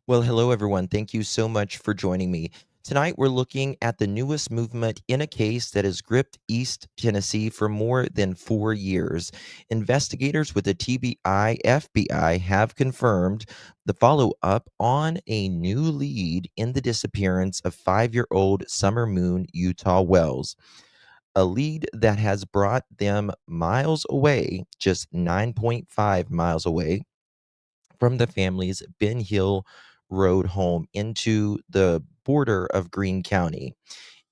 Well, hello, everyone. Thank you so much for joining me. Tonight, we're looking at the newest movement in a case that has gripped East Tennessee for more than 4 years. Investigators with the TBI FBI have confirmed the follow up on a new lead in the disappearance of 5-year-old Summer Moon Utah Wells. A lead that has brought them miles away, just 9.5 miles away from the family's Ben Hill Road home into the border of Greene County.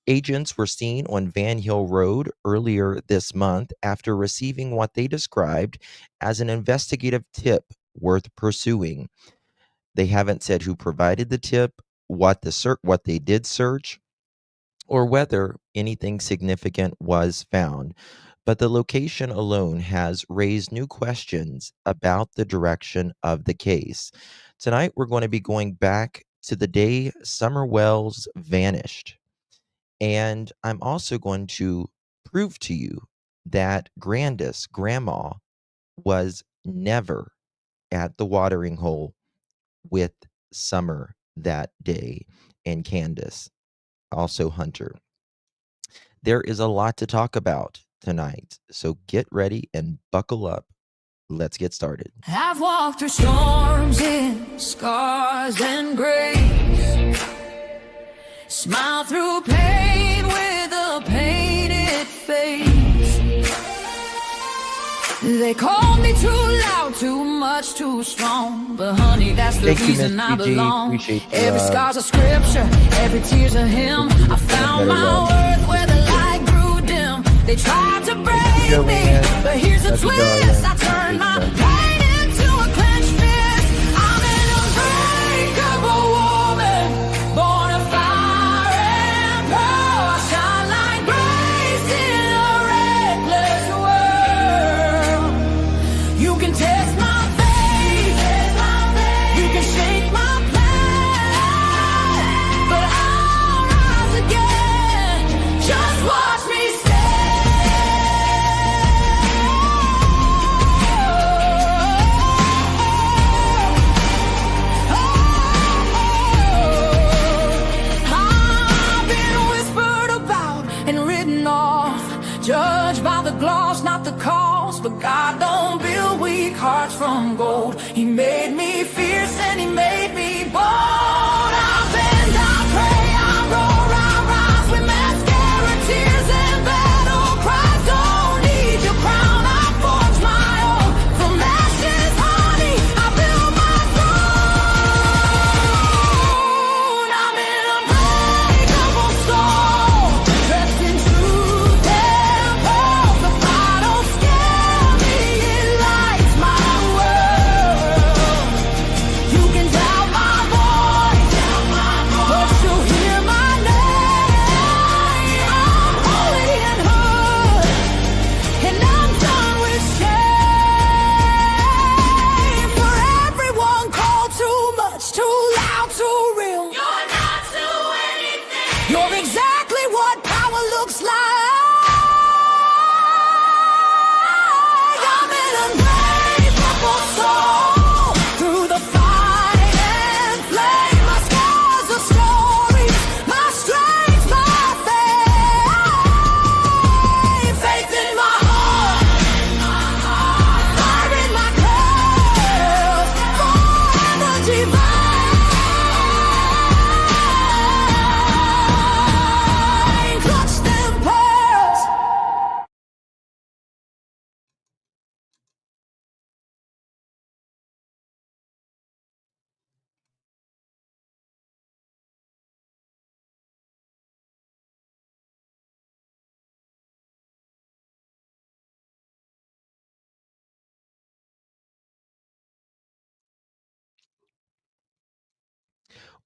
Agents were seen on Van Hill Road earlier this month after receiving what they described as an investigative tip worth pursuing. They haven't said who provided the tip, what they did search, or whether anything significant was found. But the location alone has raised new questions about the direction of the case. Tonight, we're going to be going back to the day Summer Wells vanished. And I'm also going to prove to you that Grandis, Grandma, was never at the watering hole with Summer that day, and Candus, also Hunter. There is a lot to talk about tonight, so get ready and buckle up. Let's get started. I've walked through storms in scars and grace, smile through pain with a painted face. They called me too loud, too much, too strong, but honey, that's the reason I belong. Every scar's a scripture, every tear's a hymn. I found my worth where the light grew dim. They tried to break me, but here's a twist. I turned my pain into a clenched fist. I'm an unbreakable woman, born of fire and pearl. I shine like grace in a reckless world. You can test my faith, you can shake my plan, but I'll rise again. Just watch me judged by the gloss, not the cause. But God don't build weak hearts from gold. He made me fierce and he made me bold. I bend, I pray, I roar, I rise with mascara, tears and battle cries. Don't need your crown, I forge my own. From ashes, honey, I build my throne. I'm an unbreakable soul, dressed in truth and pearls. The fire don't scare me, it lights my world. You can doubt my voice, but you'll hear my name. I'm holy and hood, and I'm done with shame. For everyone called too much, too loud, too real. You're not to anything. You're exactly what power looks like. I'm an unbreakable soul, through the fight and flame. My scars are stories, my strength, my faith. Faith in my heart, fire in my curls, forever divine. Clutch them pearls.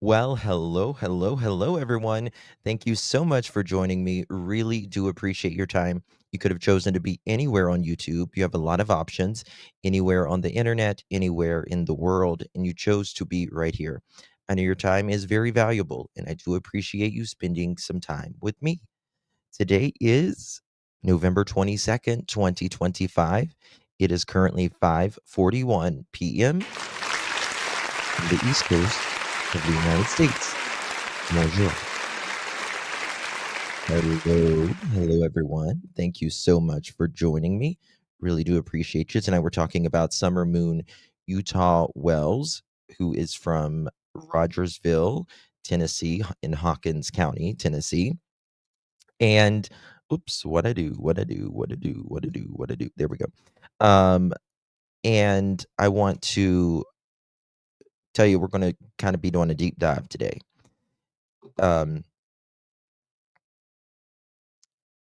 Well, hello, everyone. Thank you so much for joining me. Really do appreciate your time. You could have chosen to be anywhere on YouTube. You have a lot of options, anywhere on the internet, anywhere in the world, and you chose to be right here. I know your time is very valuable, and I do appreciate you spending some time with me. Today is November 22nd, 2025. It is currently 5:41 p.m. on the East Coast. of the United States. Bonjour. Hello, everyone. Thank you so much for joining me. Really do appreciate you. Tonight we're talking about Summer Moon Utah Wells, who is from Rogersville, Tennessee, in Hawkins County, Tennessee. And oops, what I do. There we go. And I want to tell you we're going to kind of be doing a deep dive today.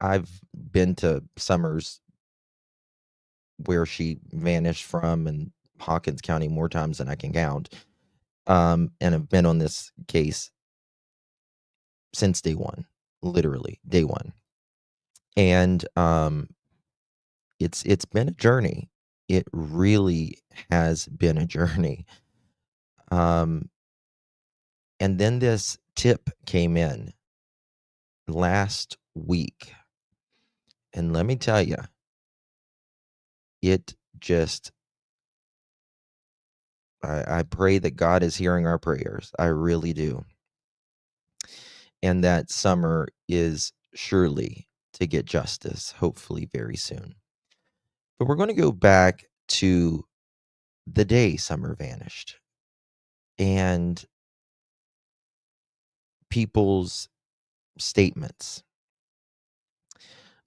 I've been to Summers where she vanished from in Hawkins County more times than I can count. And I've been on this case since day one, literally day one. And it's been a journey. It really has been a journey. And then this tip came in last week. And let me tell you, it just, I pray that God is hearing our prayers. I really do. And that Summer is surely to get justice, hopefully very soon. But we're going to go back to the day Summer vanished and people's statements.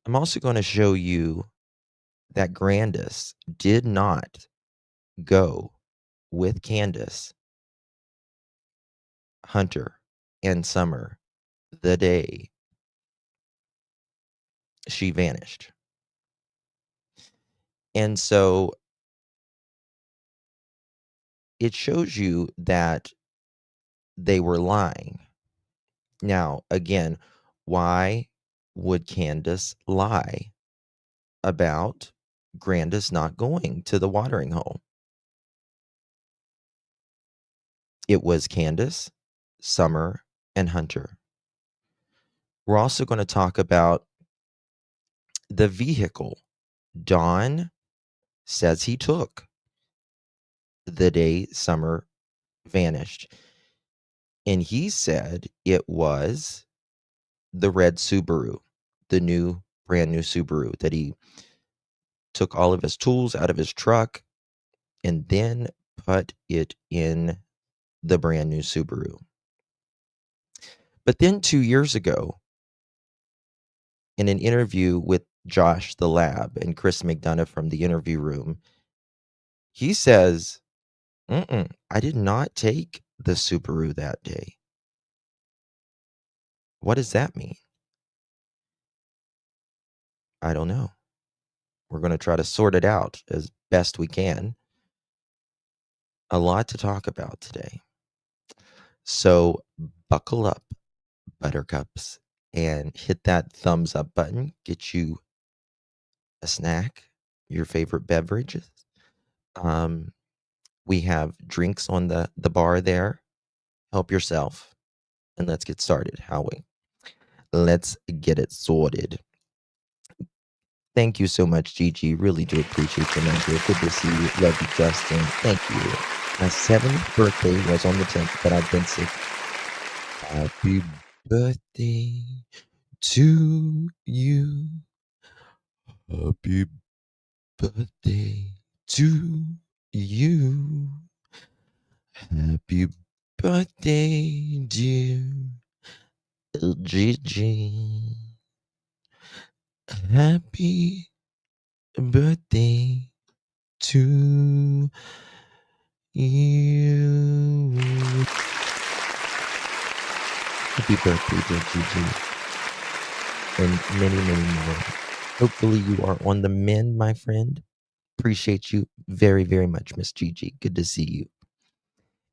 I'm also going to show you that Candus did not go with Candus, Hunter, and Summer the day she vanished. And so it shows you that they were lying. Now, again, why would Candus lie about Candus not going to the watering hole? It was Candus, Summer, and Hunter. We're also going to talk about the vehicle Don says he took the day Summer vanished. And he said it was the red Subaru, the brand new Subaru, that he took all of his tools out of his truck and then put it in the brand new Subaru. But then 2 years ago, in an interview with Josh the Lab and Chris McDonough from the interview room, he says, I did not take the Subaru that day. What does that mean? I don't know. We're going to try to sort it out as best we can. A lot to talk about today. So buckle up, buttercups, and hit that thumbs up button. Get you a snack, your favorite beverages. We have drinks on the bar there. Help yourself. And let's get started, how we? Let's get it sorted. Thank you so much, Gigi. Really do appreciate your number. Good to see you. Love you, Justin. Thank you. My 7th birthday was on the 10th, but I've been sick. Happy birthday to you. Happy birthday to you. Happy birthday, dear Gigi. Happy birthday to you. Happy birthday, dear Gigi. And many, many more. Hopefully you are on the mend, my friend. Appreciate you very, very much, Miss Gigi. Good to see you.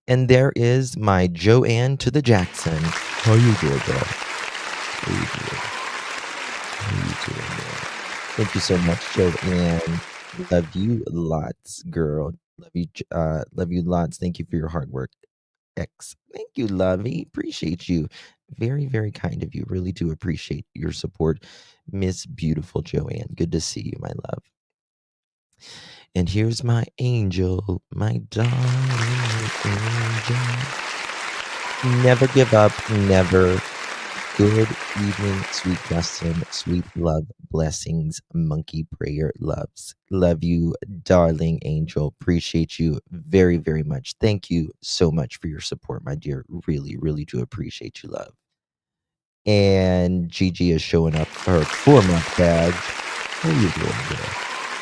And there is my Joanne to the Jackson. How you doing, girl? How you doing? How you doing, girl? Thank you so much, Joanne. Love you lots, girl. Love you lots. Thank you for your hard work. Thank you, Lovey. Appreciate you. Very, very kind of you. Really do appreciate your support, Miss Beautiful Joanne. Good to see you, my love. And here's my angel, my darling angel. Never give up, never. Good evening, sweet Justin, sweet love, blessings, monkey prayer loves. Love you, darling angel. Appreciate you very, very much. Thank you so much for your support, my dear. Really, really do appreciate you, love. And Gigi is showing up for her 4-month badge. How are you doing today?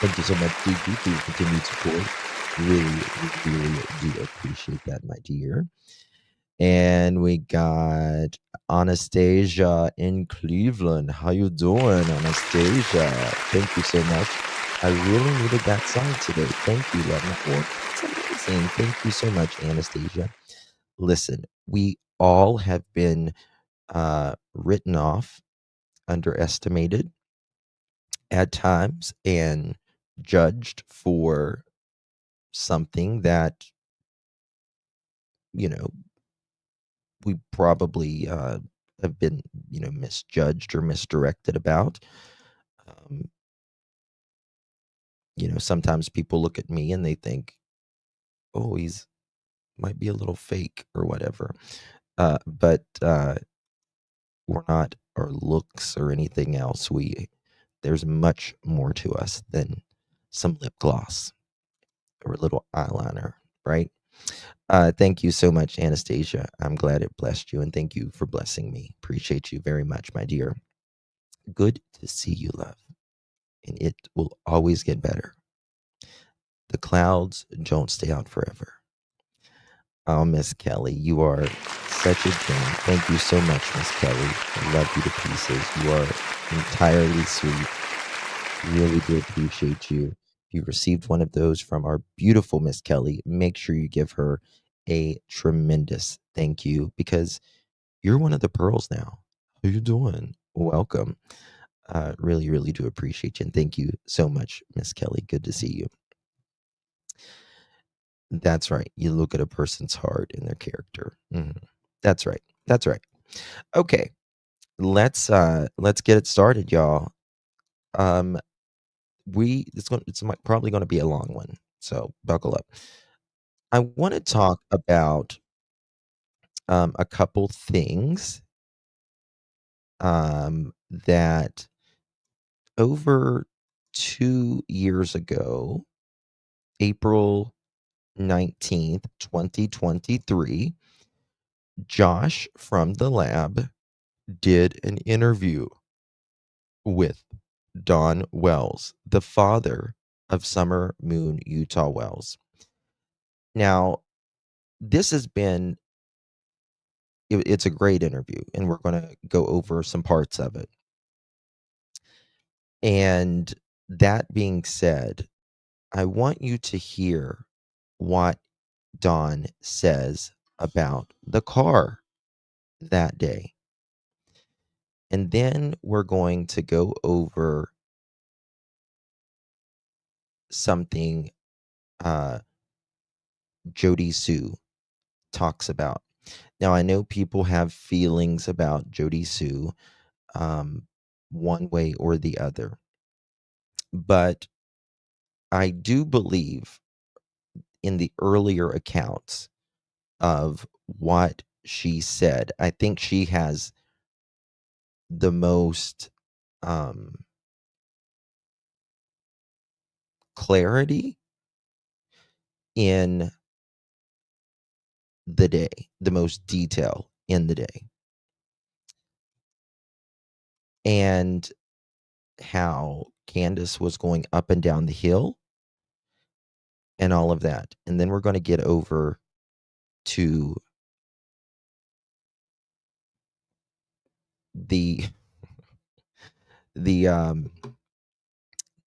Thank you so much, Gigi, for your continued support. Really, really do appreciate that, my dear. And we got Anastasia in Cleveland. How you doing, Anastasia? Thank you so much. I really needed that song today. Thank you, love. Well, it's amazing. Thank you so much, Anastasia. Listen, we all have been written off, underestimated at times, and judged for something that, you know, we probably have been, misjudged or misdirected about. Um, sometimes people look at me and they think, oh, he's might be a little fake or whatever. But we're not our looks or anything else. There's much more to us than some lip gloss or a little eyeliner, right? Thank you so much, Anastasia. I'm glad it blessed you, and thank you for blessing me. Appreciate you very much, my dear. Good to see you, love. And it will always get better. The clouds don't stay out forever. Oh, Miss Kelly, you are such a gem. Thank you so much, Miss Kelly. I love you to pieces. You are entirely sweet. Really do appreciate you. If you received one of those from our beautiful Miss Kelly, make sure you give her a tremendous thank you, because you're one of the pearls now. How you doing? Welcome. Really, really do appreciate you. And thank you so much, Miss Kelly. Good to see you. That's right. You look at a person's heart and their character. That's right. That's right. Okay. Let's get it started, y'all. It's probably going to be a long one, so buckle up. I want to talk about a couple things that over 2 years ago, April 19th, 2023, Josh from the lab did an interview with Don Wells, the father of Summer Moon Utah Wells. Now, this has been it's a great interview, and we're going to go over some parts of it. And that being said, I want you to hear what Don says about the car that day. And then we're going to go over something Jody Sue talks about. Now, I know people have feelings about Jody Sue, one way or the other. But I do believe in the earlier accounts of what she said. I think she has the most clarity in the day, the most detail in the day. And how Candus was going up and down the hill and all of that. And then we're going to get over to the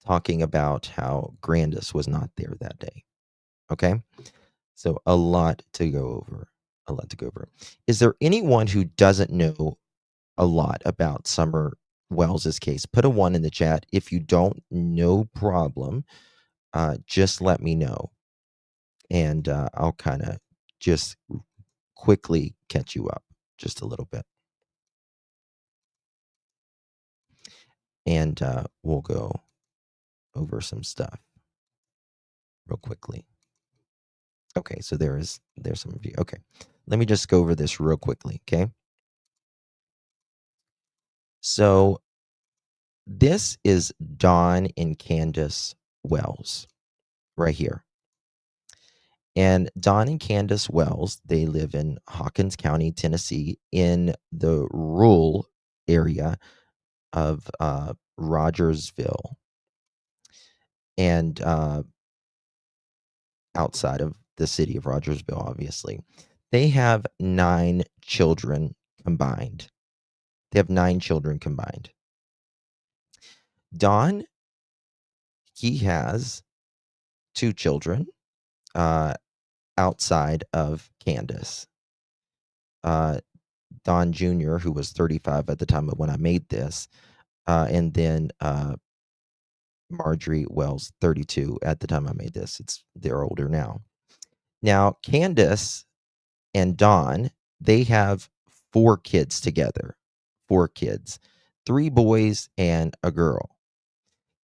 talking about how Grandis was not there that day. Okay? So a lot to go over. A lot to go over. Is there anyone who doesn't know a lot about Summer Wells's case? Put a 1 in the chat. If you don't, no problem. Just let me know. And I'll kind of just quickly catch you up just a little bit. And we'll go over some stuff real quickly. Okay, so there's some of you. Okay, let me just go over this real quickly, okay? So this is Don and Candus Wells right here. And Don and Candus Wells, they live in Hawkins County, Tennessee, in the rural area of Rogersville, and outside of the city of Rogersville, obviously. They have 9 children combined. They have 9 children combined. Don, he has 2 children outside of Candus. Don Jr., who was 35 at the time of when I made this, and then Marjorie Wells, 32 at the time I made this. They're older now. Now, Candus and Don, they have 4 kids together. 4 kids, 3 boys and a girl.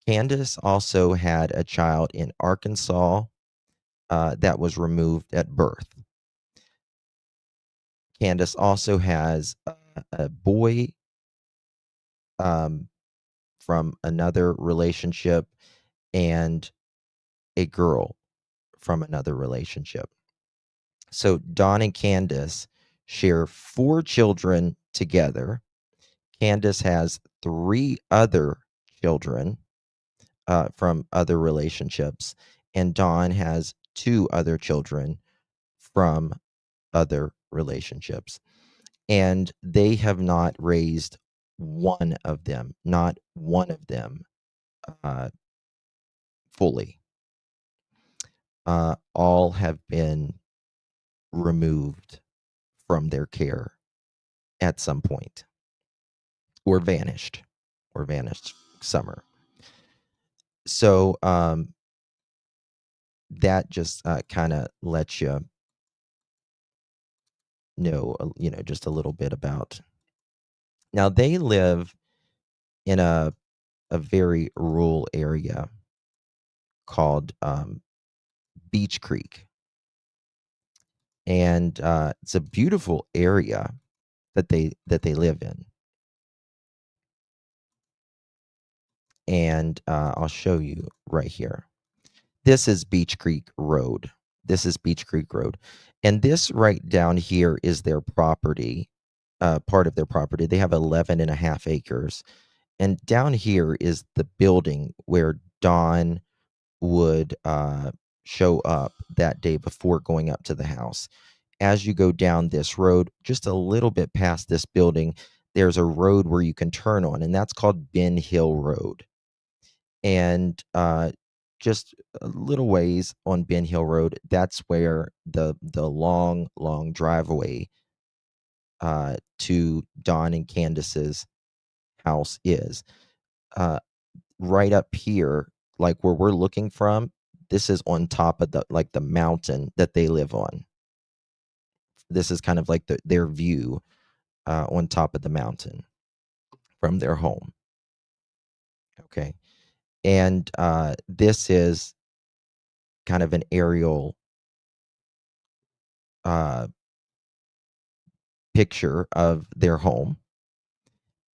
Candus also had a child in Arkansas that was removed at birth. Candus also has a boy from another relationship and a girl from another relationship. So Don and Candus share 4 children together. Candus has 3 other children from other relationships, and Don has 2 other children from other relationships. And they have not raised one of them, not one of them, fully. All have been removed from their care at some point, or vanished summer. So that just kind of lets you know, just a little bit about. Now they live in a very rural area called Beech Creek, and it's a beautiful area that they live in. And I'll show you right here. This is Beech Creek Road. This is Beech Creek Road. And this right down here is their property, part of their property. They have 11.5 acres. And down here is the building where Don would show up that day before going up to the house. As you go down this road, just a little bit past this building, there's a road where you can turn on, and that's called Ben Hill Road. And just a little ways on Ben Hill Road, that's where the long driveway to Don and Candus's house is. Right up here, like where we're looking from, this is on top of the mountain that they live on. This is kind of like their view on top of the mountain from their home. Okay. And this is kind of an aerial picture of their home,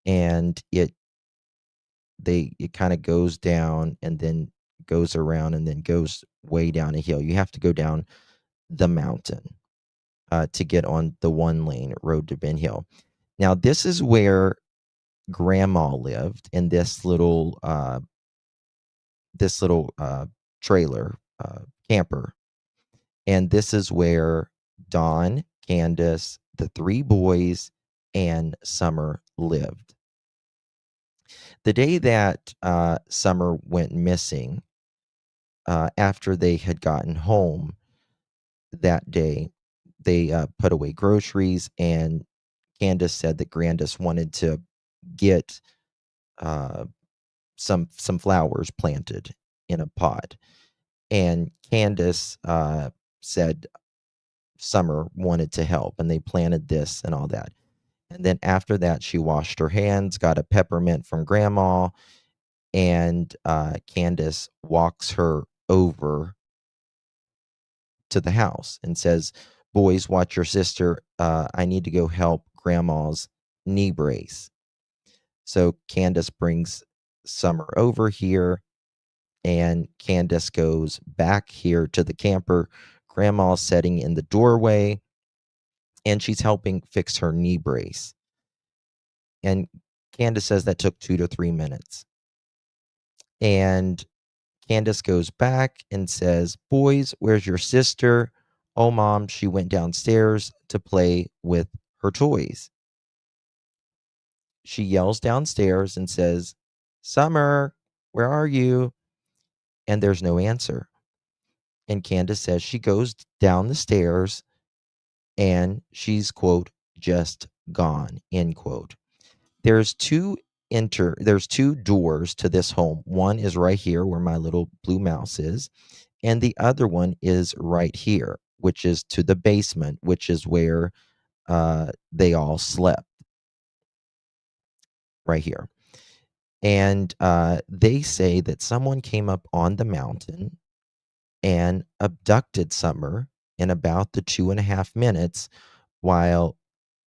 and it kind of goes down and then goes around and then goes way down a hill. You have to go down the mountain to get on the 1-lane road to Ben Hill. Now, this is where Grandma lived, in this little trailer camper. And this is where Don, Candus, the 3 boys, and Summer lived. The day that Summer went missing, after they had gotten home that day, they put away groceries, and Candus said that Grandis wanted to get some flowers planted in a pot. And Candus said Summer wanted to help, and they planted this and all that. And then after that, she washed her hands, got a peppermint from Grandma, and Candus walks her over to the house and says, Boys, watch your sister. I need to go help grandma's knee brace. So Candus brings Summer over here, and Candus goes back here to the camper. Grandma's sitting in the doorway, and she's helping fix her knee brace. And Candus says that took 2 to 3 minutes. And Candus goes back and says, "Boys, where's your sister?" "Oh, Mom, she went downstairs to play with her toys." She yells downstairs and says, "Summer, where are you?" And there's no answer. And Candus says she goes down the stairs and she's, quote, "just gone," end quote. There's two doors to this home. One is right here where my little blue mouse is, and the other one is right here, which is to the basement, which is where they all slept, right here. And they say that someone came up on the mountain and abducted Summer in about the 2.5 minutes while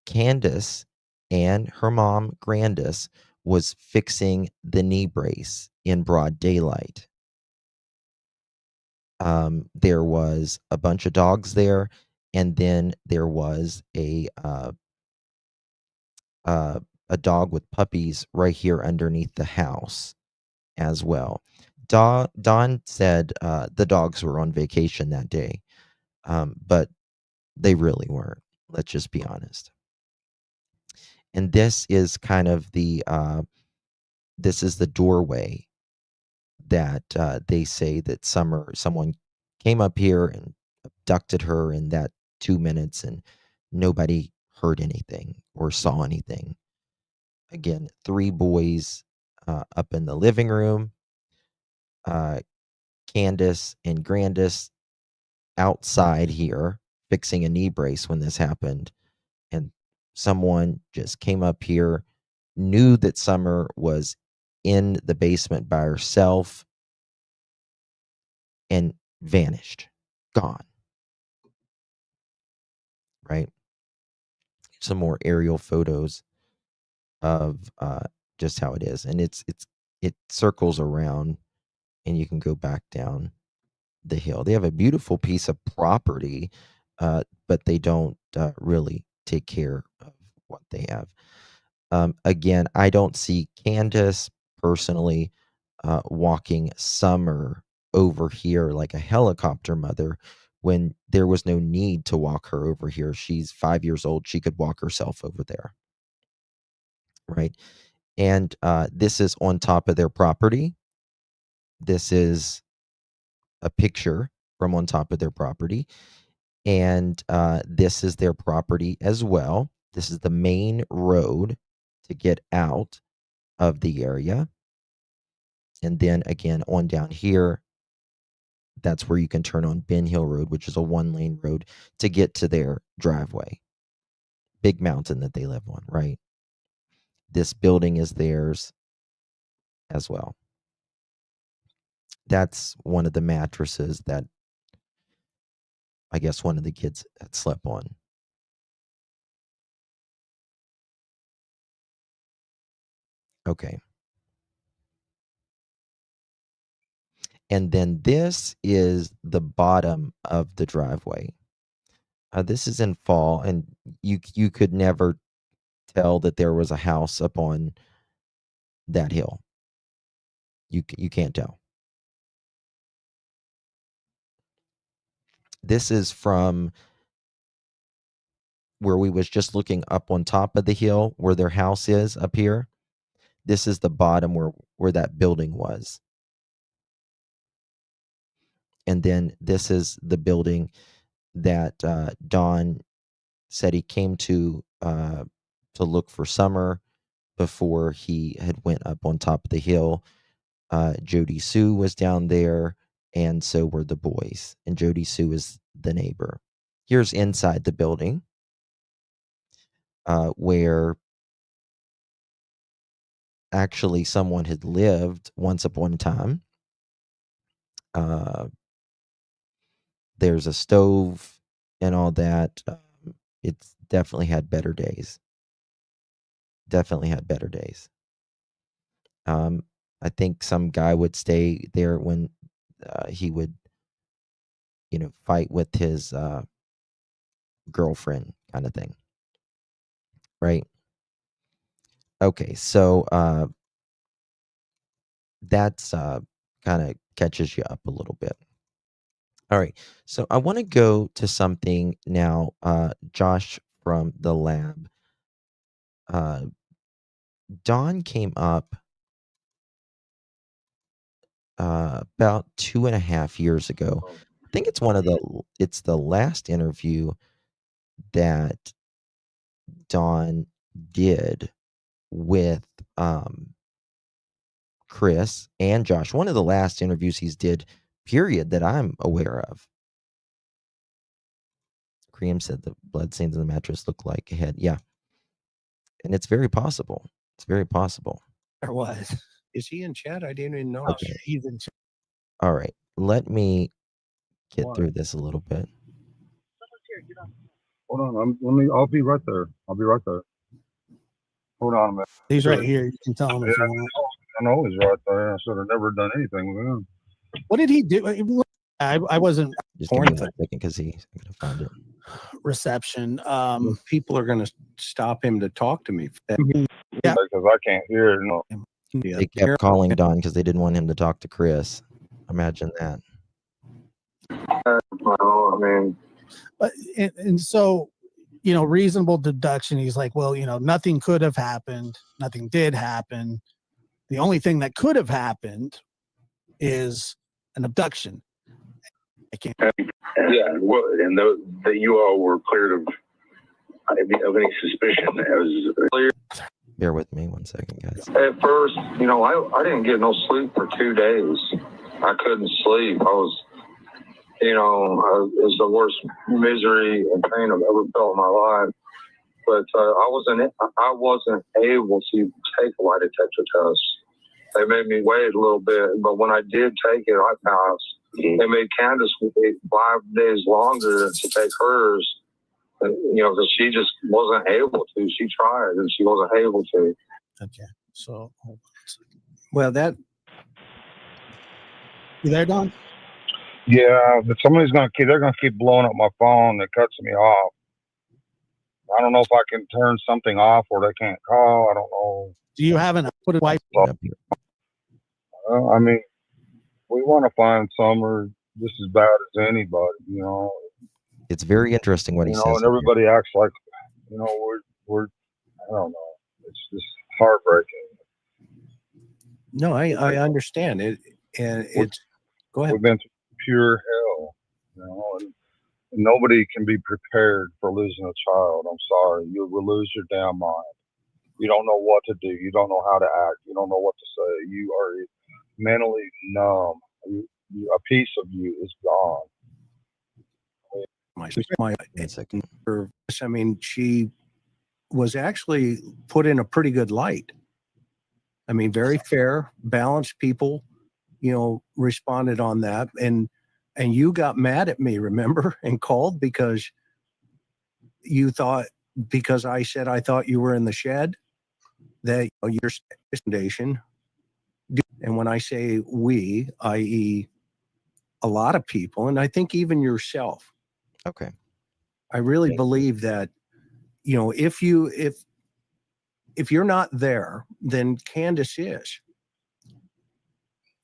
Candus and her mom, Grandis, was fixing the knee brace in broad daylight. There was a bunch of dogs there, and then there was a dog with puppies right here underneath the house as well. Don said the dogs were on vacation that day, but they really weren't. Let's just be honest. And this is kind of this is the doorway that they say that someone came up here and abducted her in that 2 minutes, and nobody heard anything or saw anything. Again, 3 boys up in the living room, Candus and Grandis outside here fixing a knee brace when this happened, and someone just came up here, knew that Summer was in the basement by herself, and vanished, gone. Right? Some more aerial photos of just how it is, and it circles around, and you can go back down the hill. They have a beautiful piece of property, but they don't really take care of what they have. Again, I don't see Candus personally walking Summer over here like a helicopter mother when there was no need to walk her over here. She's 5 years old. She could walk herself over there. Right. And this is on top of their property. This is a picture from on top of their property. And this is their property as well. This is the main road to get out of the area. And then again, on down here, that's where you can turn on Ben Hill Road, which is a 1-lane road to get to their driveway. Big mountain that they live on, right? This building is theirs as well. That's one of the mattresses that I guess one of the kids had slept on. Okay. And then this is the bottom of the driveway. This is in fall, and you could never tell that there was a house up on that hill. You can't tell. This is from where we was just looking up on top of the hill where their house is up here. This is the bottom where that building was. And then this is the building that Don said he came to look for Summer before he had went up on top of the hill. Jody Sue was down there, and so were the boys. And Jody Sue is the neighbor. Here's inside the building, where actually someone had lived once upon a time. There's a stove and all that, it's definitely had better days. Definitely had better days. I think some guy would stay there when he would, fight with his girlfriend, kind of thing, right? Okay, so that's kind of catches you up a little bit. All right, so I want to go to something now, Josh from the lab. Dawn came up about 2.5 years ago. I think it's it's the last interview that Dawn did with Chris and Josh. One of the last interviews he's did, period, that I'm aware of. Cream said the bloodstains in the mattress look like a head. Yeah. And it's very possible. It's very possible. There was. Is he in chat? I didn't even notice. Okay. He's in chat. All right. Let me get through this a little bit. Hold on. I'll be right there. I'll be right there. Hold on a minute. He's right here. You can tell him if you want. I know he's right there. I should have never done anything with him. What did he do? I wasn't. Just give me 1 second because he's going to find it. Reception. People are going to stop him to talk to me. Yeah, because I can't hear. They kept calling Don because they didn't want him to talk to Chris. Imagine that. Well, I mean, and so, reasonable deduction. He's like, well, nothing could have happened. Nothing did happen. The only thing that could have happened is an abduction. I can't. Yeah, well, and that you all were cleared of any suspicion. As clear. Bear with me 1 second, guys. At first, I didn't get no sleep for 2 days. I couldn't sleep. I was, it was the worst misery and pain I've ever felt in my life. But I wasn't able to take a lie detector test. They made me wait a little bit, but when I did take it, I passed. They made Candus wait 5 days longer to take hers, because she just wasn't able to. She tried and she wasn't able to. Okay, so hold on a second. Well, You there, Don? Yeah, but they're gonna keep blowing up my phone. That cuts me off. I don't know if I can turn something off or they can't call. I don't know. Do you have an output wipe? I mean, we want to find Summer just as bad as anybody, It's very interesting what he says. And everybody acts like, we're I don't know. It's just heartbreaking. No, I understand it, and it's. Go ahead. We've been through pure hell, and nobody can be prepared for losing a child. I'm sorry, you will lose your damn mind. You don't know what to do. You don't know how to act. You don't know what to say. You are mentally numb. A piece of you is gone. I mean, she was actually put in a pretty good light. I mean, very fair, balanced people, responded on that. And you got mad at me, remember, and called because you thought, because I said I thought you were in the shed, that your station. And when I say we, i.e., a lot of people, and I think even yourself. Okay. I really believe that, if you're not there, then Candus is.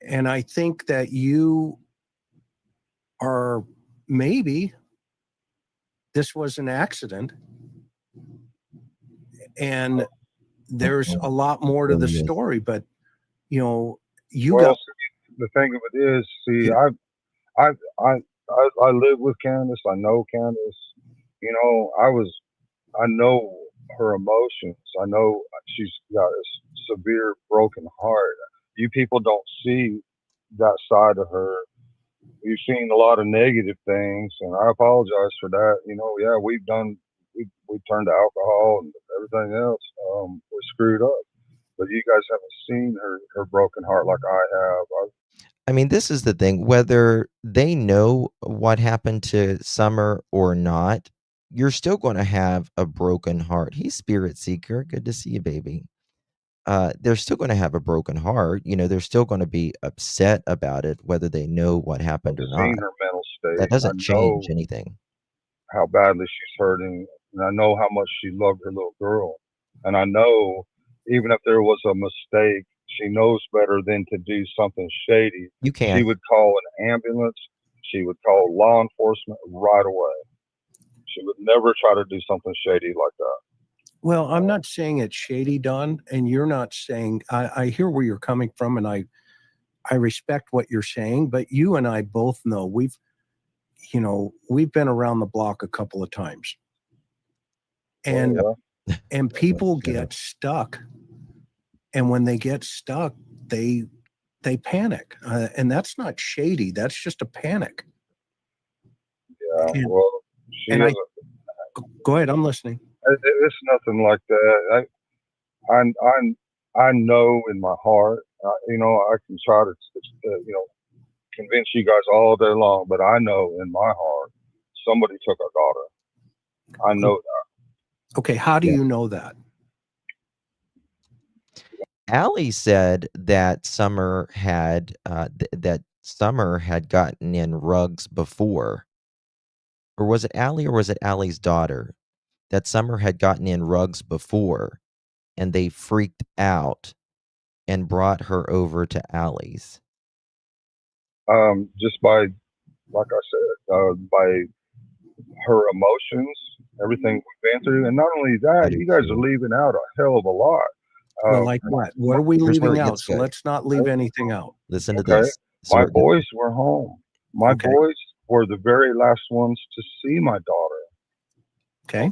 And I think that you are, maybe this was an accident, and there's a lot more to the story, but the thing of it is, see, I live with Candus. I know Candus. I know her emotions. I know she's got a severe broken heart. You people don't see that side of her. You've seen a lot of negative things, and I apologize for that. Yeah, we turned to alcohol and everything else. We screwed up, but you guys haven't seen her broken heart like I have. I mean, this is the thing, whether they know what happened to Summer or not, you're still gonna have a broken heart. He's Spirit Seeker, good to see you, baby. They're still gonna have a broken heart, they're still gonna be upset about it, whether they know what happened or I've not. seen her mental That state. I doesn't change know anything. how badly she's hurting, and I know how much she loved her little girl. And I know even if there was a mistake, she knows better than to do something shady. You She can. would call an ambulance. She would call law enforcement right away. She would never try to do something shady like that. Well, I'm not saying it's shady, Don, and you're not saying, I hear where you're coming from, and I respect what you're saying, but you and I both know we've been around the block a couple of times. And and people get stuck. And when they get stuck, they panic. And that's not shady. That's just a panic. Yeah. And, Well, go ahead. I'm listening. It's nothing like that. I know in my heart, I can try to, convince you guys all day long, but I know in my heart somebody took our daughter. I know that. Okay, how do you know that? Allie said that Summer had gotten in rugs before. Or was it Allie or was it Allie's daughter? That Summer had gotten in rugs before and they freaked out and brought her over to Allie's. Just by, like I said, by her emotions, everything we've been through, and not only that, you guys are leaving out a hell of a lot. Well, like what? What are we leaving out? So good. let's not leave anything out. Listen to this. My boys were home. My boys were the very last ones to see my daughter. Okay.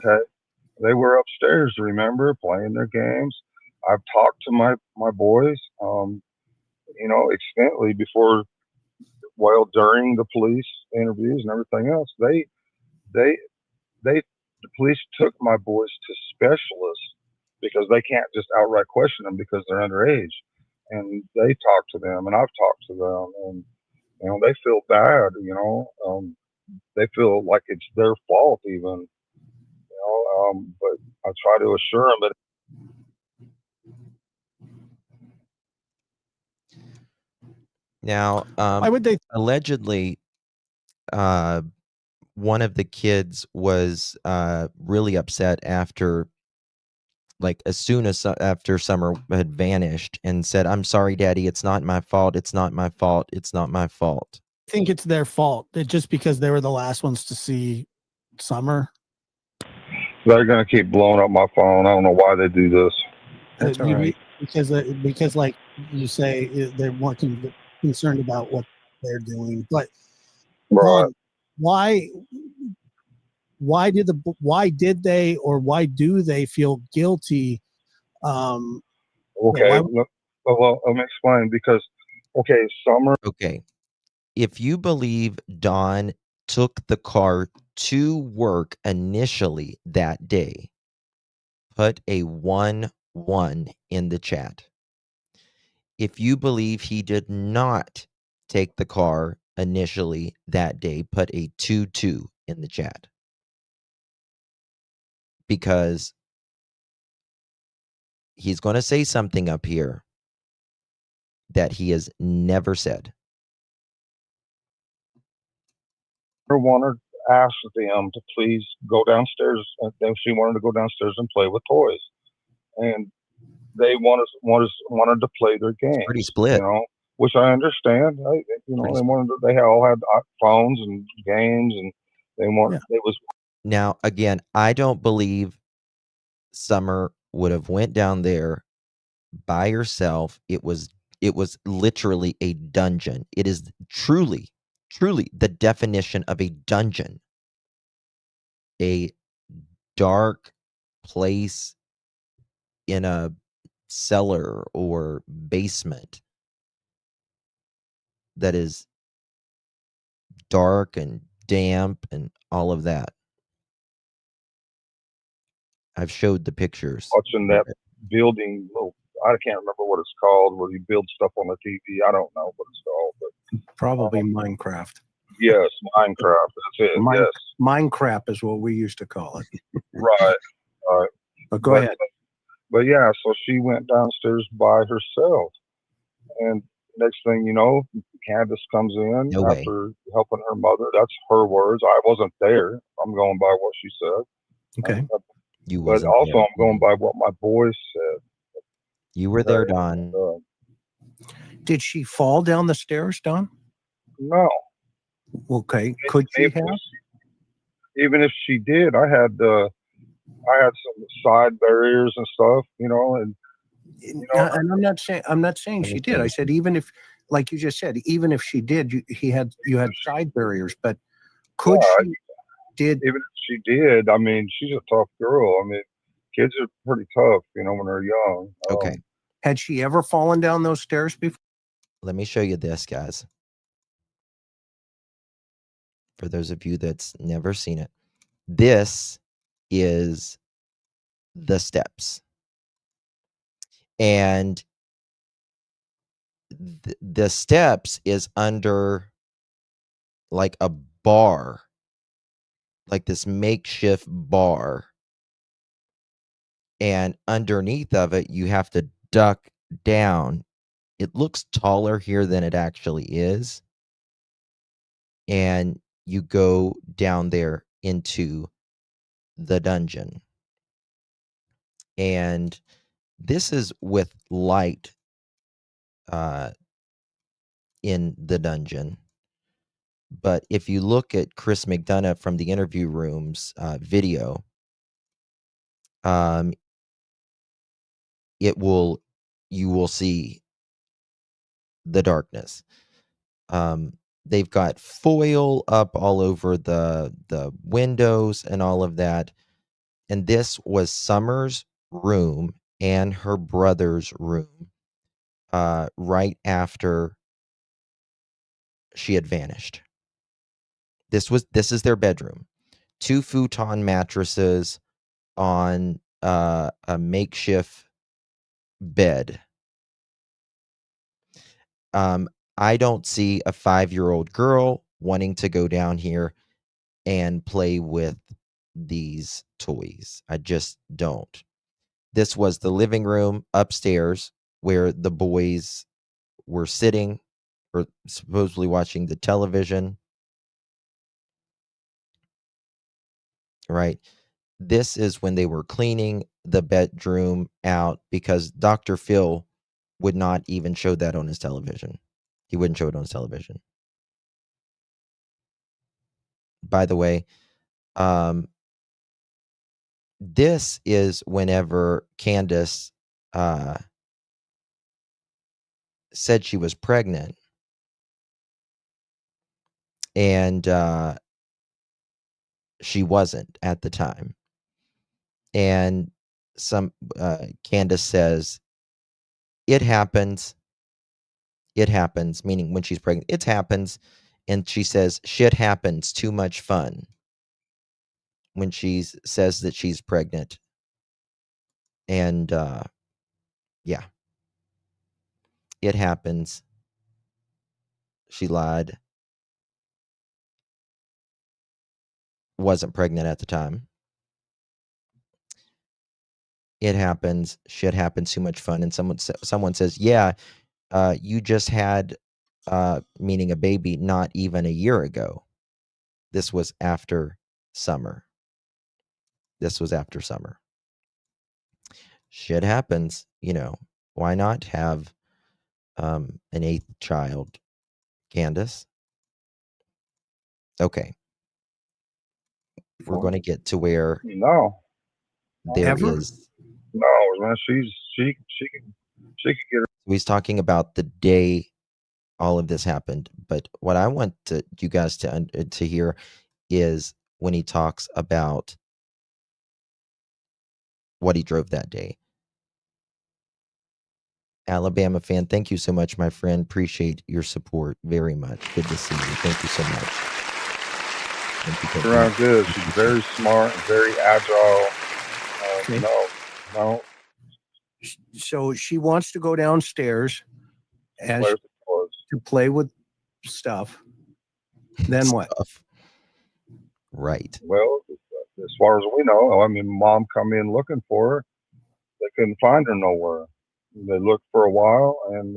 They were upstairs, remember, playing their games. I've talked to my boys, extensively before, during the police interviews and everything else. The police took my boys to specialists because they can't just outright question them because they're underage. And they talk to them, and I've talked to them, and they feel bad. They feel like it's their fault, even. But I try to assure them that. Now, why would they? Allegedly, one of the kids was really upset after Summer had vanished and said, "I'm sorry, Daddy. It's not my fault. It's not my fault. It's not my fault." I think it's their fault. Just because they were the last ones to see Summer. They're going to keep blowing up my phone. I don't know why they do this. That's all right. Because like you say, they're more concerned about what they're doing. But right. why did they or why do they feel guilty? Okay. Well, let me explain because, Summer. Okay. If you believe Dawn took the car to work initially that day, put a 1-1 in the chat. If you believe he did not take the car initially that day, put a 2-2 in the chat. Because he's going to say something up here that he has never said. I wanted to ask them to please go downstairs. She wanted to go downstairs and play with toys, and they wanted to play their game. Pretty split, which I understand. They all had phones and games, and they wanted. Yeah. It was. Now again, I don't believe Summer would have went down there by herself. It was literally a dungeon. It is truly the definition of a dungeon. A dark place in a cellar or basement that is dark and damp and all of that. I've showed the pictures. Watching that building, I can't remember what it's called, where you build stuff on the TV. I don't know what it's called, but Probably Minecraft. Yes, Minecraft. That's it. Yes. Minecraft is what we used to call it. Right. Right. But go ahead. But yeah, so she went downstairs by herself, and next thing you know, Candus comes in No way. after helping her mother. That's her words. I wasn't there. I'm going by what she said. Okay. You But wasn't also, there. I'm going by what my boys said. You were there, Don. Did she fall down the stairs, Don? No. Okay. Could she have? Even if she did, I had some side barriers and stuff, you know, and And I'm not saying she did. I said even if, like you just said, even if she did, you had side barriers. But could she? Even if she did, I mean, she's a tough girl. I mean, kids are pretty tough, you know, when they're young. Okay. Had she ever fallen down those stairs before? Let me show you this, guys. For those of you that's never seen it, this is the steps. And the steps is under like a bar, like this makeshift bar. And underneath of it, you have to duck down. It looks taller here than it actually is. And you go down there into the dungeon. And this is with light in the dungeon. But if you look at Chris McDonough from the Interview Room's video, you will see the darkness. They've got foil up all over the windows and all of that. And this was Summer's room and her brother's room right after she had vanished. This is their bedroom. 2 futon mattresses on a makeshift bed. I don't see a 5-year-old girl wanting to go down here and play with these toys. I just don't. This was the living room upstairs where the boys were sitting or supposedly watching the television. Right? This is when they were cleaning the bedroom out because Dr. Phil would not even show that on his television. He wouldn't show it on his television. By the way, this is whenever Candus said she was pregnant. And she wasn't at the time. And Candus says, it happens, meaning when she's pregnant, it happens. And she says, shit happens, too much fun, when she says that she's pregnant. And yeah, it happens. She lied. Wasn't pregnant at the time. It happens. Shit happens, too much fun. And someone says, yeah, you just had, meaning a baby, not even a year ago. This was after summer. Shit happens, you know. Why not have an 8th child, Candus? Okay. We're going to get to where there is. No, man, she could get her. He's talking about the day all of this happened, but what I want you guys to hear is when he talks about what he drove that day. Alabama fan, thank you so much, my friend. Appreciate your support very much. Good to see you. Thank you so much. Around good. She's very smart, very agile. No. So she wants to go downstairs to play with stuff, then what? Stuff. Right. Well, as far as we know, I mean, mom come in looking for her. They couldn't find her nowhere. They looked for a while and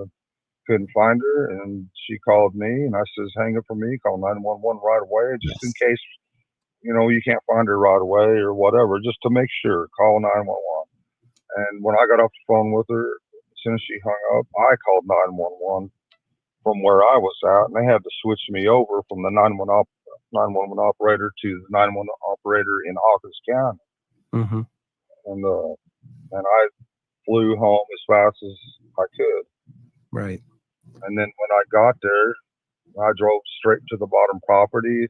couldn't find her. And she called me, and I says, hang up for me, call 911 right away, just in case, you know, you can't find her right away or whatever, just to make sure, call 911. And when I got off the phone with her, as soon as she hung up, I called 911 from where I was at, and they had to switch me over from the 911 operator to the 911 operator in Hawkins County. Mm-hmm. And I flew home as fast as I could. Right. And then when I got there, I drove straight to the bottom property,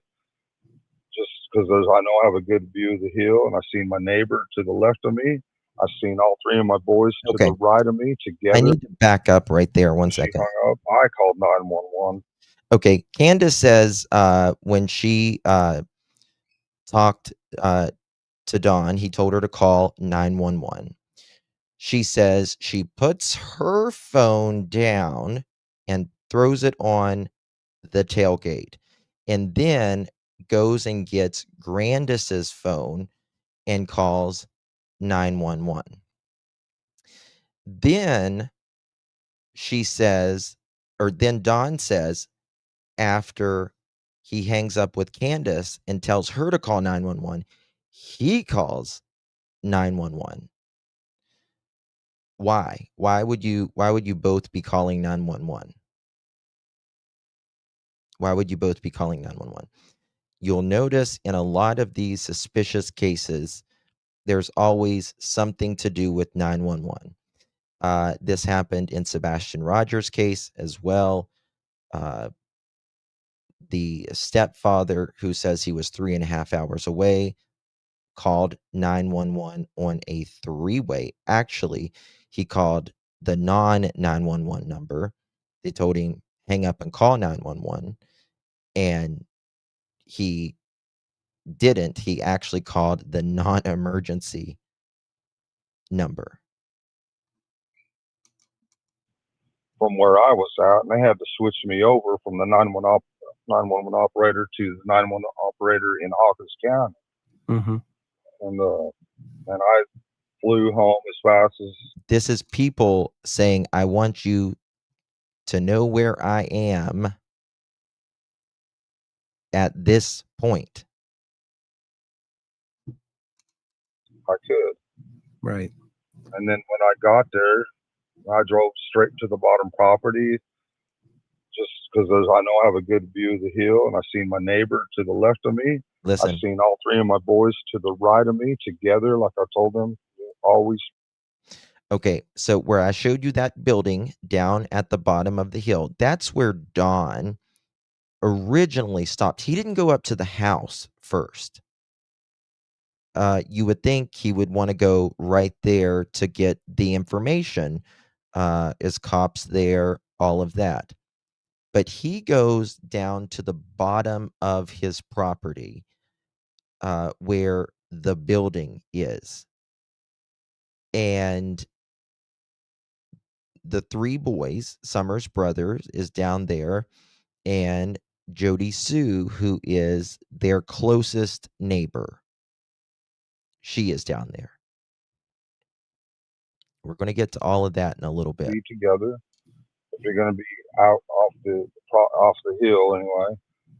just because I know I have a good view of the hill, and I seen my neighbor to the left of me. I seen all three of my boys to the right of me together. I need to back up right there one second. She hung up. I called 911. Okay, Candus says when she talked to Dawn, he told her to call 911. She says she puts her phone down and throws it on the tailgate, and then goes and gets Grandis's phone and calls 911. Then she says, or then Dawn says, after he hangs up with Candus and tells her to call 911, he calls 911. Why? Why would you both be calling 911? Why would you both be calling 911? You'll notice in a lot of these suspicious cases, there's always something to do with 911. This happened in Sebastian Rogers' case as well. The stepfather, who says he was 3.5 hours away, called 911 on a three-way. Actually, he called the non-911 number. They told him, hang up and call 911. And he didn't. He actually called the non-emergency number. From where I was at, and they had to switch me over from the 911 operator to the 911 operator in Hawkins County. Mm-hmm. And I flew home as fast as. This is people saying, I want you to know where I am at this point. I could. Right. And then when I got there, I drove straight to the bottom property, just because I know I have a good view of the hill, and I seen my neighbor to the left of me. Listen. I seen all three of my boys to the right of me together, like I told them, always. Okay, so where I showed you that building down at the bottom of the hill, that's where Don originally stopped. He didn't go up to the house first. You would think he would want to go right there to get the information. Is cops there, all of that. But he goes down to the bottom of his property where the building is. And the three boys, Summers' brothers, is down there, and Jody Sue, who is their closest neighbor, she is down there. We're going to get to all of that in a little bit. Be together. If you're going to be out off the hill anyway.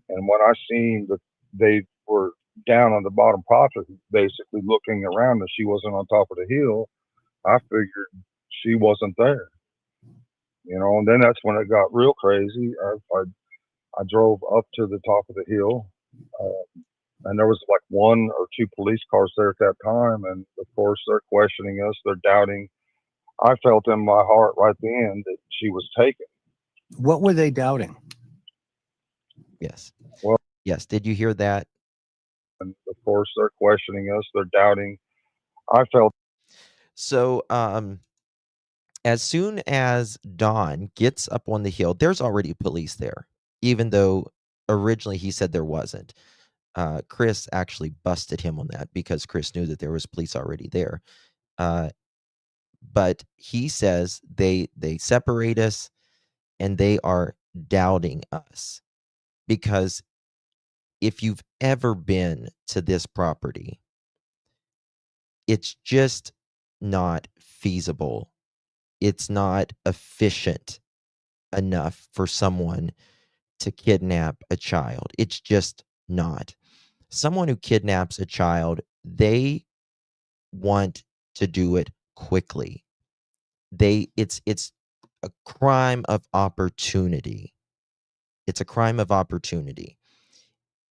And when I seen that they were down on the bottom property, basically looking around, and she wasn't on top of the hill, I figured she wasn't there. You know, and then that's when it got real crazy. I drove up to the top of the hill, and there was like 1 or 2 police cars there at that time. And of course, they're questioning us. They're doubting. I felt in my heart right then that she was taken. What were they doubting? Yes. Well, yes. Did you hear that? And of course, they're questioning us. They're doubting. I felt. So, as soon as Don gets up on the hill, there's already police there, even though originally he said there wasn't. Chris actually busted him on that because Chris knew that there was police already there. But he says they separate us and they are doubting us. because if you've ever been to this property, it's just not feasible. It's not efficient enough for someone to kidnap a child. It's just not. Someone who kidnaps a child, they want to do it quickly. It's a crime of opportunity. It's a crime of opportunity.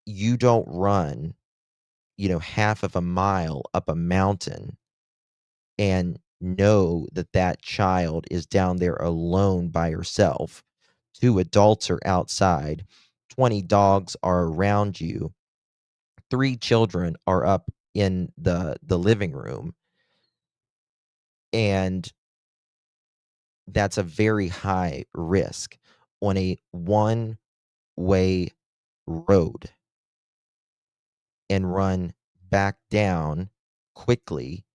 You don't run, half of a mile up a mountain and know that that child is down there alone by herself. 2 adults are outside, 20 dogs are around you, 3 children are up in the living room, and that's a very high risk on a one-way road, and run back down quickly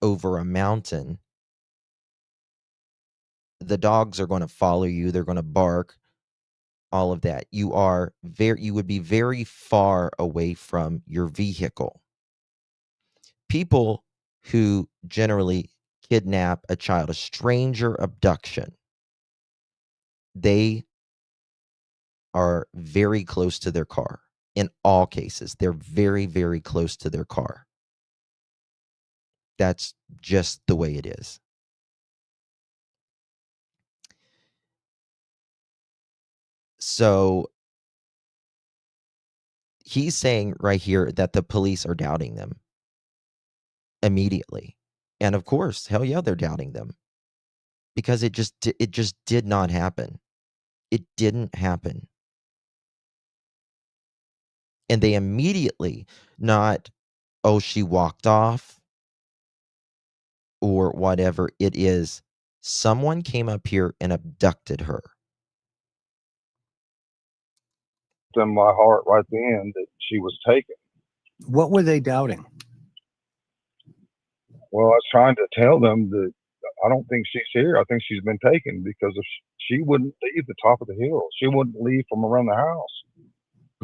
over a mountain. The dogs are going to follow you. They're going to bark, all of that. You would be very far away from your vehicle. People who generally kidnap a child, a stranger abduction, they are very close to their car. In all cases, they're very, very close to their car. That's just the way it is. So he's saying right here that the police are doubting them immediately. And of course, hell yeah, they're doubting them, because it just did not happen. It didn't happen. And they immediately, not, oh, she walked off or whatever it is, someone came up here and abducted her. In my heart right then that she was taken. What were they doubting? Well, I was trying to tell them that I don't think she's here. I think she's been taken, because if she wouldn't leave the top of the hill, she wouldn't leave from around the house.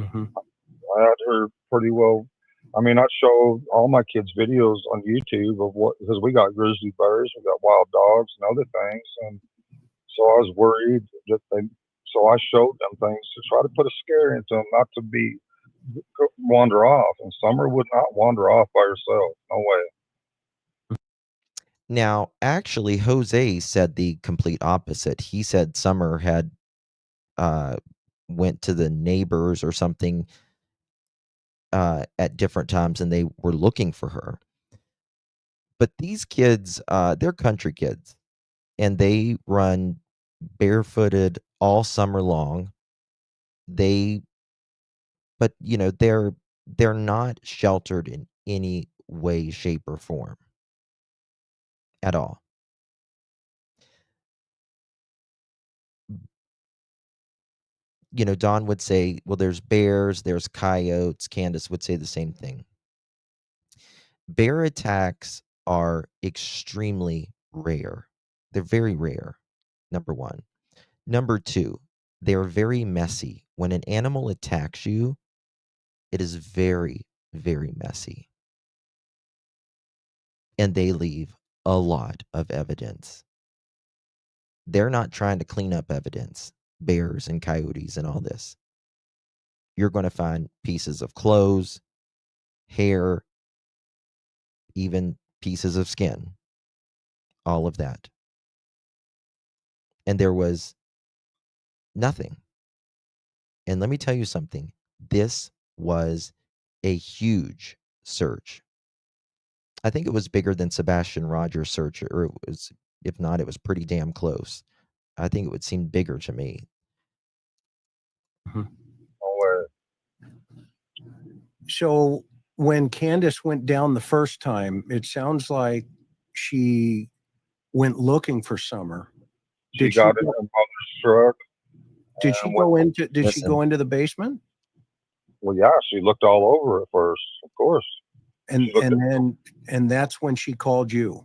Mm-hmm. I had her pretty well. I mean, I show all my kids videos on YouTube of because we got grizzly bears, we got wild dogs and other things, and so I was worried that so I showed them things to try to put a scare into them, not to wander off. And Summer would not wander off by herself. No way. Now, actually, Jose said the complete opposite. He said Summer had went to the neighbors or something at different times, and they were looking for her. But these kids, they're country kids, and they run barefooted all summer long. But they're not sheltered in any way, shape, or form at all. Don would say, well, there's bears, there's coyotes. Candus would say the same thing. Bear attacks are extremely rare. They're very rare, number one. Number two, they're very messy. When an animal attacks you, it is very, very messy. And they leave a lot of evidence. They're not trying to clean up evidence, bears and coyotes and all this. You're going to find pieces of clothes, hair, even pieces of skin, all of that. And there was nothing. And let me tell you something. This was a huge search. I think it was bigger than Sebastian Rogers' search, or it was, if not, it was pretty damn close. I think it would seem bigger to me. No way. So when Candus went down the first time, it sounds like she went looking for Summer. She got in her mother's truck. Did she go into? Did she go into the basement? Well, yeah, she looked all over it first, of course. And that's when she called you.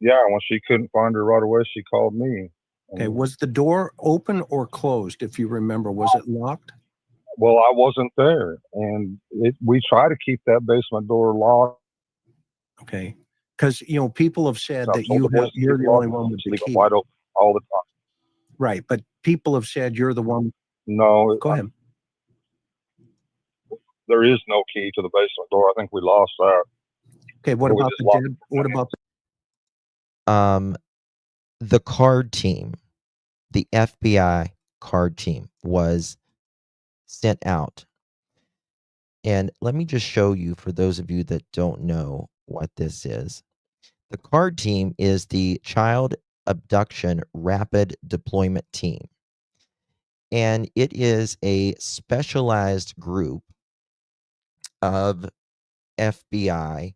Yeah, when she couldn't find her right away, she called me, Okay, was the door open or closed? If you remember, was it locked? Well, I wasn't there, and we try to keep that basement door locked. Okay, because people have said I've that told the boys to you're keep the it only locked, one with the leave it key. wide open all the time. Right, but people have said you're the one. No, Go ahead. there is no key to the basement door. I think we lost that. Okay, what But we about just the locked dead? What about The card team, the FBI card team, was sent out. And let me just show you, for those of you that don't know what this is. The card team is the Child Abduction Rapid Deployment Team. And it is a specialized group of FBI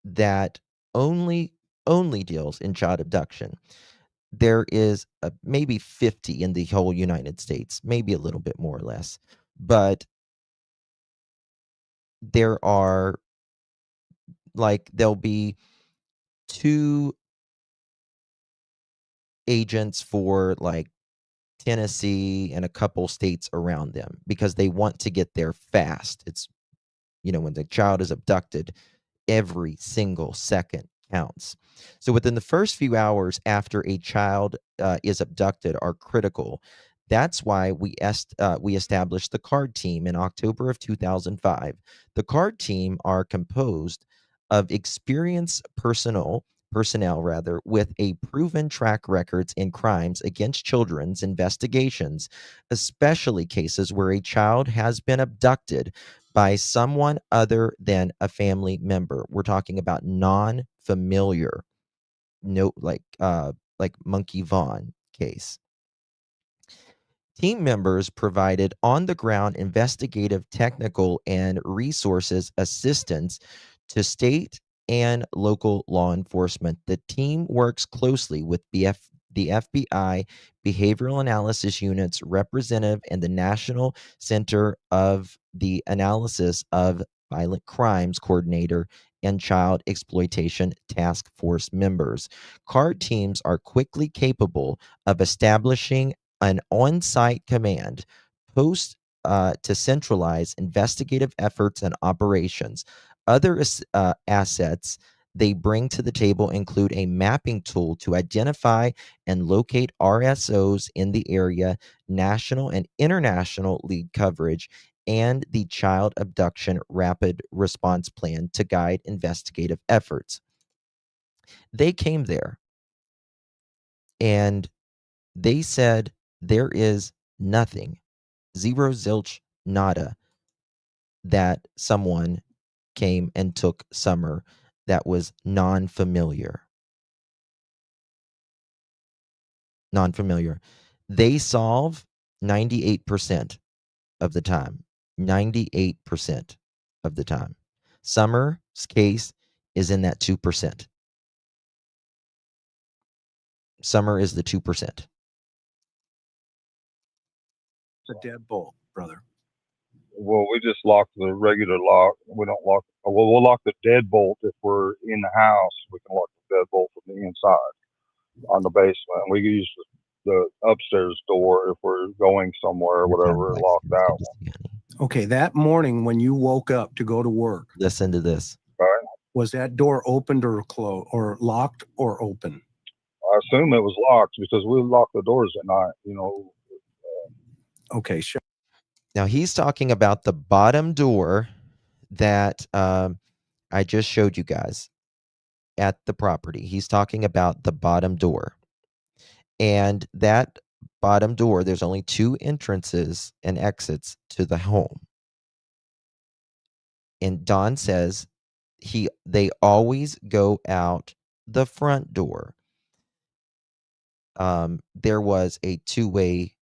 that only deals in child abduction. There is maybe 50 in the whole United States, maybe a little bit more or less. But there are, like, there'll be 2 agents for, like, Tennessee and a couple states around them because they want to get there fast. It's, when the child is abducted, every single second counts. So within the first few hours after a child is abducted are critical. That's why we established the card team in October of 2005. The card team are composed of experienced personnel with a proven track records in crimes against children's investigations, especially cases where a child has been abducted by someone other than a family member. We're talking about non-familiar, like Monkey Vaughn case. Team members provided on-the-ground investigative, technical, and resources assistance to state and local law enforcement. The team works closely with the FBI Behavioral Analysis Unit's representative and the National Center of the Analysis of Violent Crimes Coordinator and Child Exploitation Task Force members. CARD teams are quickly capable of establishing an on-site command post to centralize investigative efforts and operations. Other assets they bring to the table include a mapping tool to identify and locate RSOs in the area, national and international lead coverage, and the Child Abduction Rapid Response Plan to guide investigative efforts. They came there and they said there is nothing, zero, zilch, nada, that someone came and took Summer that was non-familiar. They solve 98% of the time. 98% of the time. Summer's case is in that 2%. Summer is the 2%. It's a deadbolt, brother? Well, we just lock the regular lock. We don't lock. Well, we'll lock the deadbolt if we're in the house. We can lock the deadbolt from the inside on the basement. We use the upstairs door if we're going somewhere or whatever. Lock that one. Okay, that morning when you woke up to go to work, listen to this. Right? Was that door opened or closed, or locked or open? I assume it was locked because we lock the doors at night. Okay, sure. Now he's talking about the bottom door that I just showed you guys at the property. He's talking about the bottom door. And that bottom door, there's only 2 entrances and exits to the home. And Don says they always go out the front door. There was a 2-way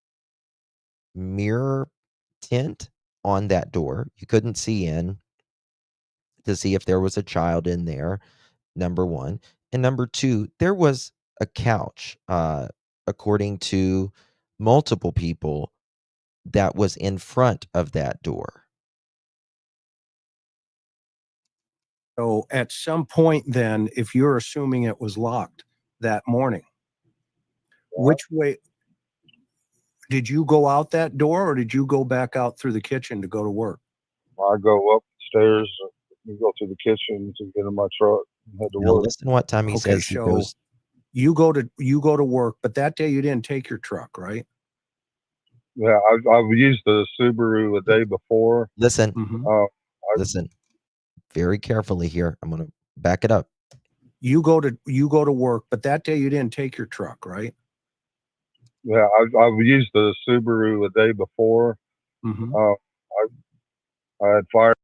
mirror tint on that door. You couldn't see in to see if there was a child in there, number 1. And number 2, there was a couch, according to multiple people, that was in front of that door. So at some point then, if you're assuming it was locked that morning, Which way? Did you go out that door, or did you go back out through the kitchen to go to work? I go upstairs, go to the kitchen to get in my truck and head to Now work. listen what time he says he so goes. you go to work, but that day you didn't take your truck, right? Yeah, I've used the Subaru the day before. Listen, Listen. very carefully here. I'm going to back it up. You go to work, but that day you didn't take your truck, right? Yeah, I've used the Subaru the day before. I had fire.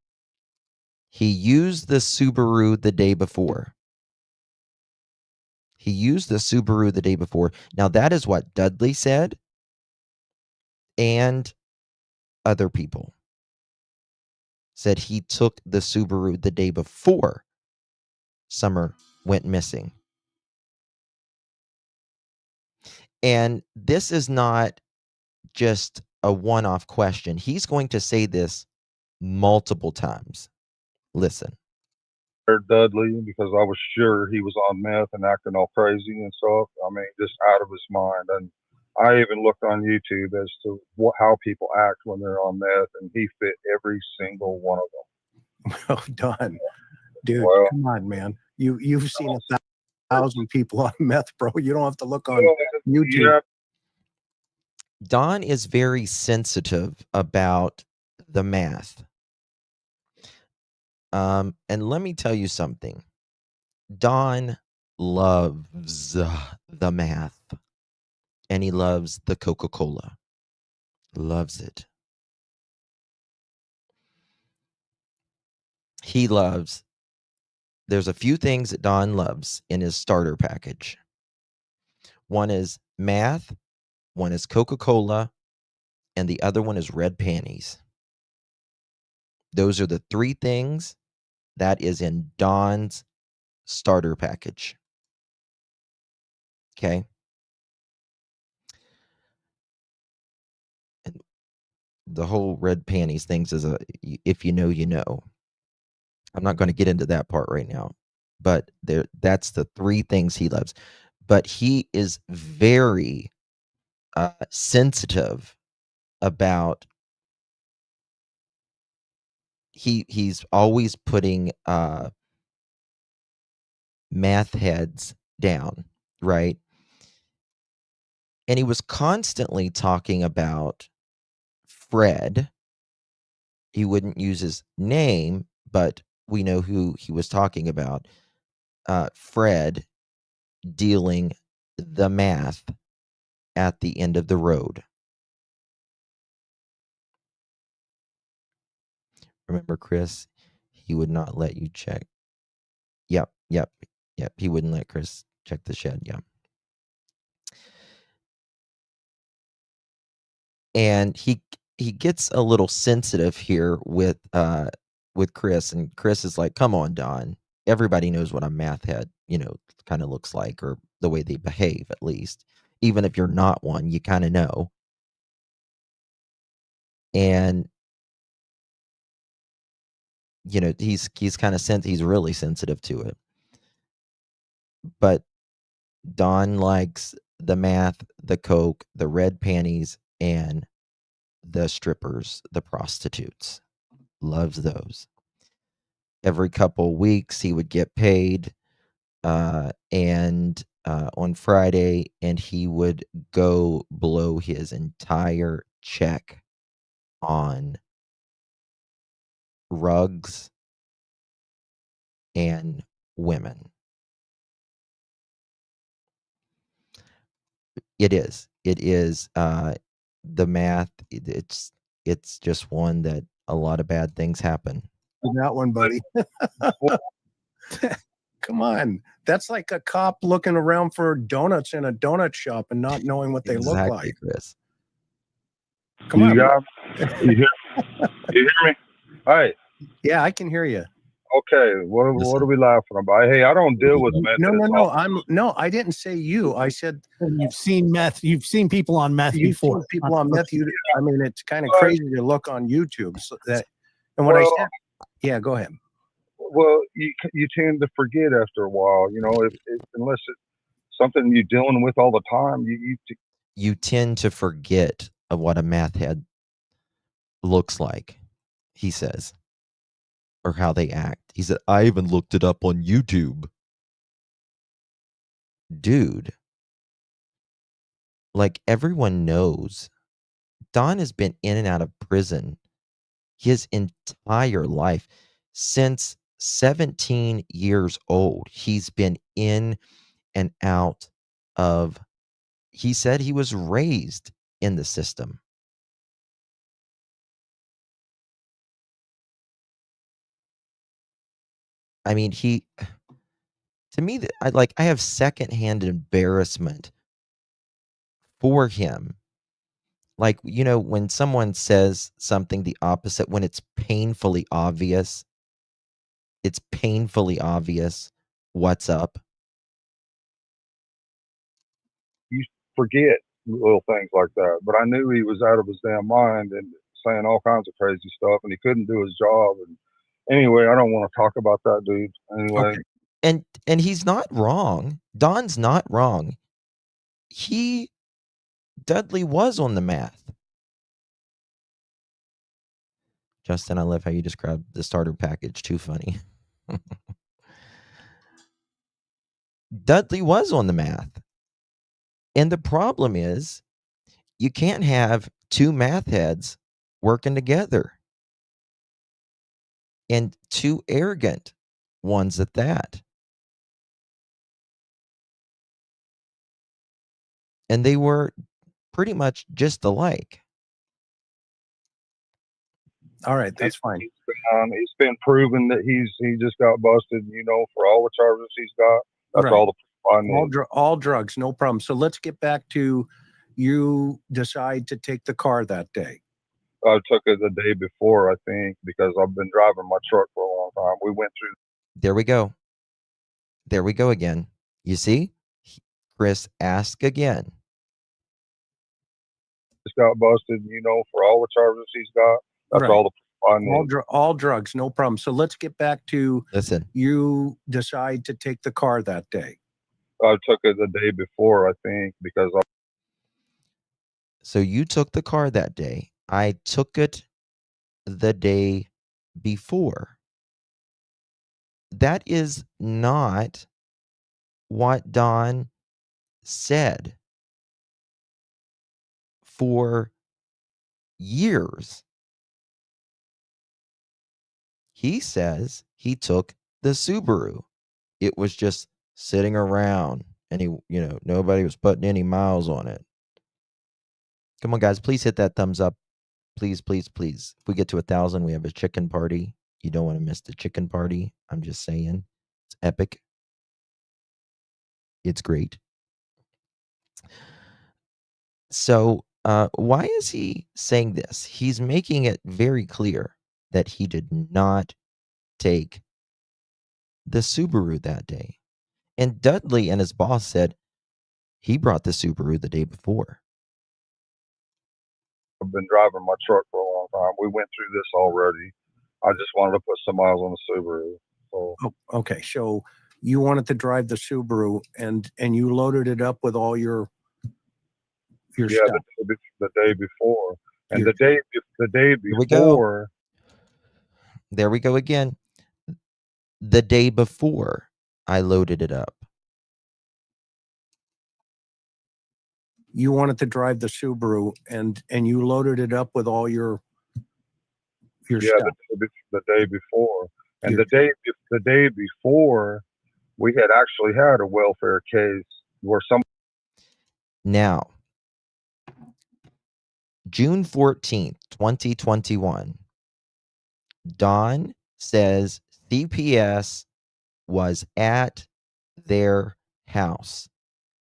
He used the Subaru the day before. He used the Subaru the day before. Now, that is what Dudley said and other people said he took the Subaru the day before Summer went missing. And this is not just a one-off question. He's going to say this multiple times. Listen. Dudley, because I was sure he was on meth and acting all crazy and stuff. I mean, just out of his mind. And I even looked on YouTube as to how people act when they're on meth, and he fit every single one of them. Well done, dude. Well, come on, man. You've seen 1,000 people on meth, bro. You don't have to look on YouTube. Yeah. Don is very sensitive about the math. And let me tell you something. Don loves the math, and he loves the Coca-Cola. Loves it. He loves, there's a few things that Don loves in his starter package. One is math, one is Coca-Cola, and the other one is red panties. Those are the three things that is in Don's starter package. Okay. And the whole red panties things is if you know, you know. I'm not going to get into that part right now, but that's the three things he loves. But he is very sensitive about, he's always putting math heads down, right? And he was constantly talking about Fred. He wouldn't use his name, but we know who he was talking about. Fred dealing the math at the end of the road. Remember, Chris? He would not let you check. Yep. He wouldn't let Chris check the shed. Yep. And he gets a little sensitive here with Chris, and Chris is like, "Come on, Don. Everybody knows what a math head, kind of looks like, or the way they behave, at least. Even if you're not one, you kind of know." And he's kind of he's really sensitive to it. But Don likes the math, the coke, the red panties, and the strippers, the prostitutes. Loves those. Every couple weeks he would get paid, and on Friday, and he would go blow his entire check on rugs and women. It is the math. It's just one that a lot of bad things happen. That one, buddy. Come on. That's like a cop looking around for donuts in a donut shop and not knowing what they look like. Chris. Come on. You hear me? Hey. Yeah, I can hear you. Okay. What are we laughing about? Hey, I don't deal with meth. No, I didn't say you. I said you've seen meth. You've seen people on meth before. People on meth. I mean, it's kind of crazy to look on YouTube. So that, and what I said. Yeah, go ahead. Well, you tend to forget after a while, unless something you're dealing with all the time. You tend to forget of what a math head looks like, he says, or how they act. He said, I even looked it up on YouTube. Dude, like everyone knows, Don has been in and out of prison his entire life. Since 17 years old, he's been in and out of, he said he was raised in the system. I mean, to me, I have secondhand embarrassment for him. Like, when someone says something the opposite, when it's painfully obvious what's up. You forget little things like that. But I knew he was out of his damn mind and saying all kinds of crazy stuff, and he couldn't do his job. And anyway, I don't want to talk about that dude. Anyway, okay. And he's not wrong. Don's not wrong. Dudley was on the math. Justin, I love how you described the starter package. Too funny. Dudley was on the math. And the problem is, you can't have two math heads working together. And two arrogant ones at that. And they were pretty much just alike. All right, that's fine. He's been proven that he just got busted, for all the charges he's got. That's right. all the proof I need. All drugs, no problem. So let's get back to you decide to take the car that day. I took it the day before, I think, because I've been driving my truck for a long time. We went through. There we go. There we go again. You see? Chris, ask again. Just got busted, for all the charges he's got. That's right. all the proof I need. All drugs, no problem. So let's get back to you decide to take the car that day. I took it the day before, I think, because So you took the car that day. I took it the day before. That is not what Don said for years. He says he took the Subaru. It was just sitting around and nobody was putting any miles on it. Come on, guys, please hit that thumbs up. Please, please, please. If we get to 1,000, we have a chicken party. You don't want to miss the chicken party. I'm just saying. It's epic. It's great. So why is he saying this? He's making it very clear that he did not take the Subaru that day. And Dudley and his boss said he brought the Subaru the day before. I've been driving my truck for a long time. We went through this already. I just wanted to put some miles on the Subaru. So. Oh, okay. So you wanted to drive the Subaru and you loaded it up with all your stuff. The day before. And the day before. There we go again. The day before I loaded it up. You wanted to drive the Subaru and you loaded it up with all your stuff. The day before. And the day before, we had actually had a welfare case where some. Now, June 14th, 2021, Don says CPS was at their house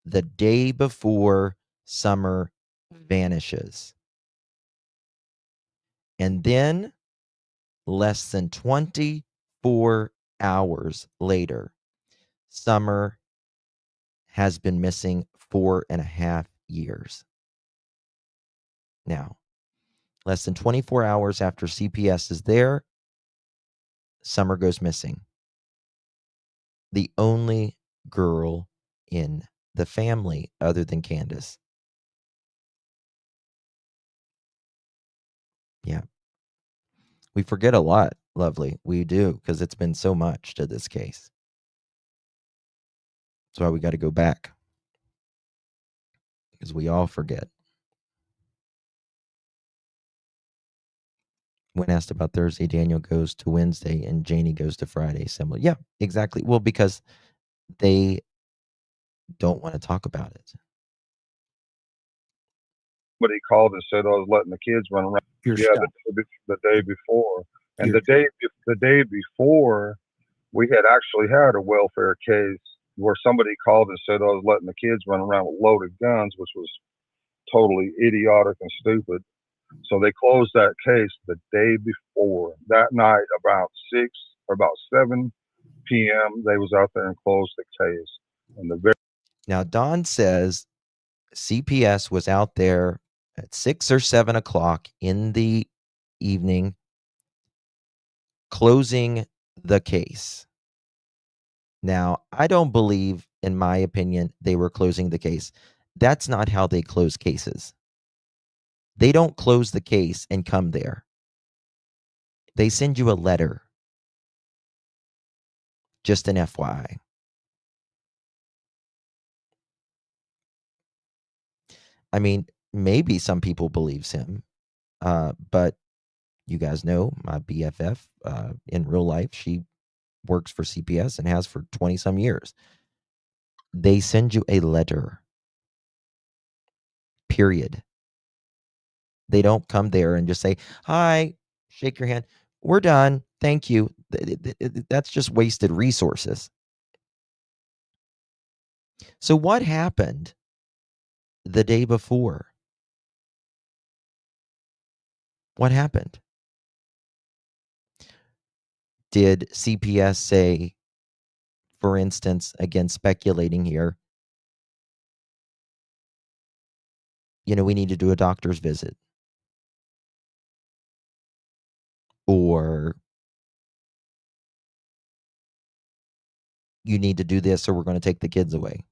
the day before Summer vanishes. And then, less than 24 hours later, Summer has been missing 4.5 years. Now, less than 24 hours after CPS is there, Summer goes missing. The only girl in the family other than Candus. Yeah. We forget a lot, Lovely. We do, because it's been so much to this case. That's why we got to go back, because we all forget. When asked about Thursday, Daniel goes to Wednesday and Janie goes to Friday. Similar. Yeah, exactly. Well, because they don't want to talk about it. But he called and said I was letting the kids run around. You're Yeah, stuck. the day before, and You're- the day before, we had actually had a welfare case where somebody called and said I was letting the kids run around with loaded guns, which was totally idiotic and stupid. So they closed that case the day before. That night, about 7 p.m., they was out there and closed the case. And Now, Don says CPS was out there at 6 or 7 o'clock in the evening closing the case. Now, I don't believe, in my opinion, they were closing the case. That's not how they close cases. They don't close the case and come there. They send you a letter. Just an FYI. I mean, maybe some people believes him, but you guys know my BFF in real life. She works for CPS and has for 20 some years. They send you a letter. Period. They don't come there and just say, hi, shake your hand. We're done. Thank you. That's just wasted resources. So what happened the day before? What happened? Did CPS say, for instance, again, speculating here, we need to do a doctor's visit? Or you need to do this or we're going to take the kids away?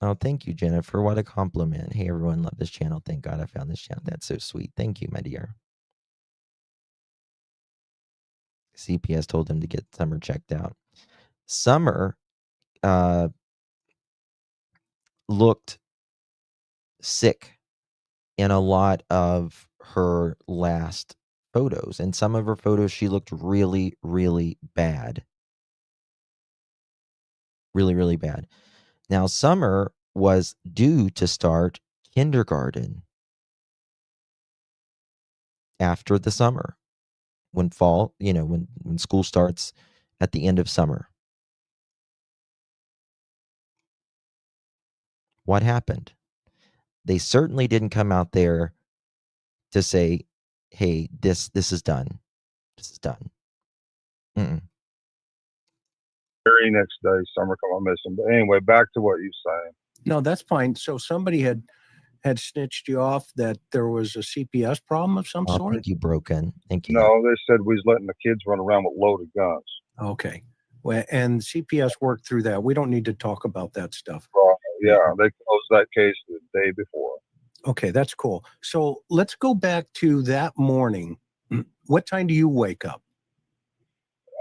Oh, thank you, Jennifer. What a compliment. Hey, everyone, love this channel. Thank God I found this channel. That's so sweet. Thank you, my dear. CPS told him to get Summer checked out. Summer looked sick in a lot of her last photos. In some of her photos, she looked really, really bad. Really, really bad. Now, Summer was due to start kindergarten after the summer, when fall, when school starts at the end of summer. What happened? They certainly didn't come out there to say, hey, this is done. This is done. Mm-mm. very next day, Summer come on missing. But anyway, back to what you're saying. No, that's fine. So somebody had snitched you off that there was a CPS problem of some sort? Thank you, Broken. Thank you. No, they said we was letting the kids run around with loaded guns. Okay. Well, and CPS worked through that. We don't need to talk about that stuff. Yeah, they closed that case the day before. Okay, that's cool. So let's go back to that morning. What time do you wake up?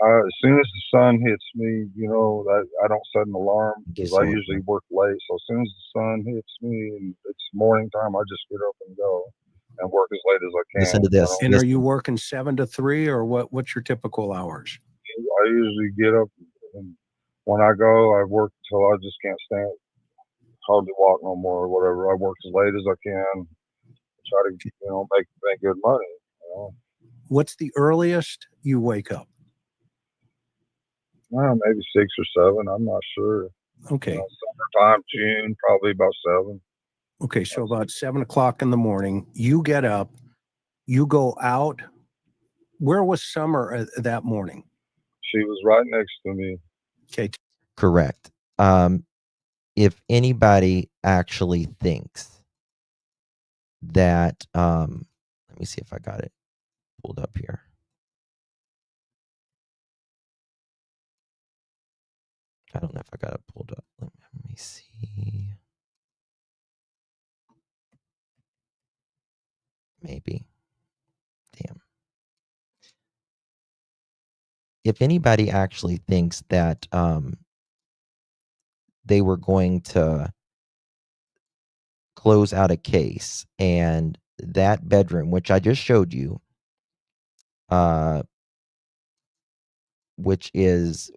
As soon as the sun hits me, I don't set an alarm because I usually work late. So as soon as the sun hits me and it's morning time, I just get up and go and work as late as I can. Listen to this. And are you working 7 to 3 or what's your typical hours? I usually get up and when I go, I work until I just can't stand, hardly walk no more or whatever. I work as late as I can, try to, make good money. What's the earliest you wake up? Maybe 6 or 7. I'm not sure. Okay. Summertime, June, probably about 7. Okay, so about 7 o'clock in the morning, you get up, you go out. Where was Summer that morning? She was right next to me. Okay. Correct. If anybody actually thinks that, let me see if I got it pulled up here. I don't know if I got it pulled up. Let me see. Maybe. Damn. If anybody actually thinks that they were going to close out a case and that bedroom, which I just showed you, which is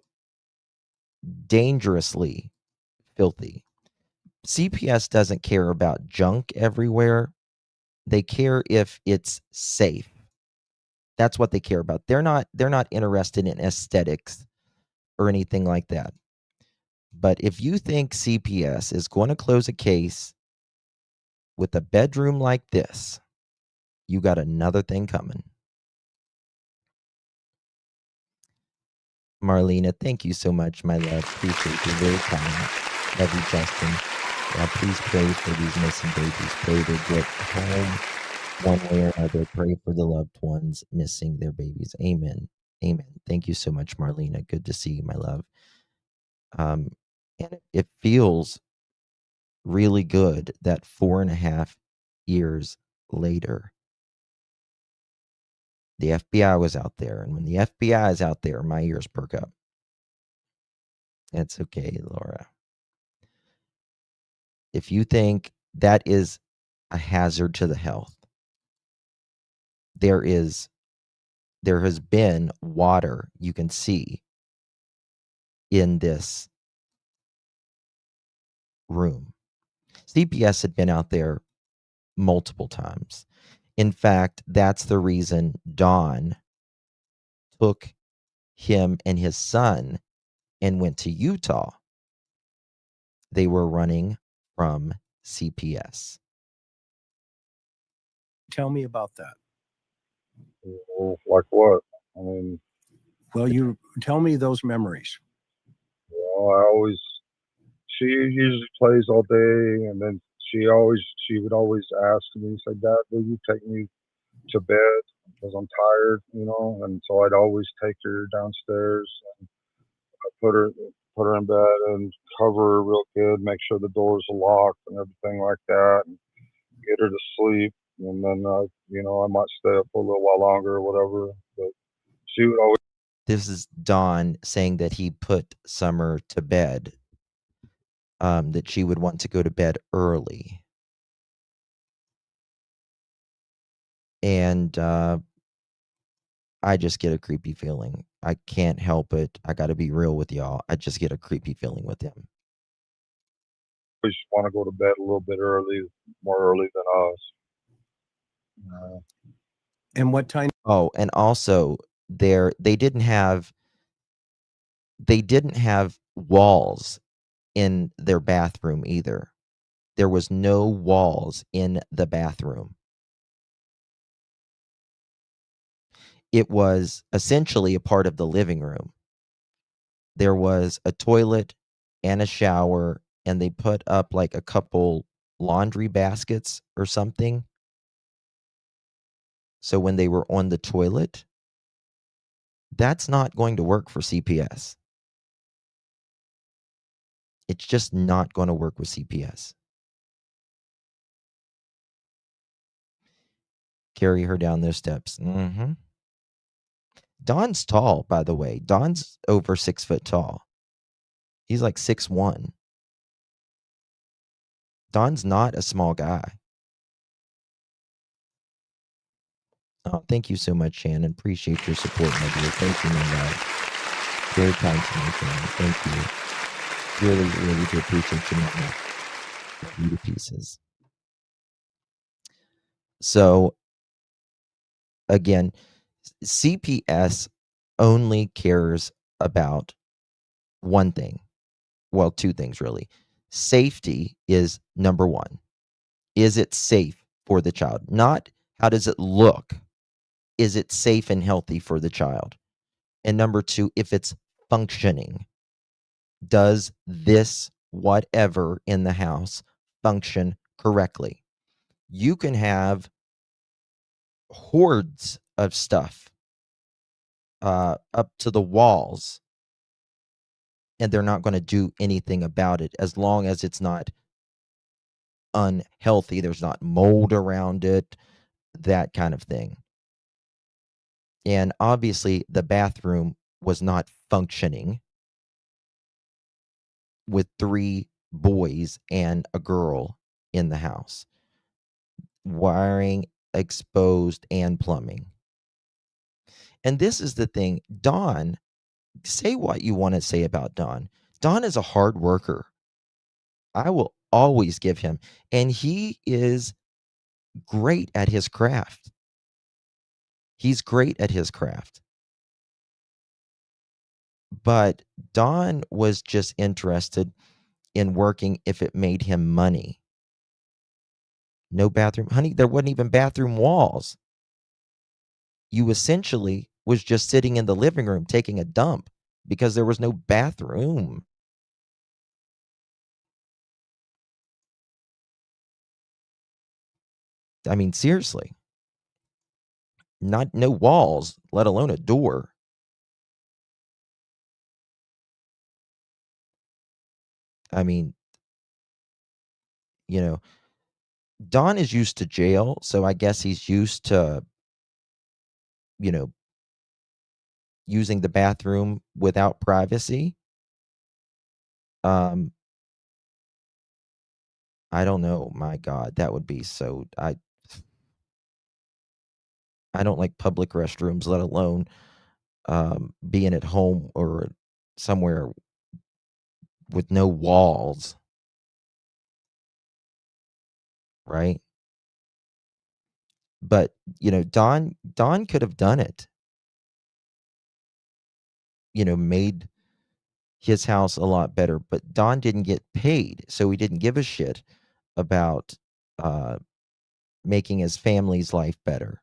dangerously filthy. CPS doesn't care about junk everywhere. They care if it's safe. That's what they care about. They're not interested in aesthetics or anything like that. But if you think CPS is going to close a case with a bedroom like this, you got another thing coming. Marlena, thank you so much, my love. Appreciate you. Very kind. Love you, Justin. Please pray for these missing babies. Pray they get home one way or another. Pray for the loved ones missing their babies. Amen. Amen. Thank you so much, Marlena. Good to see you, my love. And it feels really good that 4.5 years later, the FBI was out there. And when the FBI is out there, my ears perk up. It's okay, Laura. If you think that is a hazard to the health, there has been water you can see in this room. CPS had been out there multiple times. In fact, that's the reason Don took him and his son and went to Utah. They were running from CPS. Tell me about that. Well, like what? I mean, Well, you tell me those memories. well, she usually plays all day, and then she would always ask me, say, Dad, will you take me to bed? Because I'm tired, and so I'd always take her downstairs and put her in bed and cover her real good, make sure the doors are locked and everything like that, and get her to sleep. And then, I might stay up for a little while longer or whatever. But she would always. This is Don saying that he put Summer to bed, that she would want to go to bed early. And I just get a creepy feeling. I can't help it. I got to be real with y'all. I just get a creepy feeling with him. We just want to go to bed a little bit early, more early than us. And what time? Oh, and also they didn't have walls in their bathroom either. There was no walls in the bathroom. It was essentially a part of the living room. There was a toilet and a shower, and they put up like a couple laundry baskets or something. So when they were on the toilet, that's not going to work for CPS. It's just not going to work with CPS. Carry her down those steps. Mm-hmm. Don's tall, by the way. Don's over 6 foot tall. He's like 6'1". Don's not a small guy. Oh, thank you so much, Shannon. Appreciate your support, my dear. Thank you, my love. Very kind to me, Shannon. Thank you. Really, really do appreciate you, my love. Love you to pieces. So, again, CPS only cares about one thing. Well, two things, really. Safety is number one. Is it safe for the child? Not how does it look? Is it safe and healthy for the child? And number two, if it's functioning, does this whatever in the house function correctly? You can have hordes of stuff up to the walls and they're not going to do anything about it as long as it's not unhealthy. There's not mold around it, that kind of thing. And obviously, the bathroom was not functioning with 3 boys and a girl in the house. Wiring exposed and plumbing. And this is the thing, Don, say what you want to say about Don. Don is a hard worker. I will always give him, and he is great at his craft. He's great at his craft. But Don was just interested in working if it made him money. No bathroom. Honey, there wasn't even bathroom walls. You essentially was just sitting in the living room taking a dump because there was no bathroom. I mean, seriously. No walls, let alone a door. I mean, you know, Don is used to jail, so I guess he's used to, using the bathroom without privacy. I don't know. My God, that would be so. I don't like public restrooms, let alone being at home or somewhere with no walls, right? But Don could have done it. Made his house a lot better, but Don didn't get paid, so he didn't give a shit about making his family's life better.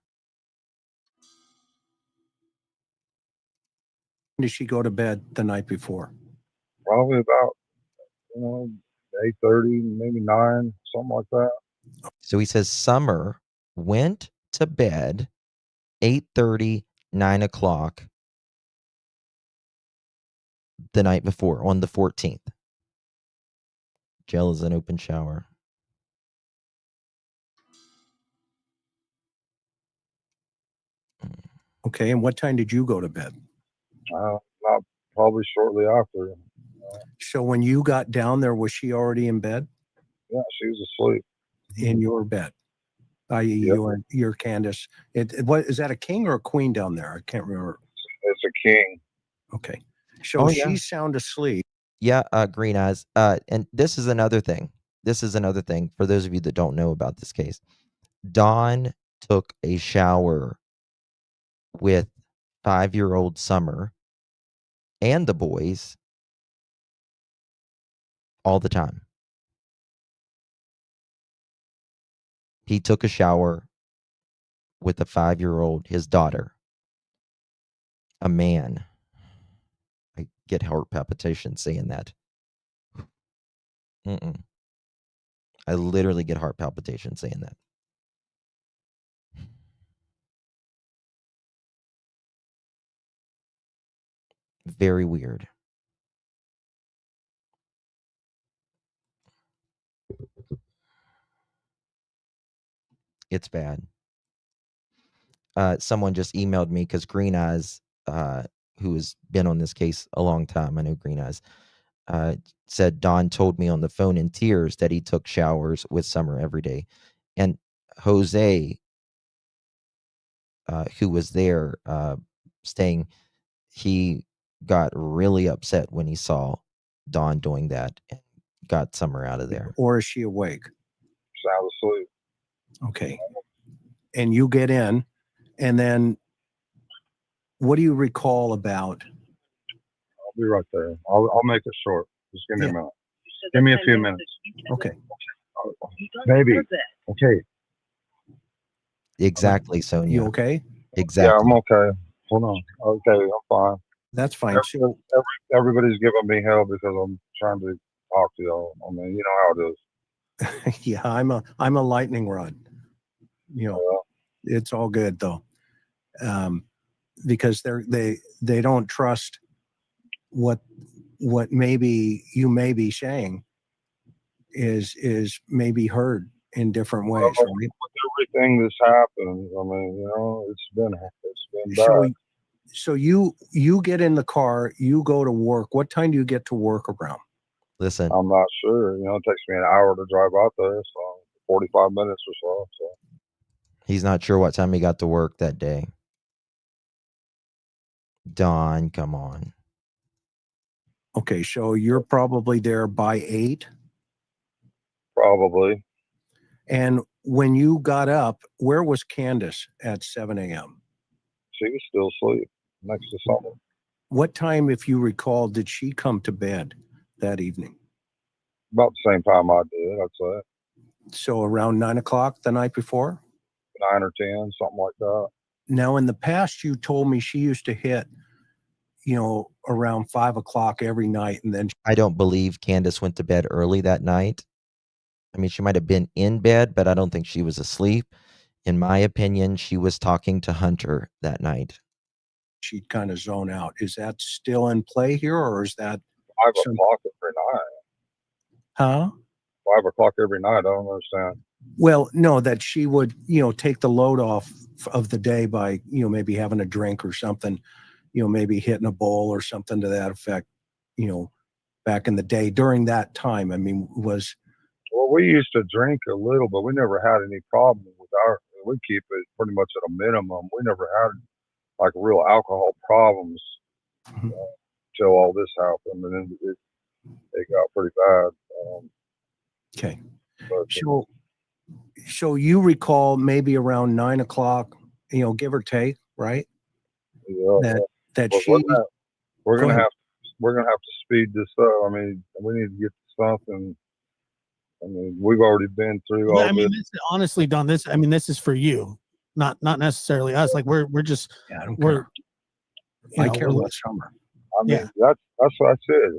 Did she go to bed the night before? Probably about 8:30, maybe 9, something like that. So he says Summer went to bed 8:30, 9 o'clock the night before, on the 14th. Jail is an open shower. Okay, and what time did you go to bed? Not probably shortly after. So when you got down there, was she already in bed? Yeah, she was asleep. In your bed, i.e. Yep. your Candus. What is that, a king or a queen down there? I can't remember. It's a king. Okay, so she's yeah. sound asleep. Yeah, Green Eyes. And this is another thing. For those of you that don't know about this case. Don took a shower with 5-year-old Summer and the boys all the time. He took a shower with a 5-year-old, his daughter, a man. I get heart palpitations saying that. I literally get heart palpitations saying that. Very weird. It's bad. Someone just emailed me because Green Eyes, who has been on this case a long time, I know Green Eyes, said Don told me on the phone in tears that he took showers with Summer every day. And Jose, who was there staying, he got really upset when he saw Don doing that and got Summer out of there. Or is she awake? Sound asleep. Okay. And you get in, and then what do you recall about? I'll be right there. I'll make it short. Just give me a minute. Give me a few minutes. Okay. Baby. Okay. Exactly, Sonia. You okay? Exactly. Yeah, I'm okay. Hold on. Okay, I'm fine. That's fine. Everybody's giving me hell because I'm trying to talk to y'all. I mean, you know how it is. Yeah, I'm a lightning rod. It's all good though, because they don't trust what what maybe you may be saying is maybe heard in different ways, Well, right? with everything that's happened, I mean, you know, it's been bad. So you get in the car, you go to work. What time do you get to work around? Listen, I'm not sure. You know, it takes me an hour to drive out there, so 45 minutes or so. So he's not sure what time he got to work that day. Don, come on. Okay, so you're probably there by 8. probably. And when you got up, where was Candus at 7 a.m.? She was still asleep next to Summer. What time, if you recall, did she come to bed that evening? About the same time I did, I'd say. So around 9 o'clock the night before? 9 or 10, something like that. Now, in the past, you told me she used to hit, around 5 o'clock every night. And then I don't believe Candus went to bed early that night. I mean, she might have been in bed, but I don't think she was asleep. In my opinion, she was talking to Hunter that night. she'd kind of zone out. Is that still in play here, or is that 5 o'clock every night. Huh? 5 o'clock every night. I don't understand. Well, no, that she would, take the load off of the day by, maybe having a drink or something, maybe hitting a bowl or something to that effect, back in the day during that time. I mean, Well, we used to drink a little, but we never had any problem with we keep it pretty much at a minimum. We never had like real alcohol problems till all this happened, and then it got pretty bad. okay. But, So you recall maybe around 9 o'clock, give or take, right? yeah, That well, she. we're gonna have to speed this up. I mean, we need to get something. I mean, we've already been through all this. This is, honestly, Don, this is for you, not necessarily us. Like we're just Yeah, I don't care. I care about Summer. I mean, that's what I said.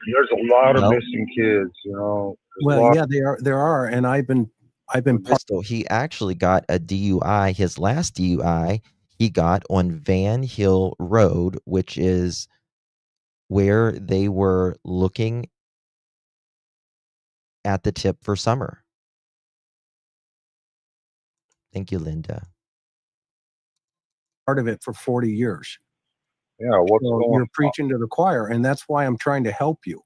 There's a lot of missing kids. Well, yeah, there are, and I've been. Bristol, he actually got a DUI. His last DUI he got on Van Hill Road, which is where they were looking at the tip for Summer. Thank you, Linda. Part of it for 40 years. Yeah, you're preaching to the choir, and that's why I'm trying to help you.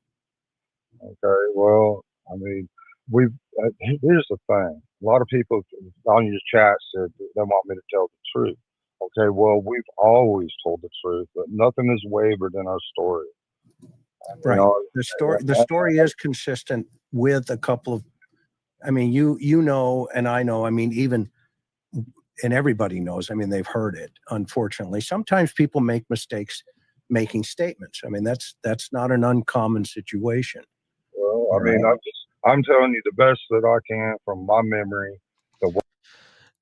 Okay, well, I mean, here's the thing. A lot of people on your chat said they want me to tell the truth. Okay, well, we've always told the truth, but nothing has wavered in our story. Right. The story is consistent with a couple of. I mean, and I know. I mean, even. And everybody knows. I mean, they've heard it. Unfortunately, sometimes people make mistakes making statements. I mean, that's not an uncommon situation. Well, I mean, I'm telling you the best that I can from my memory.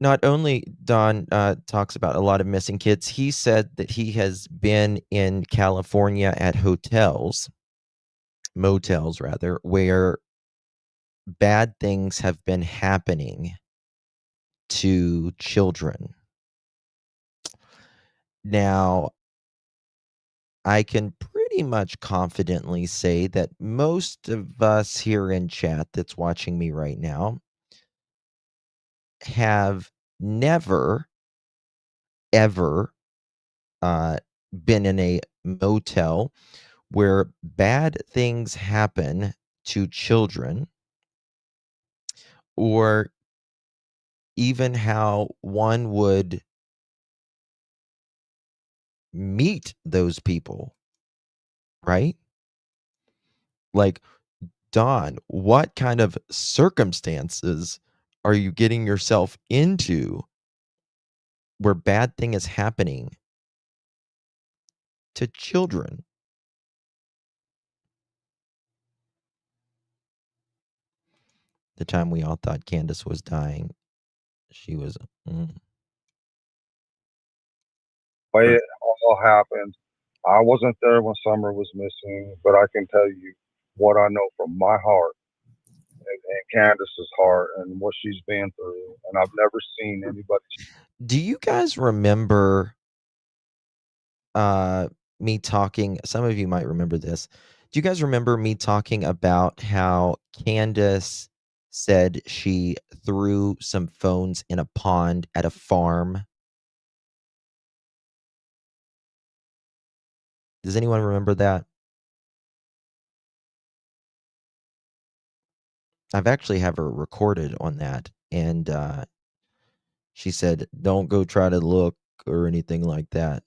Not only Don talks about a lot of missing kids, he said that he has been in California at motels rather, where bad things have been happening to children. Now, I can pretty much confidently say that most of us here in chat that's watching me right now have never, ever been in a motel where bad things happen to children, or even how one would meet those people, right? Like, Don, what kind of circumstances are you getting yourself into where bad thing is happening to children? The time we all thought Candus was dying, she was. Way it all happened. I wasn't there when Summer was missing, but I can tell you what I know from my heart and Candus's heart and what she's been through. And I've never seen anybody. Do you guys remember me talking, some of you might remember this. Do you guys remember me talking about how Candus said she threw some phones in a pond at a farm? Does anyone remember that? I've actually have her recorded on that, and she said, "Don't go try to look or anything like that."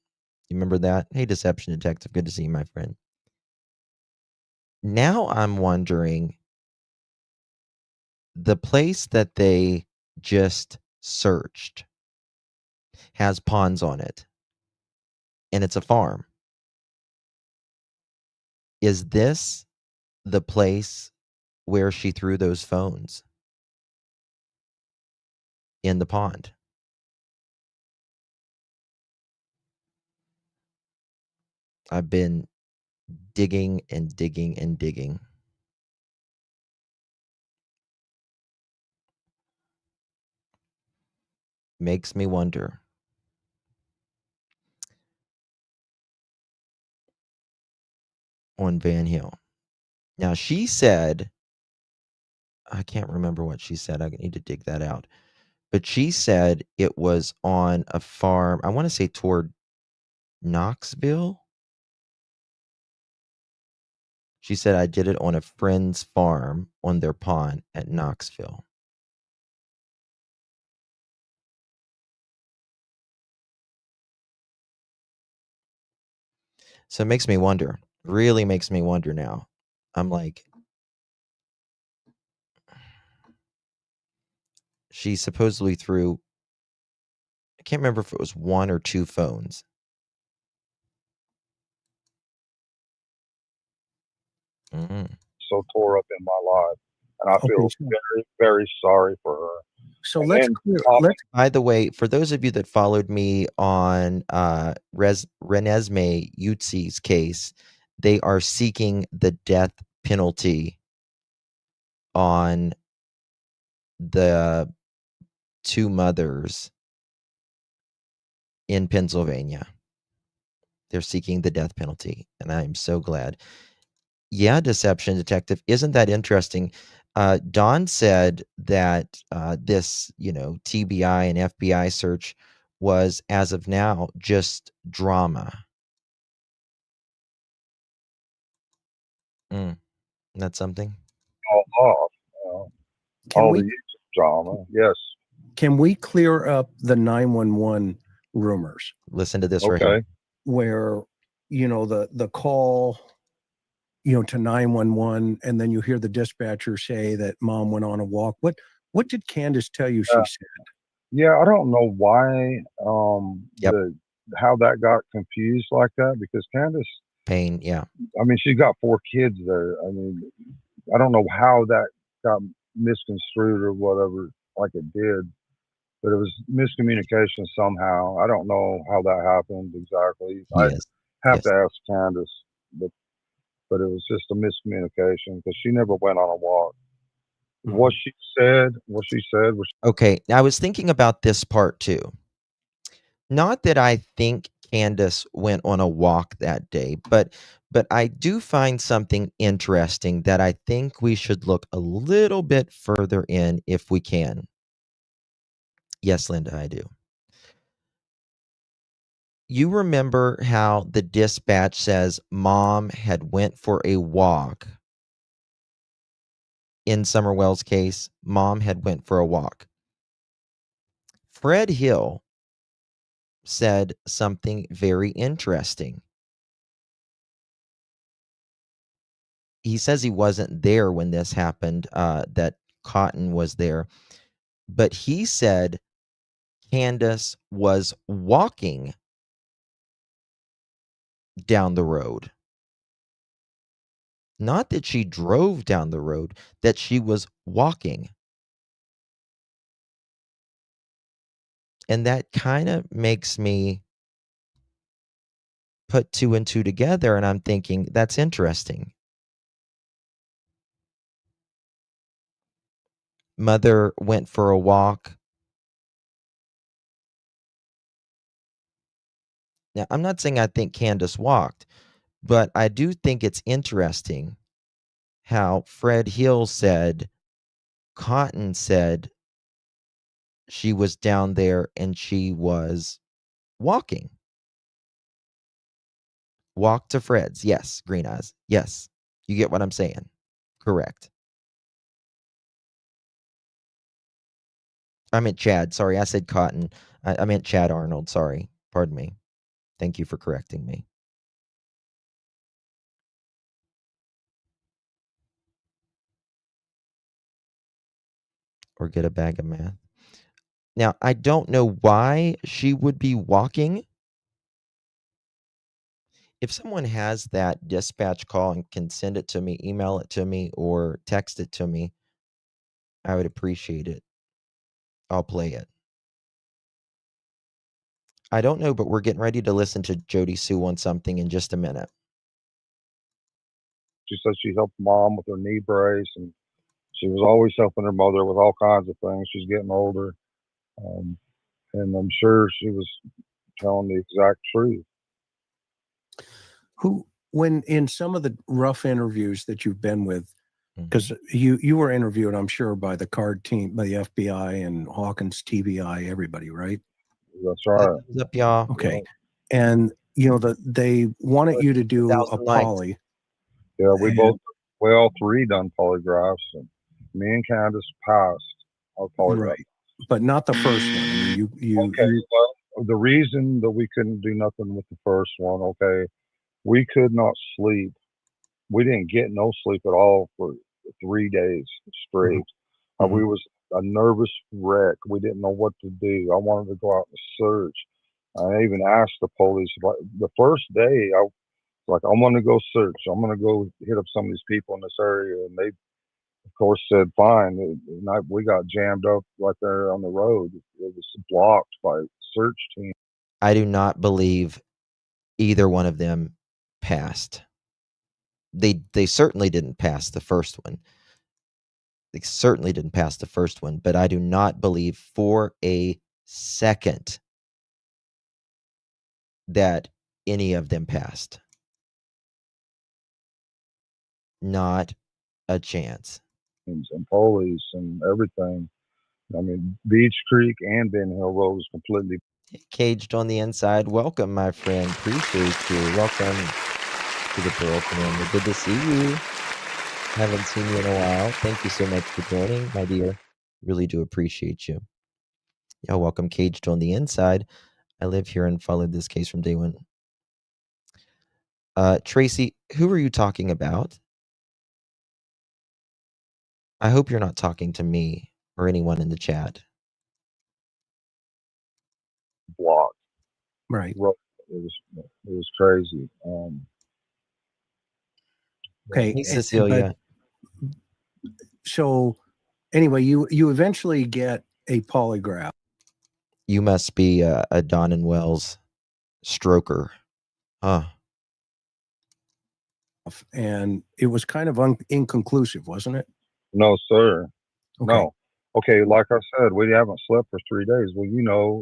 You remember that? Hey, Deception Detective, good to see you, my friend. Now I'm wondering, the place that they just searched has ponds on it, and it's a farm. Is this the place where she threw those phones in the pond? I've been digging and digging and digging. Makes me wonder. On Van Hill. Now, she said, I can't remember what she said. I need to dig that out. But she said it was on a farm, I want to say toward Knoxville. She said, I did it on a friend's farm on their pond at Knoxville. So it makes me wonder, really makes me wonder now. I'm like, she supposedly threw, I can't remember if it was 1 or 2 phones. So tore up in my life, and I feel very, very sorry for her. So And let's then clear, Tommy- let's By the way, for those of you that followed me on Renesmee Utzi's case, they are seeking the death penalty on the 2 mothers in Pennsylvania. They're seeking the death penalty, and I am so glad. Yeah, Deception Detective, isn't that interesting? Don said that this, TBI and FBI search was, as of now, just drama. That's something. all off. All the YouTube drama. Yes. Can we clear up the 911 rumors? Listen to this right here. Okay. Where, the call, to 911, and then you hear the dispatcher say that mom went on a walk. What did Candus tell you she said? Yeah, I don't know why Yep. how that got confused like that, because Candus, Pain, yeah. I mean, she's got 4 kids there. I mean, I don't know how that got misconstrued or whatever, like it did, but it was miscommunication somehow. I don't know how that happened exactly. Yes. I have Yes. to ask Candus, but it was just a miscommunication because she never went on a walk. What she said was, Okay, I was thinking about this part too. Not that I think Candus went on a walk that day, but I do find something interesting that I think we should look a little bit further in if we can. Yes, Linda, I do. You remember how the dispatch says mom had went for a walk? In Summerwell's case, mom had went for a walk. Fred Hill said something very interesting. He says he wasn't there when this happened, that Cotton was there, but he said Candus was walking down the road. Not that she drove down the road, that she was walking. And that kind of makes me put 2 and 2 together, and I'm thinking, that's interesting. Mother went for a walk. Now, I'm not saying I think Candus walked, but I do think it's interesting how Fred Hill said, Cotton said she was down there and she was walking. Walk to Fred's. Yes, Green Eyes. Yes. You get what I'm saying. Correct. I meant Chad. Sorry, I said Cotton. I meant Chad Arnold. Sorry. Pardon me. Thank you for correcting me. Or get a bag of math. Now, I don't know why she would be walking. If someone has that dispatch call and can send it to me, email it to me, or text it to me, I would appreciate it. I'll play it. I don't know, but we're getting ready to listen to Jody Sue on something in just a minute. She said she helped mom with her knee brace, and she was always helping her mother with all kinds of things. She's getting older, and I'm sure she was telling the exact truth. When in some of the rough interviews that you've been with, because you were interviewed, I'm sure, by the card team, by the FBI and Hawkins, TBI, everybody, right? That's right. What's up, y'all? Okay. And they wanted you to do a 1,000 likes. poly. Yeah, we all three done polygraphs, and me and Candus passed our polygraph. Right, but not the first one. I mean, well, the reason that we couldn't do nothing with the first one, okay, we could not sleep. We didn't get no sleep at all for 3 days straight. We was a nervous wreck. We didn't know what to do. I wanted to go out and search. I even asked the police. The first day, I was like, I'm going to go search. I'm going to go hit up some of these people in this area. And they, of course, said, fine. And we got jammed up right there on the road. It was blocked by search team. I do not believe either one of them passed. They certainly didn't pass the first one. They certainly didn't pass the first one, but I do not believe for a second that any of them passed. Not a chance. And police and everything. I mean, Beech Creek and Ben Hill Road was completely caged on the inside. Welcome, my friend. Appreciate you. Welcome to the Pearl family. Good to see you. Haven't seen you in a while. Thank you so much for joining, my dear. Really do appreciate you. Yeah, welcome, Caged on the Inside. I live here and followed this case from day one. Tracy, who are you talking about? I hope you're not talking to me or anyone in the chat. blocked. right. It was crazy. Okay. Hey, Cecilia. So anyway, you eventually get a polygraph. You must be a Don and Wells stroker. Huh. And it was kind of inconclusive, wasn't it? No, sir. Okay. No. Okay, like I said, we haven't slept for 3 days. Well,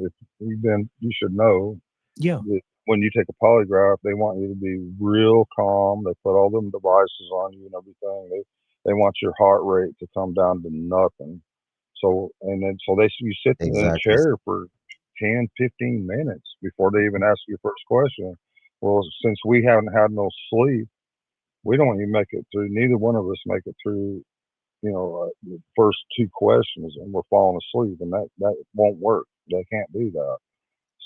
if you've been, you should know. Yeah. When you take a polygraph, they want you to be real calm. They put all them devices on you and everything. They want your heart rate to come down to nothing. So you sit in a chair for 10, 15 minutes before they even ask you your first question. Well, since we haven't had no sleep, we don't even make it through. Neither one of us make it through, the first 2 questions, and we're falling asleep, and that won't work. They can't do that.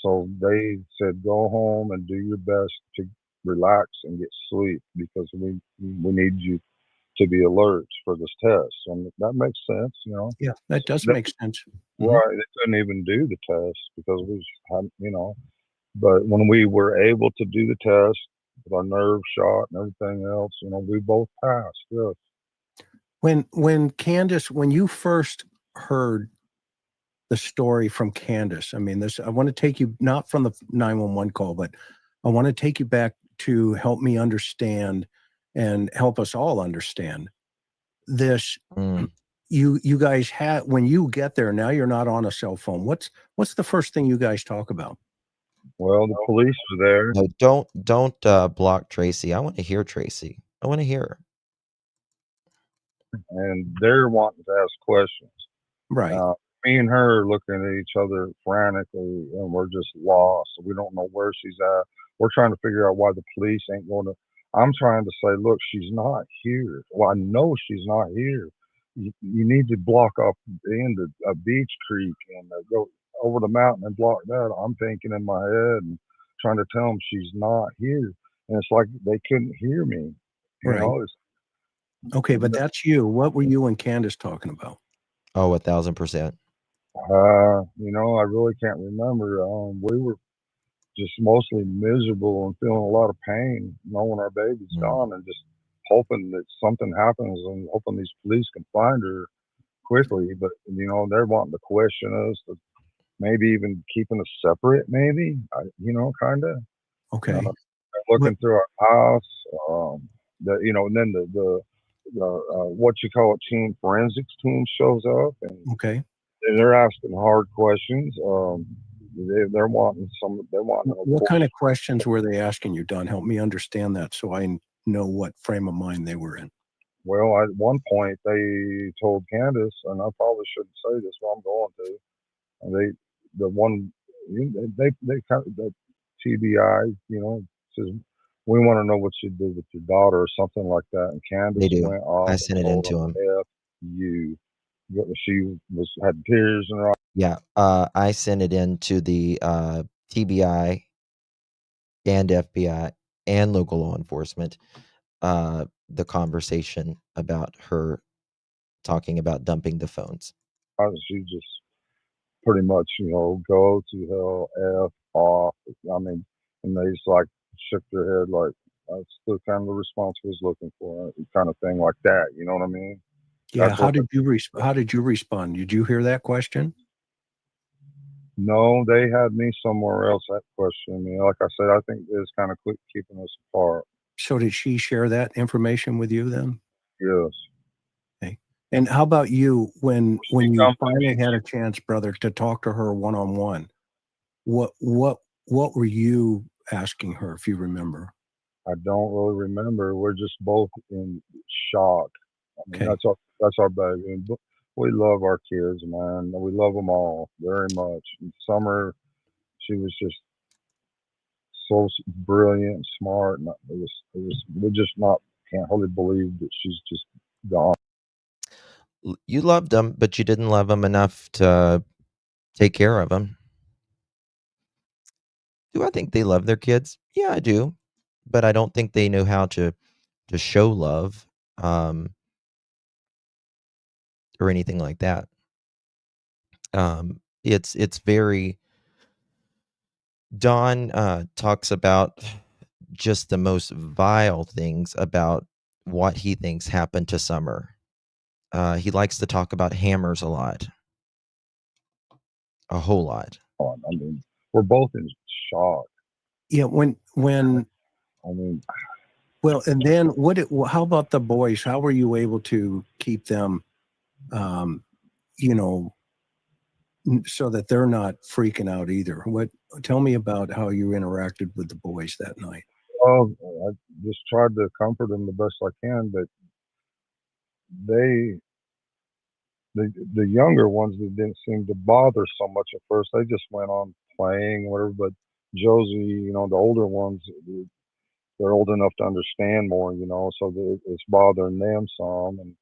So they said, go home and do your best to relax and get sleep, because we need you to be alert for this test. And that makes sense, Yeah, that does make sense. Right. They couldn't even do the test because we had, but when we were able to do the test with our nerve shot and everything else, we both passed. Yes. When Candus, when you first heard the story from Candus, I mean, I want to take you not from the 911 call, but I want to take you back to help me understand and help us all understand this. You guys when you get there, now you're not on a cell phone. What's the first thing you guys talk about? Well, the police were there, No, don't block Tracy. I want to hear Tracy. I want to hear her. and they're wanting to ask questions. Right. Me and her are looking at each other frantically, and we're just lost. We don't know where she's at. We're trying to figure out why the police ain't going to. I'm trying to say, look, she's not here. Well, I know she's not here. You need to block off the end of Beech Creek and go over the mountain and block that. I'm thinking in my head and trying to tell them she's not here. And it's like they couldn't hear me. You Right. know, Okay, but that's you. What were you and Candus talking about? Oh, 1,000%. You know, I really can't remember. We were just mostly miserable and feeling a lot of pain, knowing our baby's gone, and just hoping that something happens and hoping these police can find her quickly. But you know, they're wanting to question us, to maybe even keeping us separate, maybe. You know, kind of. Okay. Looking through our house, you know, and then the what you call it, team forensics team shows up, and Okay. they're asking hard questions. They're wanting some. They're wanting. What kind of questions were they asking you, Don? Help me understand that so I know what frame of mind they were in. Well, at one point they told Candus, and I probably shouldn't say this, but I'm going to. And they kind of, the TBI, you know, says we want to know what you did with your daughter or something like that. And They Candus do. went off. I sent it in to him. F you. She had tears in her eyes. Yeah, I sent it in to the TBI and FBI and local law enforcement. The conversation about her talking about dumping the phones. She just pretty much, you know, go to hell, F off. I mean, and they just like shook their head like that's the kind of the response we was looking for, kind of thing like that. You know what I mean? Yeah. How did you respond? Did you hear that question? No, they had me somewhere else. That question, you know, like I said, I think it's kind of quick keeping us apart. So did she share that information with you then? Yes. Okay. And how about you when you finally had a chance, brother, to talk to her one-on-one? What were you asking her, if you remember? I don't really remember. We're just both in shock. I mean, Okay. that's our baby. We love our kids, man. We love them all very much. In summer, she was just so brilliant and smart, and we just not can't hardly believe that she's just gone. You loved them, but you didn't love them enough to take care of them. Do I think they love their kids? Yeah, I do, but I don't think they know how to show love, or anything like that. It's very. Don talks about just the most vile things about what he thinks happened to Summer. He likes to talk about hammers a lot. A whole lot. I mean, we're both in shock. Yeah, when I mean, well, and then how about the boys? How were you able to keep them you know, so that they're not freaking out either? Tell me about how you interacted with the boys that night. oh, I just tried to comfort them the best I can, but they the younger ones that didn't seem to bother so much at first. They just went on playing, whatever. But Josie, you know, the older ones, they're old enough to understand more, you know, so it's bothering them some. And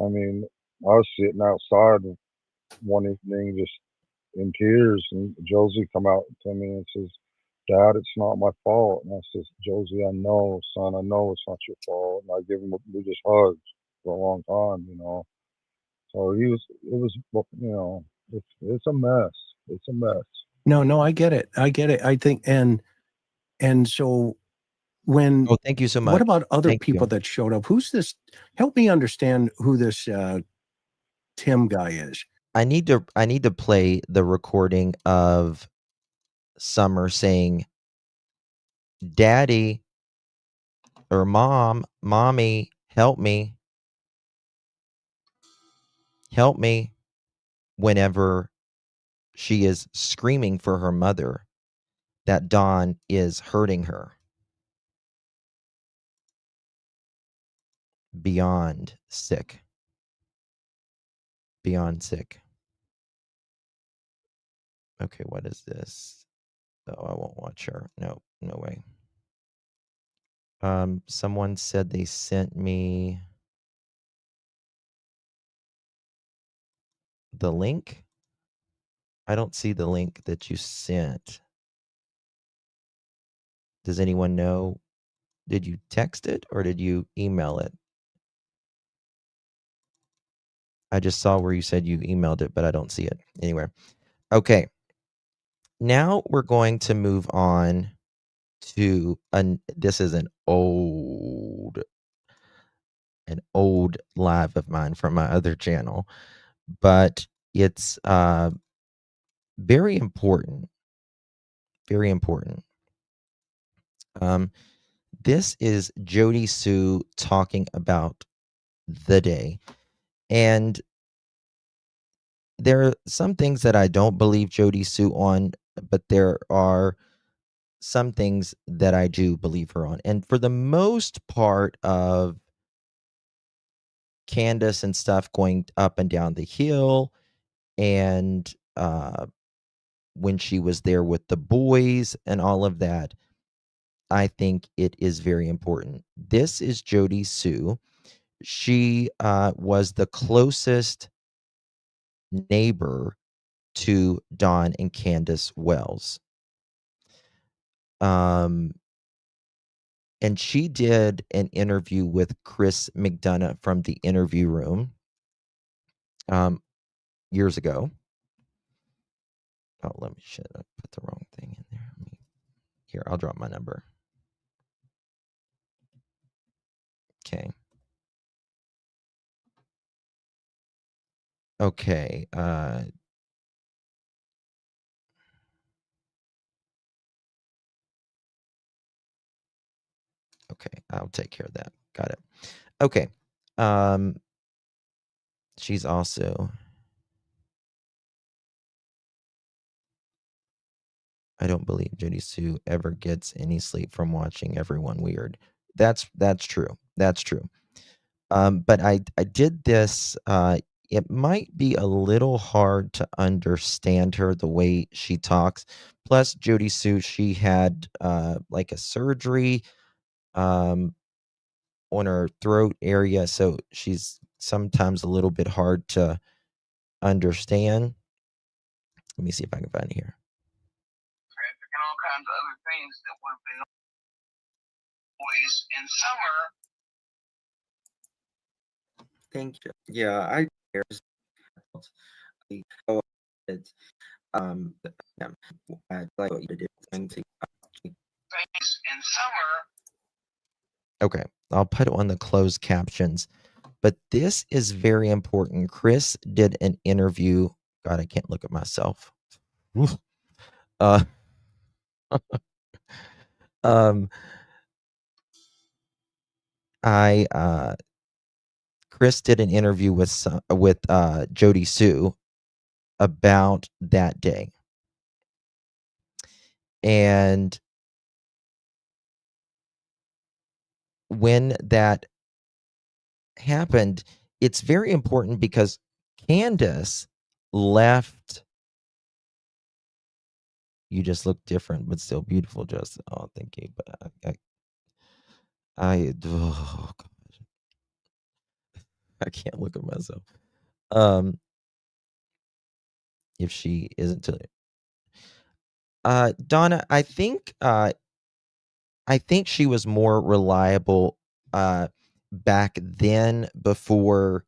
I mean, I was sitting outside one evening just in tears, and Josie come out to me and says, "Dad, it's not my fault." And I says, "Josie, I know, son, I know it's not your fault." And I give him, we just hugged for a long time, you know. So it was, you know, it's a mess. It's a mess. No, I get it. I think, and so when, Oh, thank you so much. what about other Thank people you. that showed up? Who's this? Help me understand who this Tim guy is. I need to play the recording of Summer saying, "Daddy," or "Mommy, help me." Help me, whenever she is screaming for her mother. that Dawn is hurting her beyond sick. Beyond sick. Okay, what is this? Oh, I won't watch her. No, no way. Someone said they sent me the link. I don't see the link that you sent. Does anyone know? Did you text it or did you email it? I just saw where you said you emailed it, but I don't see it anywhere. Okay. Now we're going to move on to this is an old live of mine from my other channel, but it's very important. Very important. This is Jody Sue talking about the day. And there are some things that I don't believe Jody Sue on, but there are some things that I do believe her on. And for the most part of Candus and stuff going up and down the hill, and when she was there with the boys and all of that, I think it is very important. This is Jody Sue. She was the closest neighbor to Dawn and Candus Wells. And she did an interview with Chris McDonough from the Interview Room years ago. Oh, let me shit. I put the wrong thing in there. Here, I'll drop my number. Okay. Okay. Okay, I'll take care of that. Got it. Okay. She's also, I don't believe Jody Sue ever gets any sleep from watching everyone weird. That's true. That's true. But I did this. It might be a little hard to understand her the way she talks. Plus, Jody Sue, she had like a surgery on her throat area, so she's sometimes a little bit hard to understand. Let me see if I can find it here. Traffic and all kinds of other things that would have been noise in summer. Thank you. Yeah, I like what you did. Things in summer. Okay, I'll put it on the closed captions. But this is very important. Chris did an interview. God, I can't look at myself. Chris did an interview with Jody Sue about that day. And when that happened, it's very important because Candus left. You just look different, but still beautiful, Justin. Oh, thank you. But oh gosh, I can't look at myself. If she isn't to Donna, I think she was more reliable back then, before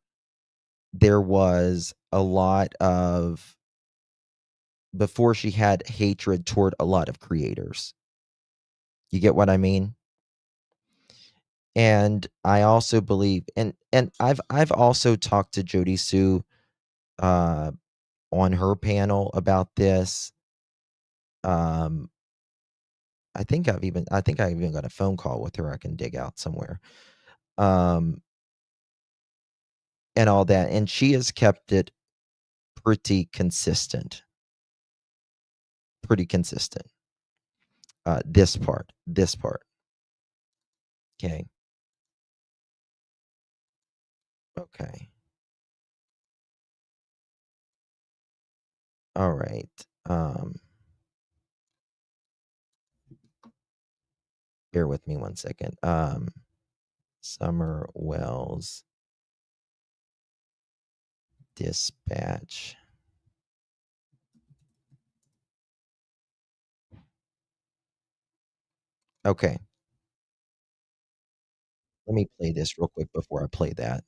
there was a lot of, before she had hatred toward a lot of creators. You get what I mean? And I also believe, and I've also talked to Jody Sue on her panel about this. I think I even got a phone call with her I can dig out somewhere. And all that. And she has kept it pretty consistent. Pretty consistent. This part. Okay. Okay. All right. Bear with me one second. Summer Wells dispatch. Okay. Let me play this real quick before I play that.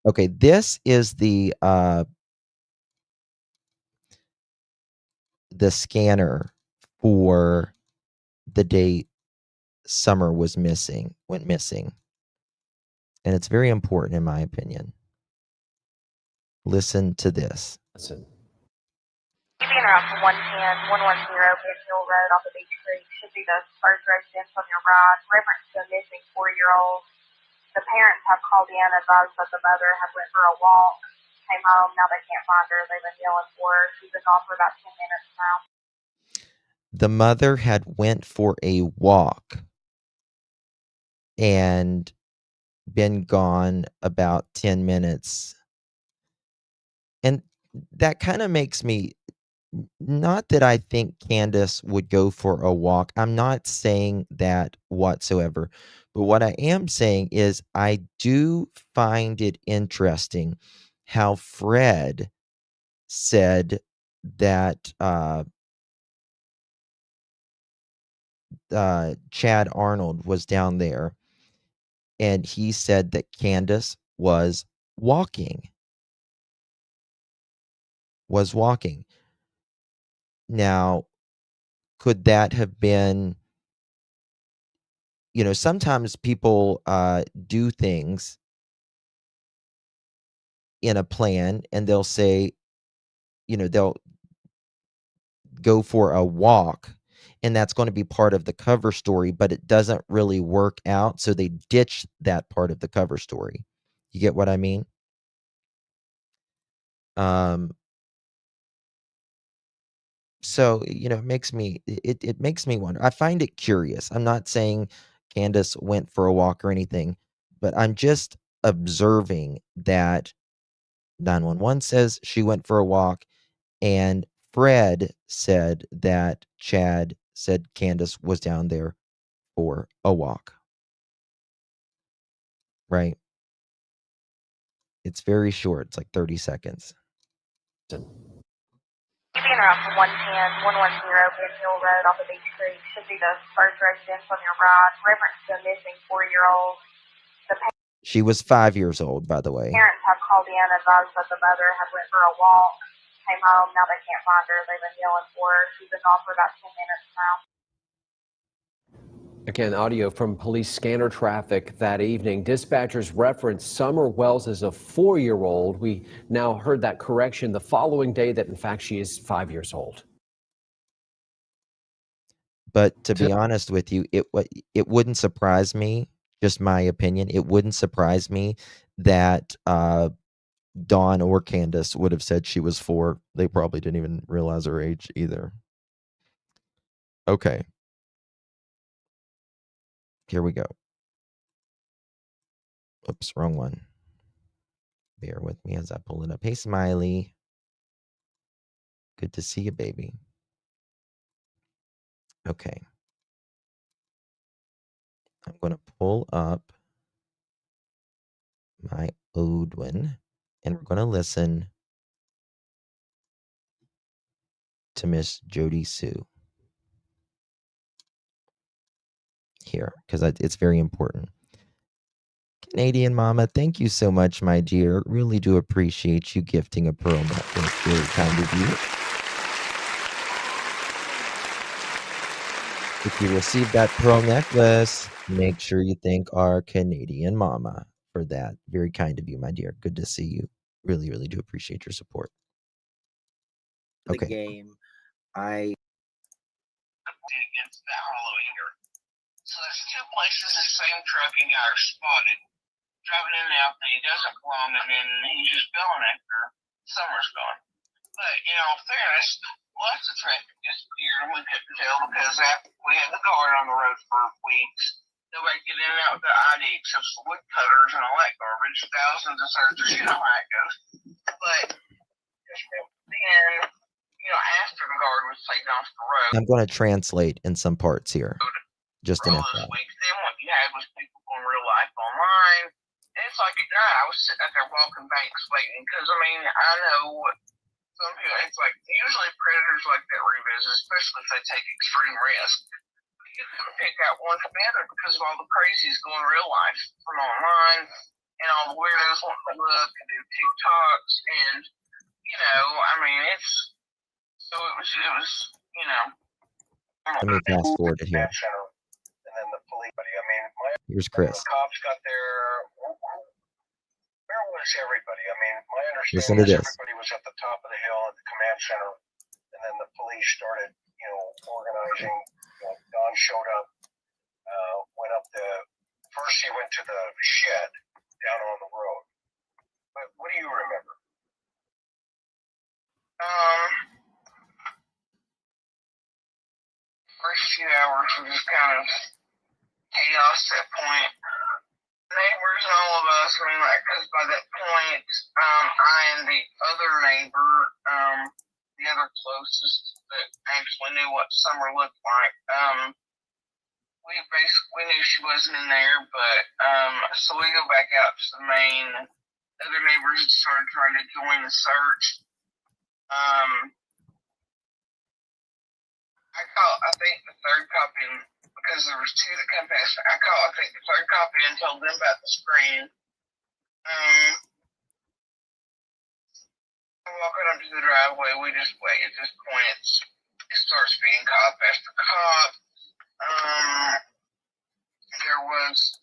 Okay, this is the scanner for the day Summer went missing. And it's very important in my opinion. Listen to this. Listen. Keeping around from 110, 110 Greeneville Road off of Beech Creek should be the first residence on your right. Reference to a missing 4-year-old. The parents have called in, advised that the mother had went for a walk, came home, now they can't find her. They've been yelling for her. She's been gone for about 10 minutes now. The mother had went for a walk and been gone about 10 minutes. And that kind of makes me, not that I think Candus would go for a walk. I'm not saying that whatsoever. But what I am saying is I do find it interesting how Fred said that Chad Arnold was down there, and he said that Candus was walking. Now, could that have been, sometimes people do things in a plan and they'll say, they'll go for a walk and that's going to be part of the cover story, but it doesn't really work out. So they ditch that part of the cover story. You get what I mean? So, it makes me wonder. I find it curious. I'm not saying Candus went for a walk or anything, but I'm just observing that 911 says she went for a walk, and Fred said that Chad said Candus was down there for a walk. Right? It's very short. It's like 30 seconds. Keeping around from 110, 110 Greeneville Road off of Beech Creek should be the first residence on your right. Reference to a missing 4-year-old. She was 5 years old, by the way. Parents have called in, advised that the mother had went for a walk, came home, now they can't find her. They've been yelling for her. She's been gone for about 10 minutes now. Again, audio from police scanner traffic that evening. Dispatchers referenced Summer Wells as a 4-year-old. We now heard that correction the following day that, in fact, she is 5 years old. But to be honest with you, it wouldn't surprise me, just my opinion, it wouldn't surprise me that Dawn or Candus would have said she was 4. They probably didn't even realize her age either. Okay. Here we go. Oops, wrong one. Bear with me as I pull it up. Hey, Smiley. Good to see you, baby. Okay. I'm going to pull up my old one, and we're going to listen to Miss Jody Sue here, because it's very important. Canadian Mama, thank you so much, my dear. Really do appreciate you gifting a pearl necklace. Very kind of you. If you receive that pearl necklace, make sure you thank our Canadian Mama for that. Very kind of you, my dear. Good to see you. Really, really do appreciate your support. Okay. The game, I against that hollow eater. So there's 2 places the same trucking guy are spotted. Driving in and out that he doesn't belong, and then he's just going after Summer's gone. But in all fairness, lots of traffic disappeared, and we couldn't tell because after we had the guard on the road for weeks, nobody get in and out with the ID except for woodcutters and all that garbage. Thousands of searchers, you know how it goes. But then, after the guard was taken off the road, I'm going to translate in some parts here. Just for an all those FYI. weeks, then what you had was people going real life online. And it's like at night, I was sitting out there walking banks waiting because, I know some people, it's like usually predators like that revisit, especially if they take extreme risk. You couldn't pick out one from the other because of all the crazies going real life from online and all the weirdos wanting to look and do TikToks and, it's, so it was, Let me fast forward it here. And then the police. Here's Chris. The cops got there. Where was everybody? My Listen understanding to is this. everybody was at the top of the hill at the command center, and then the police started, organizing. Don showed up, went up first he went to the shed down on the road. But what do you remember? First few hours were just kind of chaos at that point. Neighbors and all of us, because by that point, I and the other neighbor, the other closest that actually knew what summer looked like, we knew she wasn't in there, but, so we go back out to the main, other neighbors started trying to join the search. I think the third cop in, because there was two that come past, I think the third cop in told them about the screen. Walking up to the driveway, we just wait. At this point, it starts being cop after cop. There was,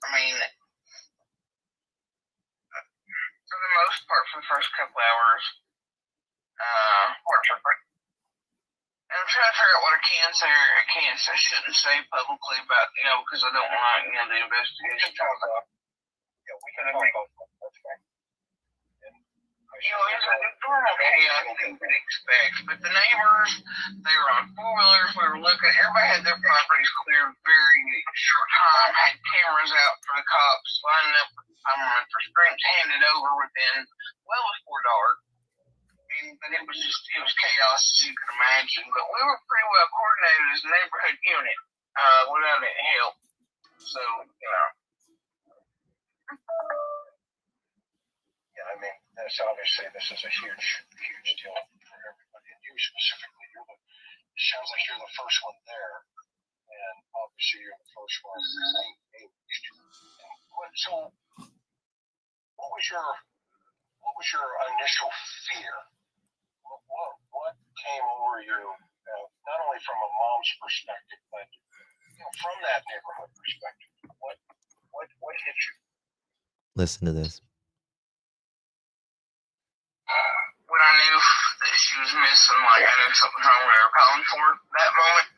for the most part, for the first couple hours, I'm trying to figure out what I can say or I shouldn't say publicly about, because I don't want, the investigation to talk about. Yeah, we can talk about that. That's fine. It's normal chaos you would expect, but the neighbors, they were on four-wheelers, we were looking, everybody had their properties cleared very short time, had cameras out for the cops, lining up with the timeline for sprints, handed over within, before dark. But it was chaos as you can imagine, but we were pretty well coordinated as a neighborhood unit, without any help, so, Yeah, obviously this is a huge deal for everybody, and you specifically, it sounds like you're the first one there, and obviously you're the first one. So, what was your initial fear? What came over you, not only from a mom's perspective, but from that neighborhood perspective? What hit you? Listen to this. When I knew that she was missing, I knew something wrong with her calling for that moment.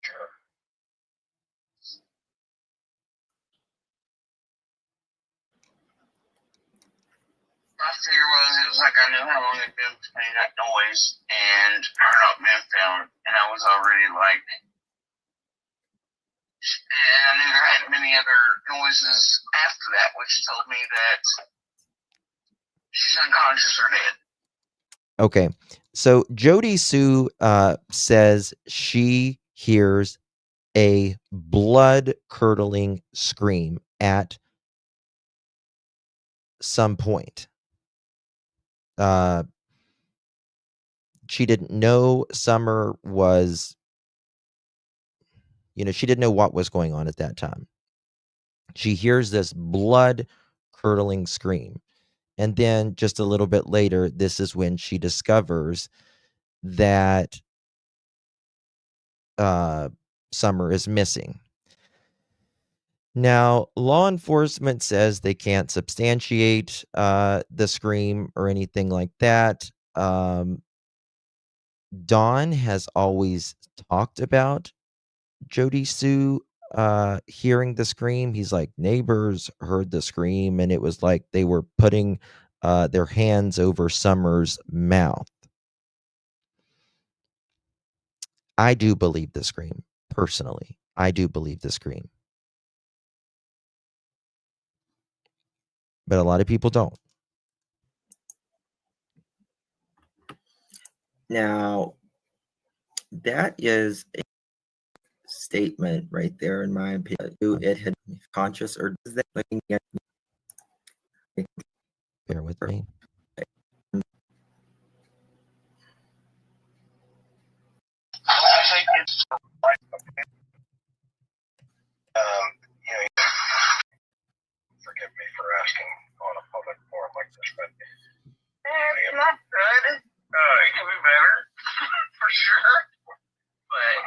Sure. My fear was, it was like I knew how long it had been between that noise and her not being found, and I was already and I knew there hadn't been any other noises after that, which told me that she's unconscious or dead. Okay, so Jody Sue says she hears a blood-curdling scream at some point. She didn't know Summer was, she didn't know what was going on at that time. She hears this blood-curdling scream. And then just a little bit later, this is when she discovers that Summer is missing. Now, law enforcement says they can't substantiate the scream or anything like that. Don has always talked about Jody Sue hearing the scream. He's like, neighbors heard the scream, and it was like they were putting their hands over Summer's mouth. I do believe the scream, personally. I do believe the scream. But a lot of people don't. Now, that is a statement right there, in my opinion. It had conscious, or does that looking at Bear with me. I think it's right. Forgive me for asking on a public forum like this, but it's not good. It could be better, for sure. But,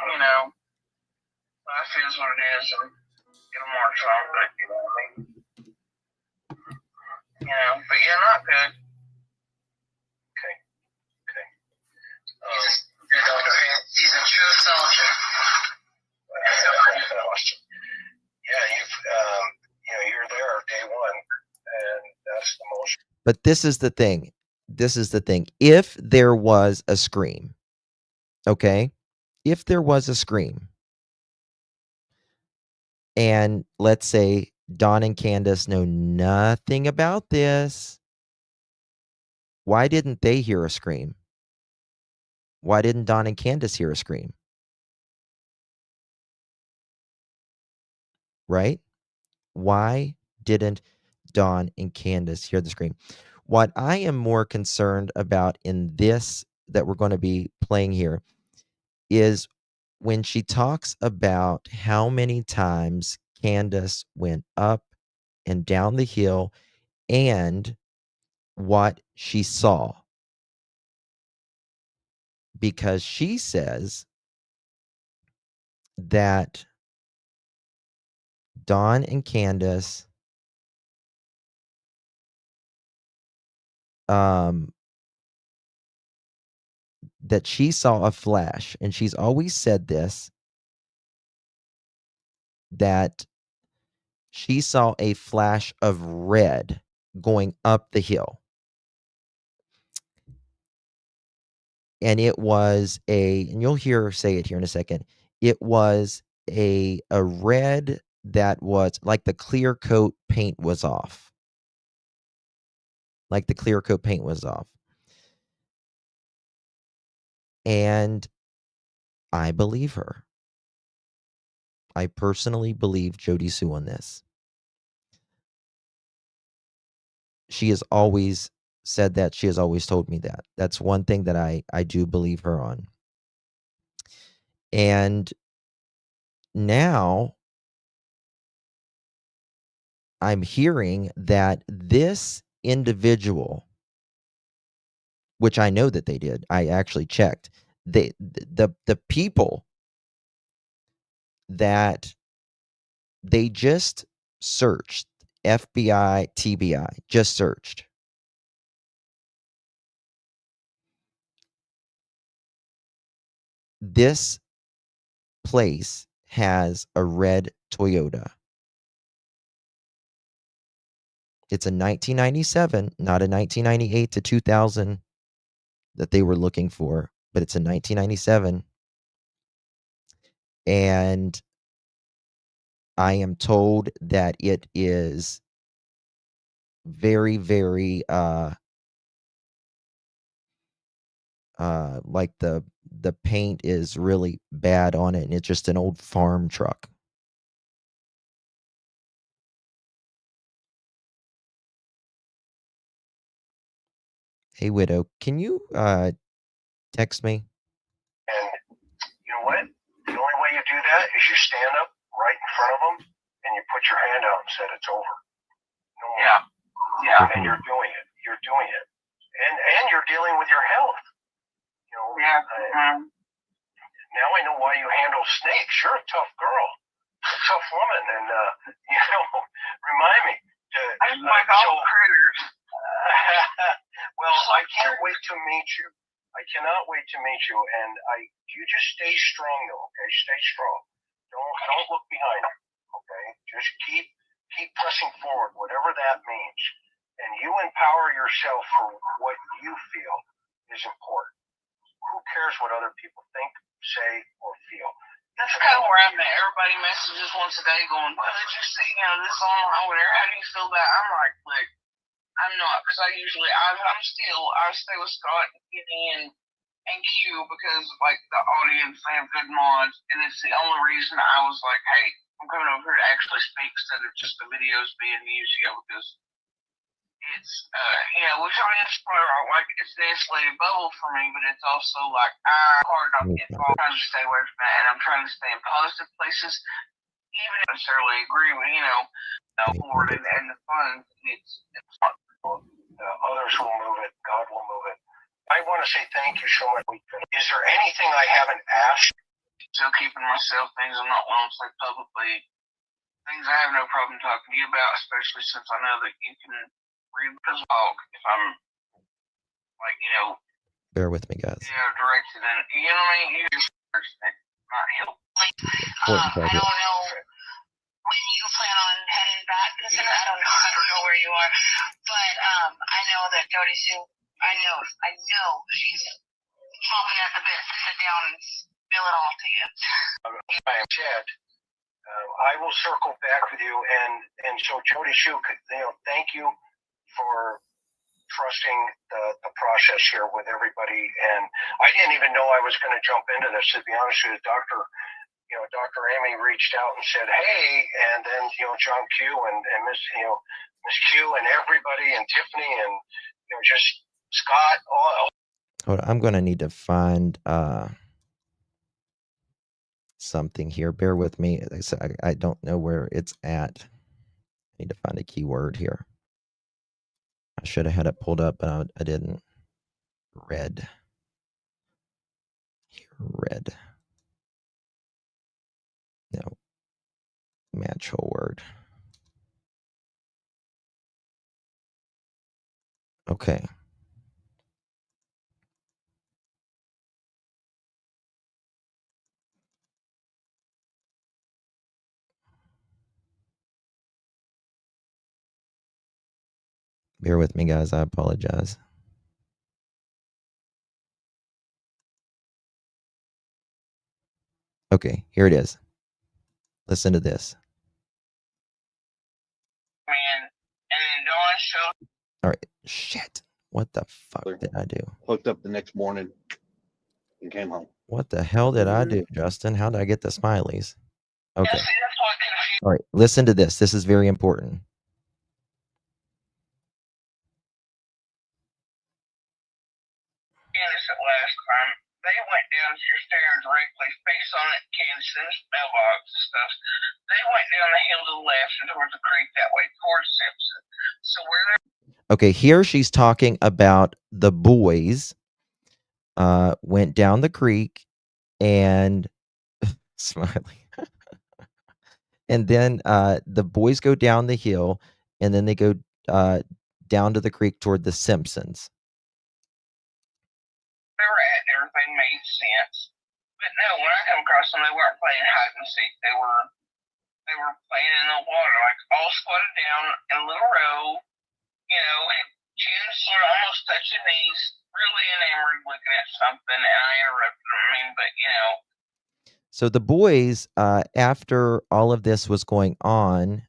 life is what it is, and it'll march on, but, you know what I mean? But yeah, not good. Okay. He's in true fellowship. Yeah, you're there day one, and that's the most. But this is the thing. If there was a scream, okay? If there was a scream, and let's say Don and Candus know nothing about this, why didn't they hear a scream? Why didn't Don and Candus hear a scream? Right? Why didn't Don and Candus hear the scream? What I am more concerned about in this that we're going to be playing here is when she talks about how many times Candus went up and down the hill and what she saw. Because she says that Don and Candus that she saw a flash, and she's always said this, that she saw a flash of red going up the hill. And it was and you'll hear her say it here in a second, it was a red that was like the clear coat paint was off. Like the clear coat paint was off. And I believe her. I personally believe Jody Sue on this. She has always said that. She has always told me that. That's one thing that I do believe her on. And now I'm hearing that this individual, which I know that they did, I actually checked, the people that they just searched, FBI, TBI, just searched. This place has a red Toyota. It's a 1997, not a 1998 to 2000 that they were looking for, but it's a 1997. And I am told that it is very, very like the paint is really bad on it, and it's just an old farm truck. Hey, widow, can you text me? And you know what? The only way you do that is you stand up right in front of them and you put your hand out and said it's over. No more. Yeah, and you're doing it. And you're dealing with your health. Now I know why you handle snakes. You're a tough girl, a tough woman, and remind me. I like all critters. Well, I can't wait to meet you. I cannot wait to meet you, and you just stay strong, though. Okay, stay strong. Don't look behind you. Okay, just keep pressing forward, whatever that means. and you empower yourself for what you feel is important. Who cares what other people think, say, or feel? That's kind of where I'm at. Everybody messages once a day going, well, did you see, this online over there? How do you feel that? I'm like, look, I'm not, because I stay with Scott and Kenny and Q because, like, the audience, they have good mods, and it's the only reason I was like, hey, I'm coming over here to actually speak instead of just the videos being used, because it's, which I mean, it's probably like, it's an insulated bubble for me, but it's also like, hard not to get involved. I'm trying to stay away from that, and I'm trying to stay in positive places, even if I necessarily agree with, board and the funds. It's not. Others will move it. God will move it. I want to say thank you so much. Is there anything I haven't asked? Still keeping myself things I'm not willing to say publicly. Things I have no problem talking to you about, especially since I know that you can read the talk if I'm, like, bear with me, guys. Directed in, you know what I mean? You just not help. I don't know when you plan on heading back, because I don't know where you are, but I know that Jody Sue, I know she's chomping at the bit to sit down and spill it all to you. I am Chad. I will circle back with you, and so Jody Sue, thank you for trusting the process here with everybody. And I didn't even know I was going to jump into this, to be honest with you. Dr. Amy reached out and said, hey, and then, John Q and Miss Q and everybody and Tiffany and, just Scott. Hold on, I'm going to need to find something here. Bear with me. I don't know where it's at. I need to find a keyword here. I should have had it pulled up, but I didn't. Red. Here, red. No. Match whole word. Okay. Bear with me, guys. I apologize. Okay, here it is. Listen to this. All right. Shit. What the fuck did I do? Hooked up the next morning and came home. What the hell did I do, Justin? How did I get the smileys? Okay. All right. Listen to this. This is very important. Candus at last time, they went down to your staring directly, face on it, Candus in the mailbox and stuff. They went down the hill to the left and towards the creek that way, towards Simpson. So where they're okay, here she's talking about the boys went down the creek and Smiley. And then the boys go down the hill and then they go down to the creek toward the Simpsons. They were at and everything made sense. But no, when I come across them, they weren't playing hide and seek. They were playing in the water, like all squatted down in a little row, chin sort of almost touching knees, really enamored looking at something, and I interrupted them. But so the boys, after all of this was going on,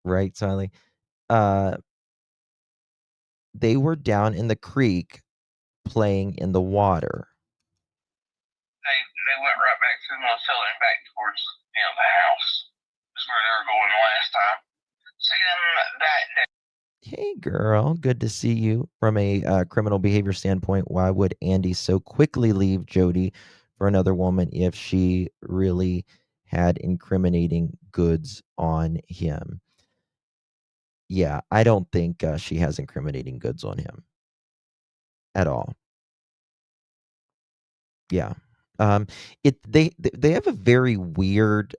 right, Sally? They were down in the creek playing in the water. They went right back to the motel and back towards the house. That's where they were going the last time. See them that day. Hey, girl. Good to see you. From a criminal behavior standpoint, why would Andy so quickly leave Jody for another woman if she really had incriminating goods on him? Yeah, I don't think she has incriminating goods on him at all. Yeah. They have a very weird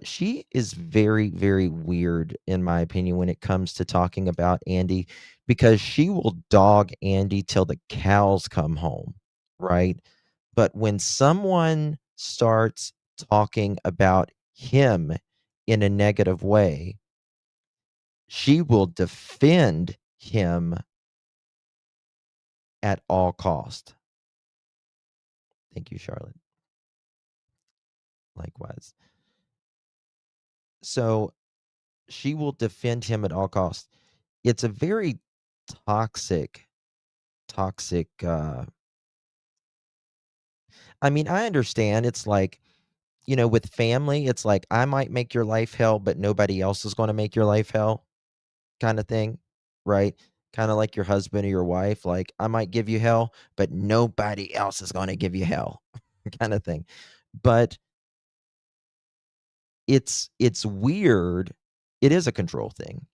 she is very, very weird in my opinion when it comes to talking about Andy, because she will dog Andy till the cows come home, right? But when someone starts talking about him in a negative way, she will defend him at all cost. Thank you, Charlotte. Likewise. So she will defend him at all costs. It's a very toxic, I mean, I understand it's like, with family, it's like, I might make your life hell, but nobody else is going to make your life hell kind of thing, right? Kind of like your husband or your wife. Like, I might give you hell, but nobody else is going to give you hell kind of thing. But it's weird. It is a control thing.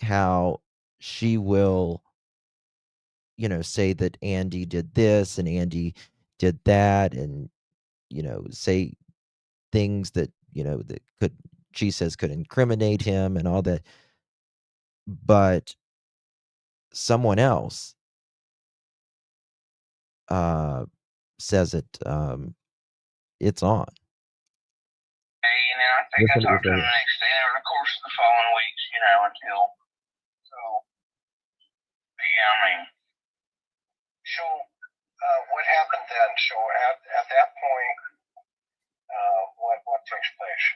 How she will, say that Andy did this and Andy did that, and, say things that, that she says could incriminate him and all that. But someone else says it, it's on. And then I think I talked to him the next day, or the course of the following weeks, until. So, but yeah, I mean. So, what happened then? So, at that point, what takes place?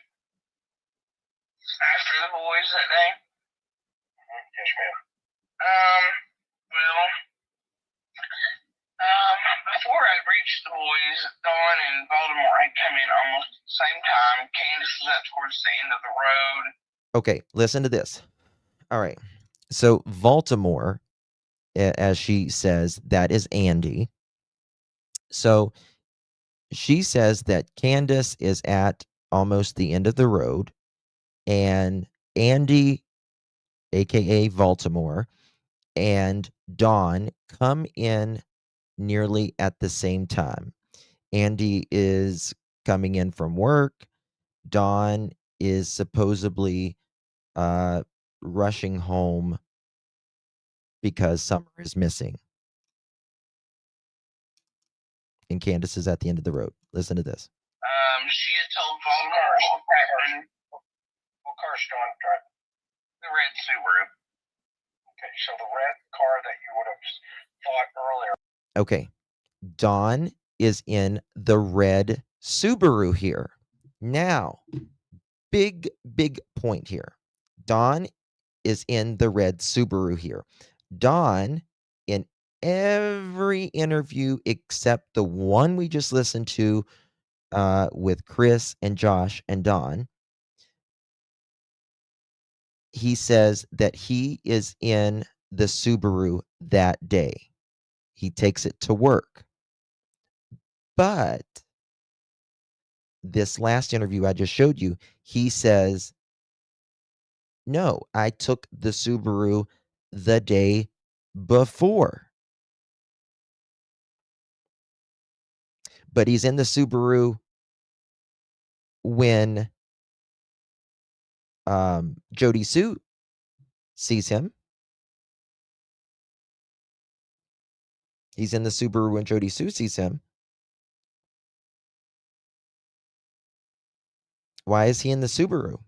After the boys that day? Yes, ma'am. Well, before I reached the boys, Dawn and Baltimore had come in almost at the same time. Candus was up towards the end of the road. Okay, listen to this. All right. So Baltimore, as she says, that is Andy. So she says that Candus is at almost the end of the road, and Andy, aka Baltimore, and Dawn come in nearly at the same time. Andy is coming in from work. Dawn is supposedly rushing home because Summer is missing. And Candus is at the end of the road. Listen to this. She had told Baltimore what car is Dawn driving? The red Subaru. Okay, so the red car that you would have thought earlier. Okay. Dawn is in the red Subaru here. Now, big point here. Dawn is in the red Subaru here. Dawn, in every interview except the one we just listened to with Chris and Josh and Dawn, he says that he is in the Subaru that day. He takes it to work. But this last interview I just showed you, he says, no, I took the Subaru the day before. But he's in the Subaru when Jody Sue sees him. He's in the Subaru when Jody Sue sees him. Why is he in the Subaru?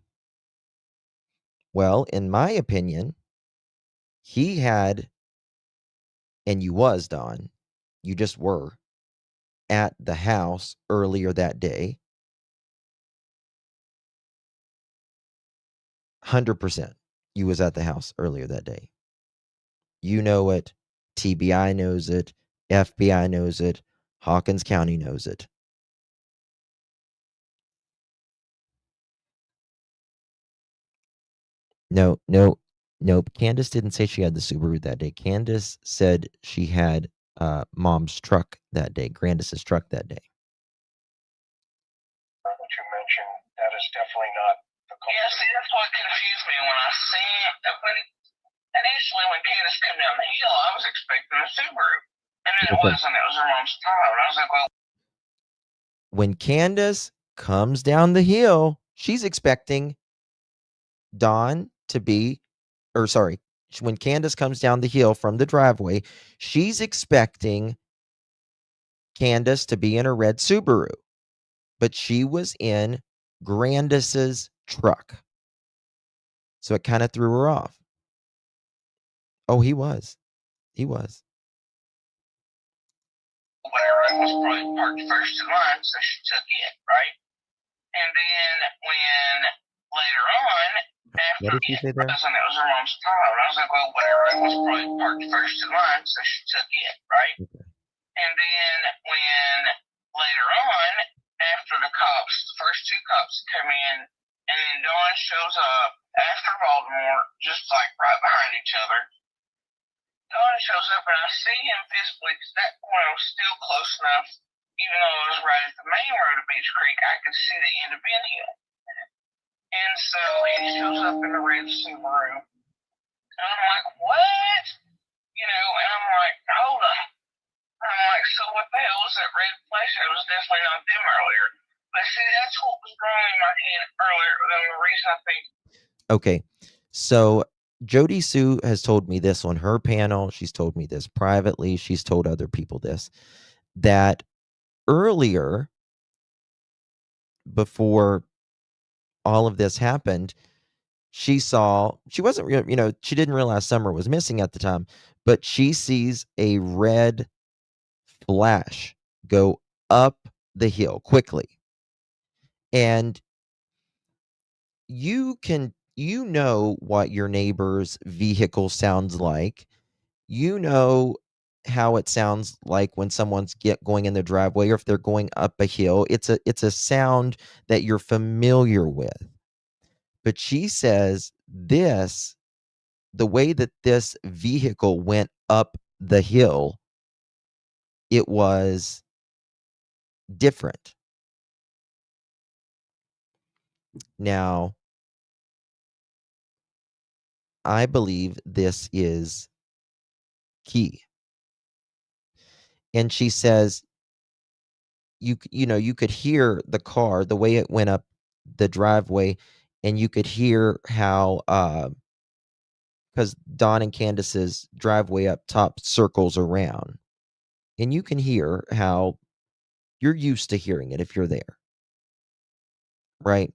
Well, in my opinion, he had, and you was, Don, you just were, at the house earlier that day. 100% you was at the house earlier that day. You know it. TBI knows it. FBI knows it. Hawkins County knows it. No. Candus didn't say she had the Subaru that day. Candus said she had mom's truck that day, Grandis's truck that day. What you mentioned, that is definitely not the case. Yeah, see, that's what confused me when I seen initially when Candus came down the hill, I was expecting a Subaru, and then it wasn't. It was her mom's Tahoe. I was like, well. When Candus comes down the hill, she's expecting Dawn to be, when Candus comes down the hill from the driveway, she's expecting Candus to be in a red Subaru, but she was in Grandis's truck. So it kind of threw her off. Oh, he was. He was. Whatever, it was probably parked first in line, so she took it, right? And then when later on, after What did she say there? it was her mom's car, I was like, well, whatever, it was probably parked first in line, so she took it, right? Okay. And then when later on, after the first two cops come in, and then Dawn shows up after Baltimore, just like right behind each other. Dawn shows up and I see him physically because at that point I was still close enough, even though I was right at the main road of Beech Creek, I could see the end of Ben Hill. And so he shows up in the red Subaru. And I'm like, what? You know, and I'm like, hold on. I'm like, so what the hell was that red flash? It was definitely not them earlier. But see, that's what was growing in my head earlier. The reason I think. Okay, so Jody Sue has told me this on her panel. She's told me this privately. She's told other people this, that earlier, before all of this happened, she wasn't, she didn't realize Summer was missing at the time, but she sees a red flash go up the hill quickly. And you know what your neighbor's vehicle sounds like. You know how it sounds like when someone's going in the driveway or if they're going up a hill. It's a sound that you're familiar with. But she says the way that this vehicle went up the hill, it was different. Now, I believe this is key. And she says, you could hear the car, the way it went up the driveway, and you could hear how, because Don and Candus's driveway up top circles around. And you can hear how you're used to hearing it if you're there. Right?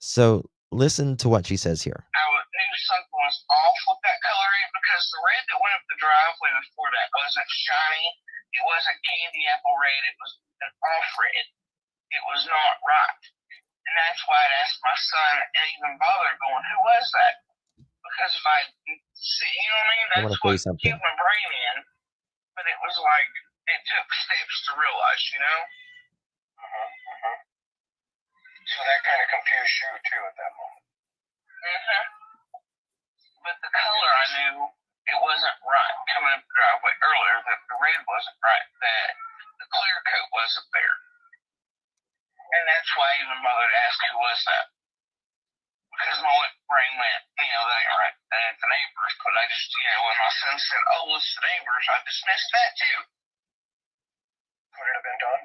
So listen to what she says here. I knew something was off with that coloring because the red that went up the driveway before that wasn't shiny. It wasn't candy apple red. It was an off red. It was not right. And that's why I asked my son and even bothered going, who was that? Because if I see, you know what I mean? That's what cued my brain in. But it was like, it took steps to realize, you know? So that kind of confused you too at that moment. But the color, I knew it wasn't right. Coming up the driveway earlier, that the red wasn't right. That the clear coat wasn't there. And that's why I even bothered to ask who was that. Because my brain went, that ain't right. That ain't the neighbors. But I just, when my son said, oh, it's the neighbors, I dismissed that too. Could it have been done?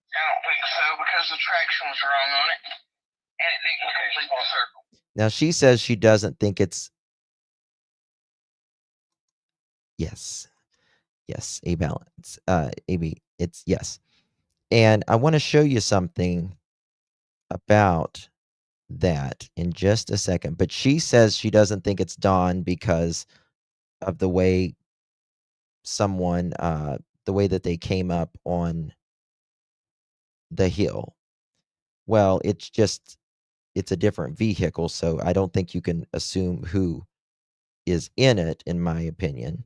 I don't think so, because the traction was wrong on it. And it didn't complete the circle. Now, she says she doesn't think it's... Yes, A balance. AB, it's yes. And I want to show you something about that in just a second. But she says she doesn't think it's Dawn because of the way the way that they came up on the hill. Well, it's a different vehicle, so I don't think you can assume who is in it, in my opinion.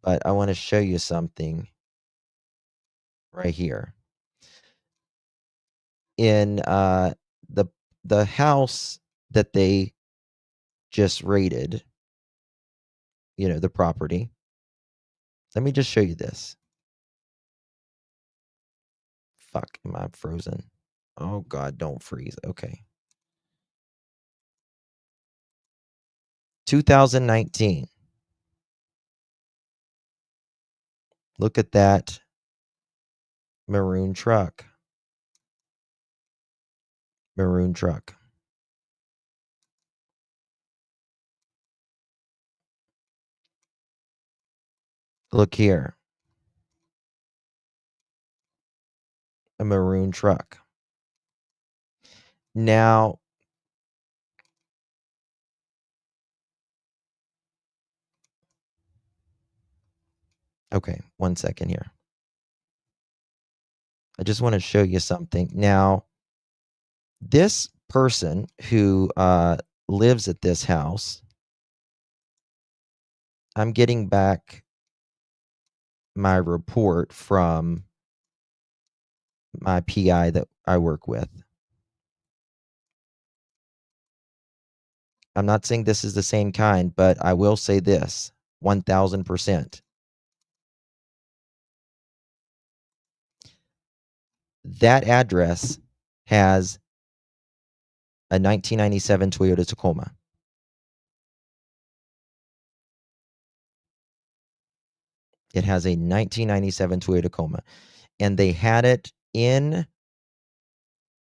But I want to show you something right here. In the house that they just raided, the property. Let me just show you this. Fuck, am I frozen? Oh God, don't freeze. Okay. 2019. Look at that maroon truck. Maroon truck. Look here. A maroon truck. Now, Okay, 1 second here. I just want to show you something. Now, this person who lives at this house, I'm getting back my report from my PI that I work with. I'm not saying this is the same kind, but I will say this 1000%. That address has a 1997 Toyota Tacoma. It has a 1997 Toyota Tacoma, and they had it in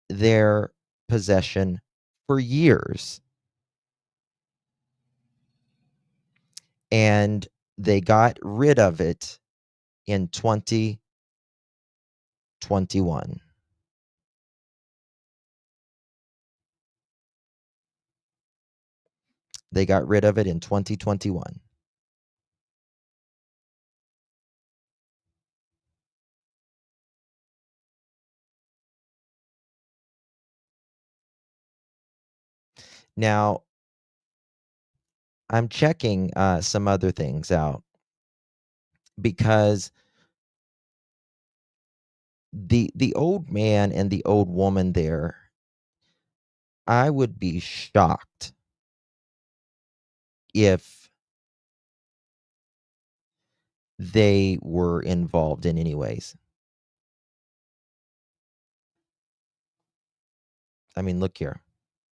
their possession for years. And they got rid of it in 2021. They got rid of it in 2021. Now, I'm checking some other things out because the old man and the old woman there, I would be shocked if they were involved in any ways. I mean, look here.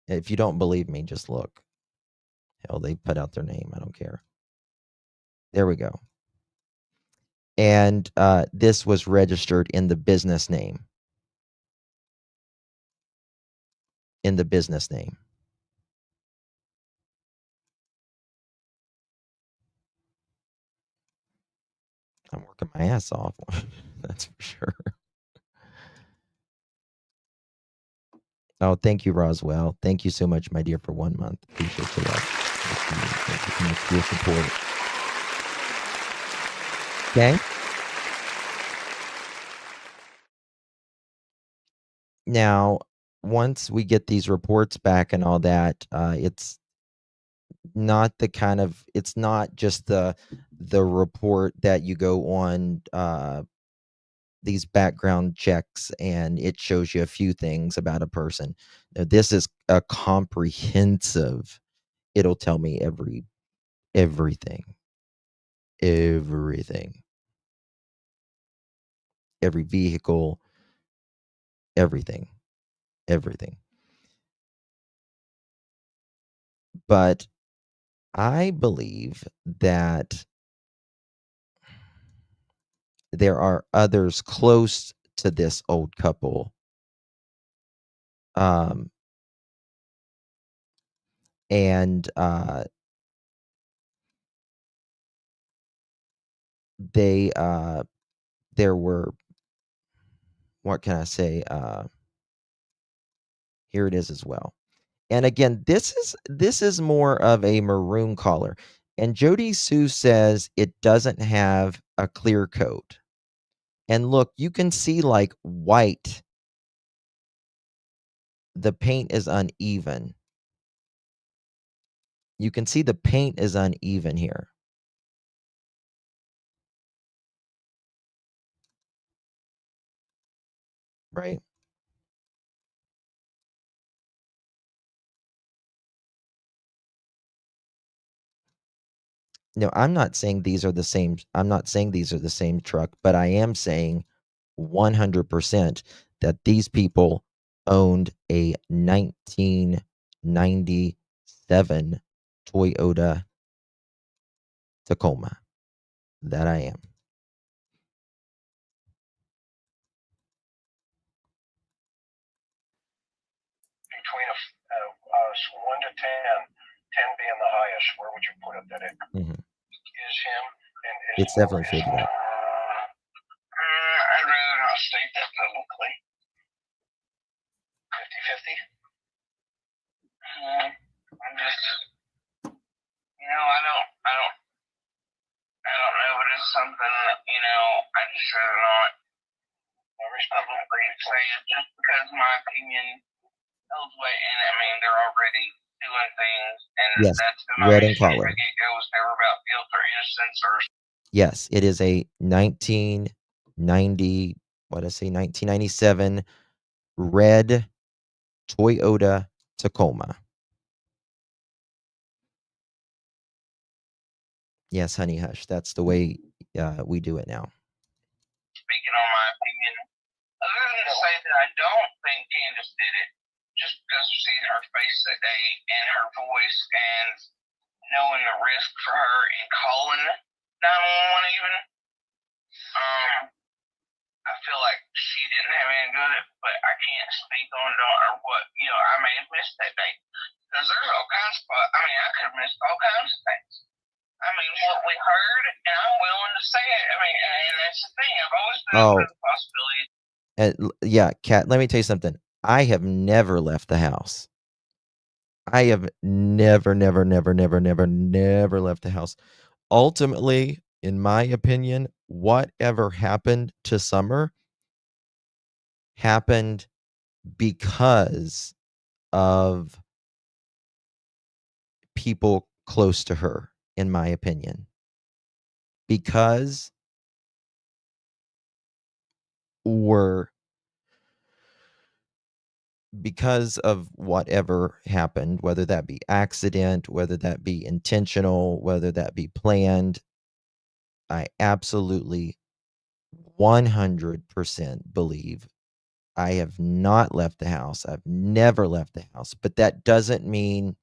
If you don't believe me, just look. Hell, they put out their name. I don't care. There we go. And this was registered in the business name. In the business name. I'm working my ass off. That's for sure. Oh, thank you, Roswell. Thank you so much, my dear, for 1 month. Appreciate your love. Thank you so much for your support. Okay. Now, once we get these reports back and all that, it's not the kind of, it's not just the report that you go on these background checks and it shows you a few things about a person. Now, this is a comprehensive. It'll tell me everything, every vehicle, everything. But I believe that there are others close to this old couple. And they there were, what can I say? Here it is as well. And again, this is more of a maroon collar. And Jody Sue says it doesn't have a clear coat. And look, you can see like white. The paint is uneven. You can see the paint is uneven here. Right? No, I'm not saying these are the same. I'm not saying these are the same truck, but I am saying 100% that these people owned a 1997 Toyota Tacoma. That I am. Between a 1 to 10, 10 being the highest, where would you put it that it is him and is It's definitely faded out. I'd rather not state that publicly. 50-50? I'm just, I don't know, but it's something that, I just rather not publicly say it just because my opinion holds weight. And I mean, they're already doing things, and Yes, that's been red my and issue from color. the get-go. It was never about guilt or innocence or. Yes, it is a 1997 red Toyota Tacoma. Yes, honey, hush. That's the way we do it now. Speaking on my opinion, other than to say that I don't think Candus did it, just because of seeing her face that day and her voice and knowing the risk for her and calling 911 even, I feel like she didn't have anything to do with it, but I can't speak on it or what, I may have missed that day. Because there's all kinds of, I could have missed all kinds of things. I mean, what we heard, and I'm willing to say it. I mean, and that's the thing. I've always been open to the possibility. Yeah, Kat, let me tell you something. I have never left the house. I have never left the house. Ultimately, in my opinion, whatever happened to Summer happened because of people close to her, in my opinion. Because of whatever happened, whether that be accident, whether that be intentional, whether that be planned, I absolutely 100% believe I have not left the house. I've never left the house, but that doesn't mean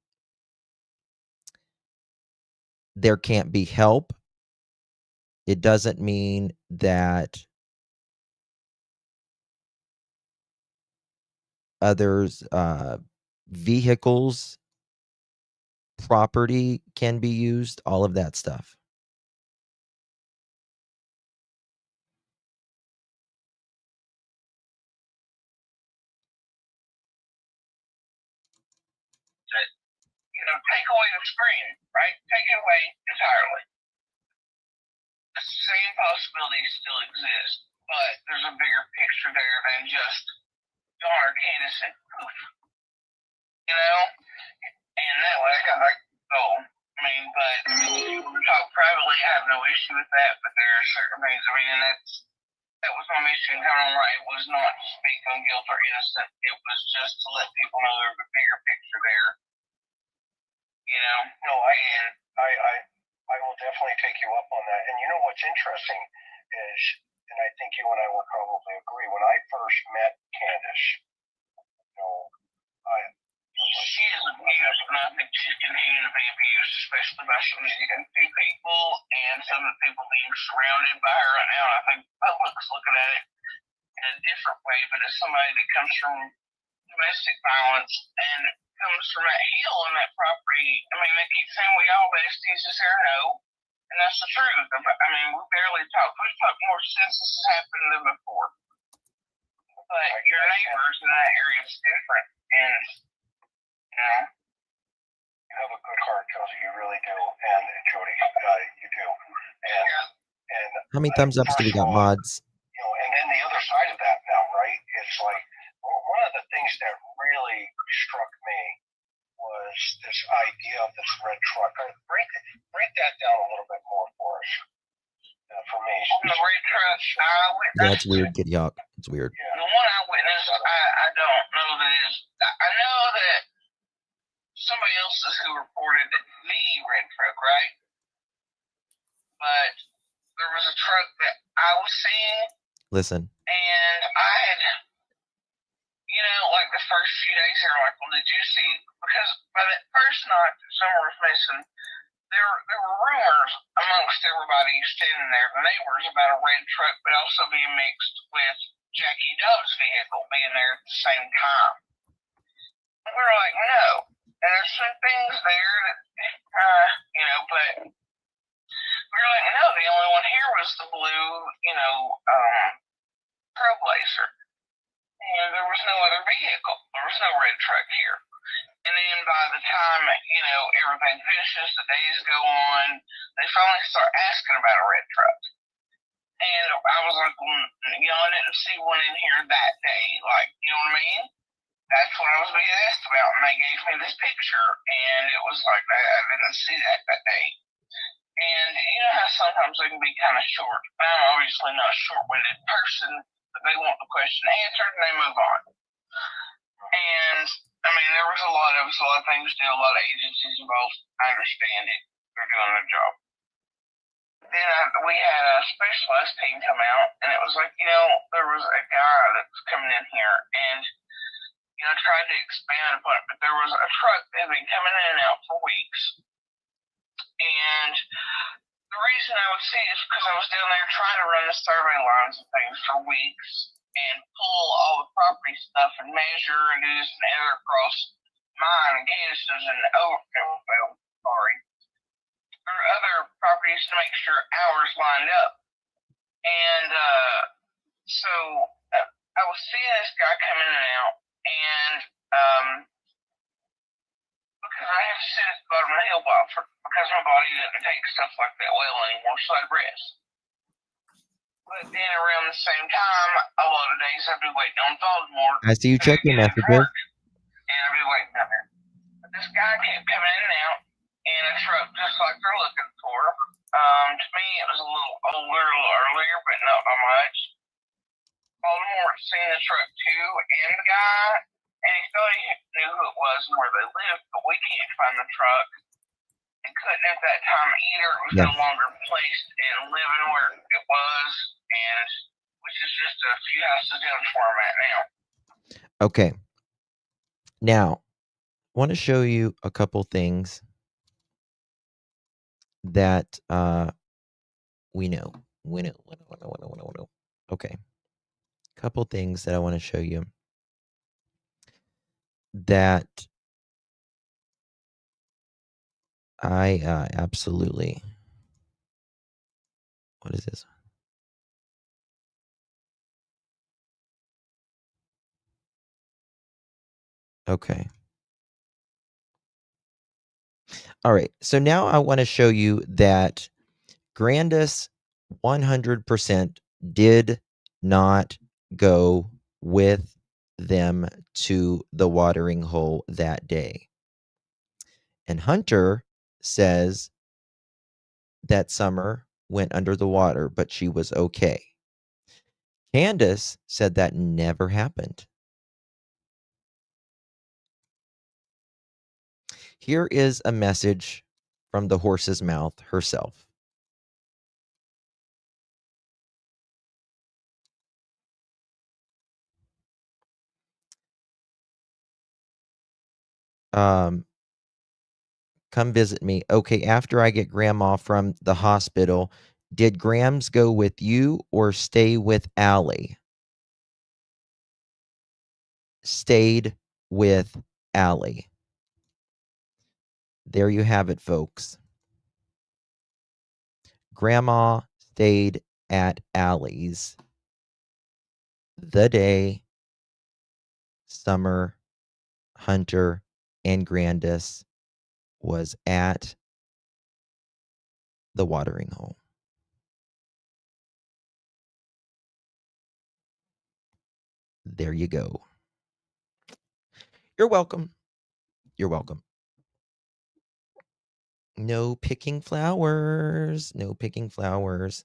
there can't be help. It doesn't mean that others, vehicles, property can be used, all of that stuff. Take away the screen, right? Take it away entirely. The same possibilities still exist, but there's a bigger picture there than just darn Candus and poof. And that way but we talk privately, I have no issue with that, but there are certain things, and that was my mission coming on, right? It was not to speak on guilt or innocent. It was just to let people know there's a bigger picture there. No, I will definitely take you up on that. And what's interesting is, and I think you and I will probably agree, when I first met Candus, she is abused, and I think she's continuing to be abused, especially by some of the two people and some of the people being surrounded by her right now. And I think the public's looking at it in a different way, but as somebody that comes from domestic violence and comes from that hill and that property, they keep saying we all besties is there, no. And that's the truth. We barely talk. We've talked more since this has happened than before. But your neighbors in that area is different. And, you have a good heart, Josie. You really do. And Jody, you do. And how many thumbs ups do we got, mods? And then the other side of that now, right? It's like, one of the things that really struck me was this idea of this red truck. Break that down a little bit more for us. For me, the red truck I witnessed. Yeah, it's weird, Kitty Hawk. It's weird. The one I witnessed, I don't know that is. I know that somebody else is who reported the red truck, right? But there was a truck that I was seeing. Listen. And I had, like the first few days here, like, well, did you see? Because by that first night that Summer was missing, there were rumors amongst everybody standing there, the neighbors, about a red truck, but also being mixed with Jackie Dove's vehicle being there at the same time. And we were like, no. And there's some things there that, but we were like, no, the only one here was the blue, Trailblazer. And there was no other vehicle. There was no red truck here. And then by the time, everything finishes, the days go on, they finally start asking about a red truck. And I was like, well, I didn't see one in here that day. Like, you know what I mean? That's what I was being asked about. And they gave me this picture. And it was like, I didn't see that day. And you know how sometimes they can be kind of short. I'm obviously not a short-winded person, but they want the question answered and they move on. And I mean, there was a lot of things to do, a lot of agencies involved. I understand it. They're doing their job. Then we had a specialized team come out, and it was like, there was a guy that was coming in here and, trying to expand upon it, but there was a truck that had been coming in and out for weeks. And the reason I would see is because I was down there trying to run the survey lines and things for weeks and pull all the property stuff and measure and do this and the other across mine and Candus's and Overfield, or other properties to make sure ours lined up. And so I was seeing this guy come in and out, and because I have to sit at the bottom of the hill because my body doesn't take stuff like that well anymore, so I'd rest. But then around the same time, a lot of days I'd be waiting on Baltimore. I see you check your messages. And I'd be waiting down there. But this guy kept coming in and out in a truck just like they're looking for. To me, it was a little older, a little earlier, but not by much. Baltimore had seen the truck too, and the guy, and he thought he knew who it was and where they lived, but we can't find the truck. And couldn't at that time either. It was no longer placed and living where it was, and which is just a few houses down from where I'm at now. Okay. Now, I want to show you a couple things that we know. Okay. Couple things that I want to show you that I absolutely. What is this? Okay. All right. So now I want to show you that Candus 100% did not go with them to the watering hole that day. And Hunter says that Summer went under the water, but she was okay. Candus said that never happened. Here is a message from the horse's mouth herself. Come visit me. Okay, after I get Grandma from the hospital, did Grams go with you or stay with Allie? Stayed with Allie. There you have it, folks. Grandma stayed at Allie's the day Summer, Hunter, and Candus was at the watering hole. There you go. You're welcome. You're welcome. No picking flowers. No picking flowers.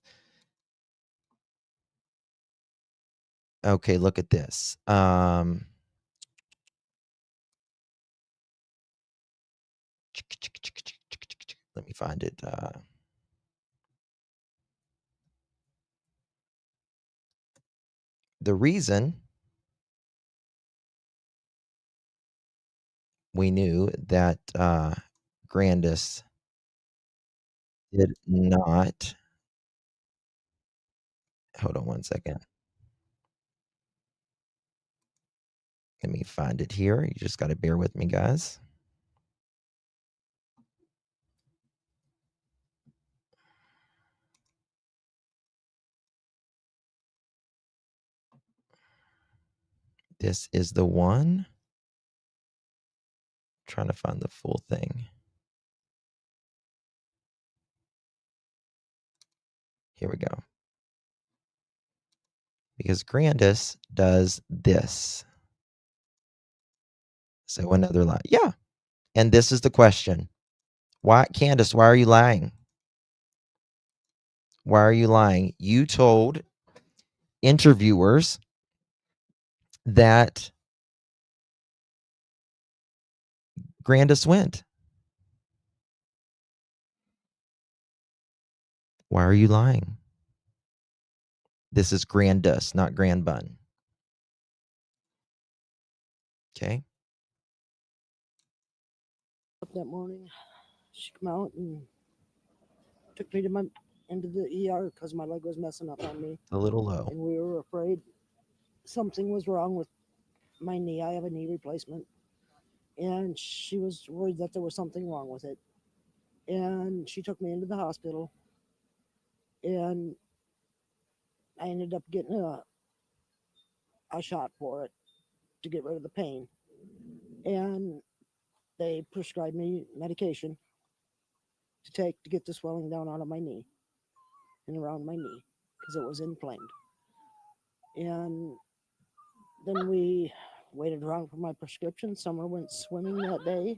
Okay, look at this. Let me find it. The reason we knew that Candus did not. Hold on one second. Let me find it here. You just got to bear with me, guys. This is the one. trying to find the full thing. Here we go. Because Candus does this. So another lie. Yeah. And this is the question. Why, Candus, why are you lying? Why are you lying? You told interviewers that Candus went. Why are you lying? This is Candus, not Grand Bun. Okay. That morning, she came out and took me into the ER because my leg was messing up on me. A little low. And we were afraid something was wrong with my knee. I have a knee replacement. And she was worried that there was something wrong with it. And she took me into the hospital. And I ended up getting a shot for it to get rid of the pain. And they prescribed me medication to take to get the swelling down out of my knee and around my knee because it was inflamed. And then we waited around for my prescription. Summer went swimming that day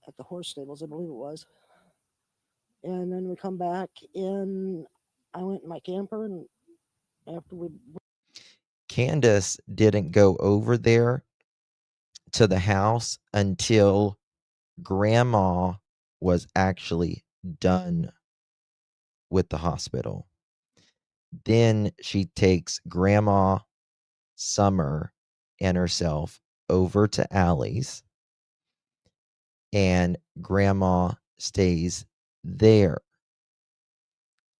at the horse stables, I believe it was. And then we come back and I went in my camper, and after we... Candus didn't go over there to the house until Grandma was actually done with the hospital. Then she takes Grandma, Summer, and herself over to Allie's, and Grandma stays there.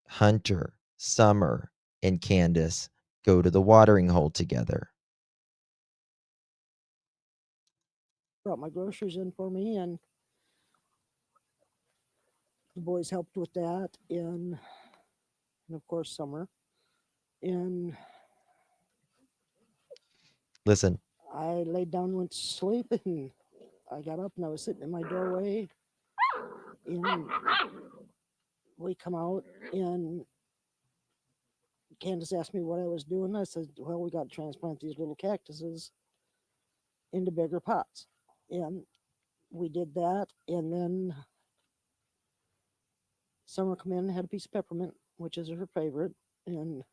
Hunter, Summer, and Candus go to the watering hole together. Brought my groceries in for me, and the boys helped with that, and of course Summer. And listen, I laid down and went to sleep, and I got up and I was sitting in my doorway, and we come out, and Candus asked me what I was doing. I said, well, we got to transplant these little cactuses into bigger pots. And we did that, and then Summer come in and had a piece of peppermint, which is her favorite, and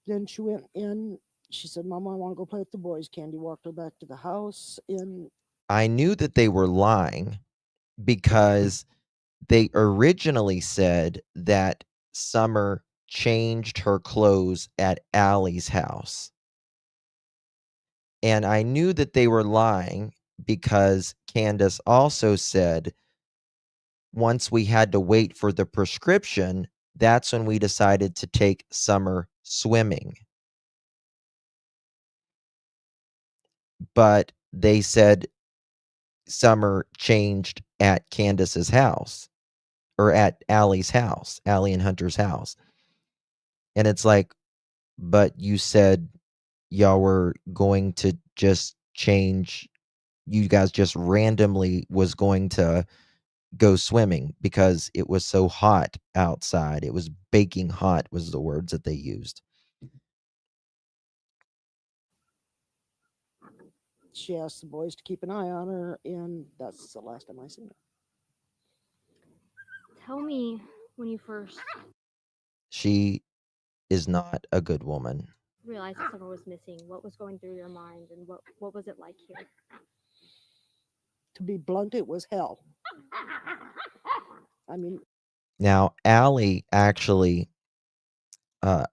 then she went in. She said, Mama, I want to go play with the boys. Candy walked her back to the house, and I knew that they were lying because they originally said that Summer changed her clothes at Allie's house. And I knew that they were lying because Candus also said once we had to wait for the prescription, that's when we decided to take Summer swimming. But they said Summer changed at Candus's house, or at Allie's house, Allie and Hunter's house. And it's like, but you said y'all were going to just change, you guys just randomly was going to go swimming because it was so hot outside. It was baking hot was the words that they used. she asked the boys to keep an eye on her, and that's the last time I seen her. Tell me when you first She is not a good woman. realized that Summer was missing. What was going through your mind, and what was it like here? To be blunt, it was hell. I mean, now Allie actually,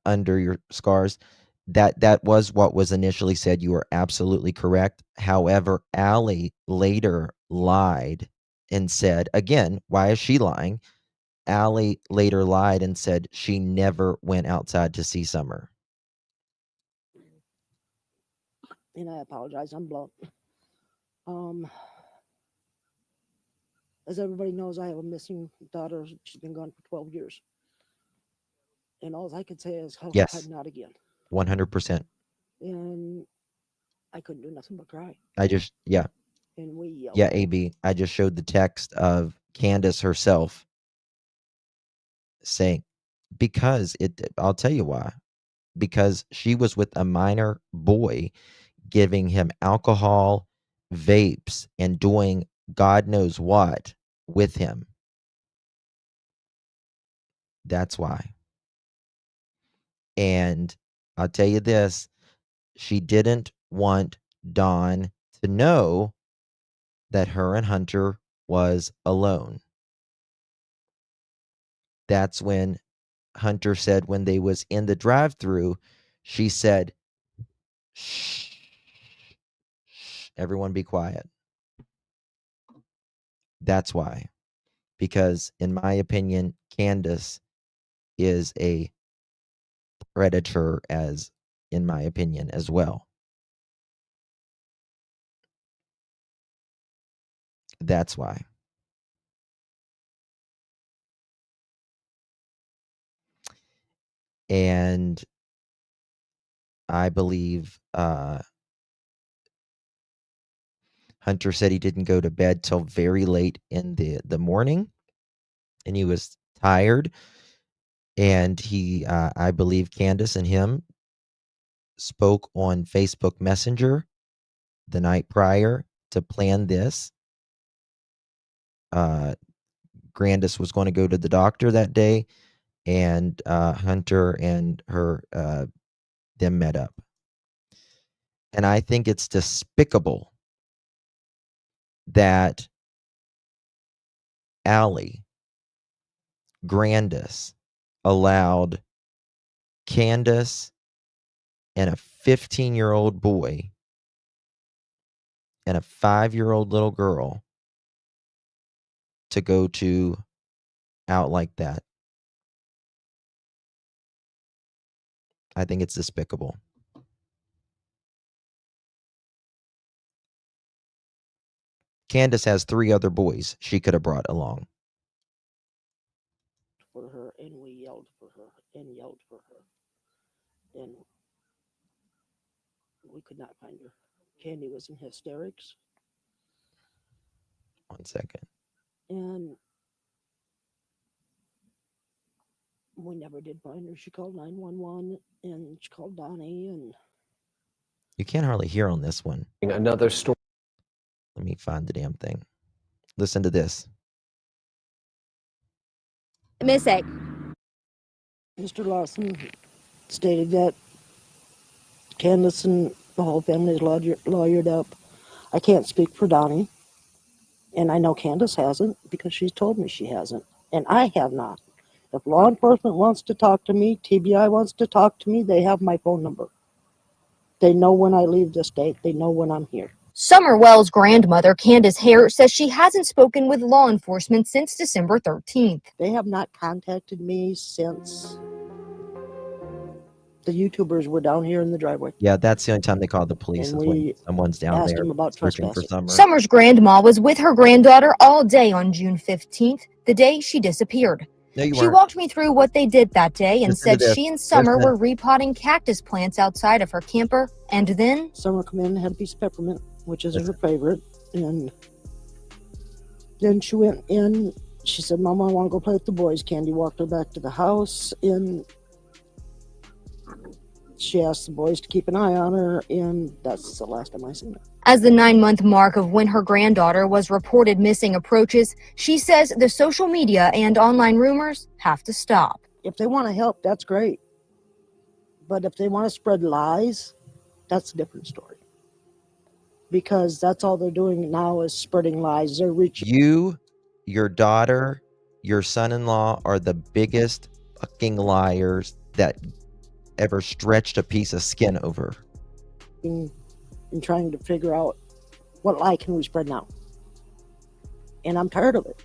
under your scars, that was what was initially said. You were absolutely correct. However, Allie later lied and said, again, why is she lying? Allie later lied and said she never went outside to see Summer. And I apologize, I'm blunt. As everybody knows, I have a missing daughter. She's been gone for 12 years. And all I could say is, Yes. not again. 100%. And I couldn't do nothing but cry. Yeah, And we yelled. yeah, AB. I just showed the text of Candus herself saying, because I'll tell you why. Because she was with a minor boy, giving him alcohol, vapes, and doing God knows what with him. That's why. And I'll tell you this, she didn't want Dawn to know that her and Hunter was alone. That's when Hunter said, when they was in the drive-through, she said, shh, shh, everyone be quiet. That's why. Because in my opinion, Candus is a predator, as in my opinion as well. That's why. And I believe Hunter said he didn't go to bed till very late in the morning, and he was tired. And he, I believe Candus and him spoke on Facebook Messenger the night prior to plan this. Grandis was going to go to the doctor that day, and Hunter and her them met up. And I think it's despicable that Allie Grandis allowed Candus and a 15-year-old boy and a 5-year-old little girl to go to out like that. I think it's despicable. Candus has 3 other boys she could have brought along. For her, and we yelled for her and yelled for her. And we could not find her. Candy was in hysterics. 1 second. And we never did find her. She called 911 and she called Donnie, and You can't hardly hear on this one. Another story. Let me find the damn thing. Listen to this. Miss A. Mr. Lawson stated that Candus and the whole family is lawyered up. I can't speak for Donnie, and I know Candus hasn't because she's told me she hasn't, and I have not. If law enforcement wants to talk to me, TBI wants to talk to me, they have my phone number. They know when I leave the state. They know when I'm here. Summer Wells' grandmother, Candace Hare, says she hasn't spoken with law enforcement since December 13th. They have not contacted me since the YouTubers were down here in the driveway. Yeah, that's the only time they call the police, is when someone's down there searching for Summer. Summer's grandma was with her granddaughter all day on June 15th, the day she disappeared. No, you She weren't. walked me through what they did that day and Listen to said this. she and Summer Listen. were repotting cactus plants outside of her camper, and then Summer come in and had a piece of peppermint, which is her favorite, and then she went in. She said, "Mama, I want to go play with the boys." Candy walked her back to the house, and she asked the boys to keep an eye on her, and that's the last time I seen her. as the 9-month mark of when her granddaughter was reported missing approaches, she says the social media and online rumors have to stop. If they want to help, that's great. But if they want to spread lies, that's a different story. Because that's all they're doing now is spreading lies. They're reaching. You, your daughter, your son-in-law are the biggest fucking liars that ever stretched a piece of skin over. And trying to figure out what lie can we spread now. And I'm tired of it.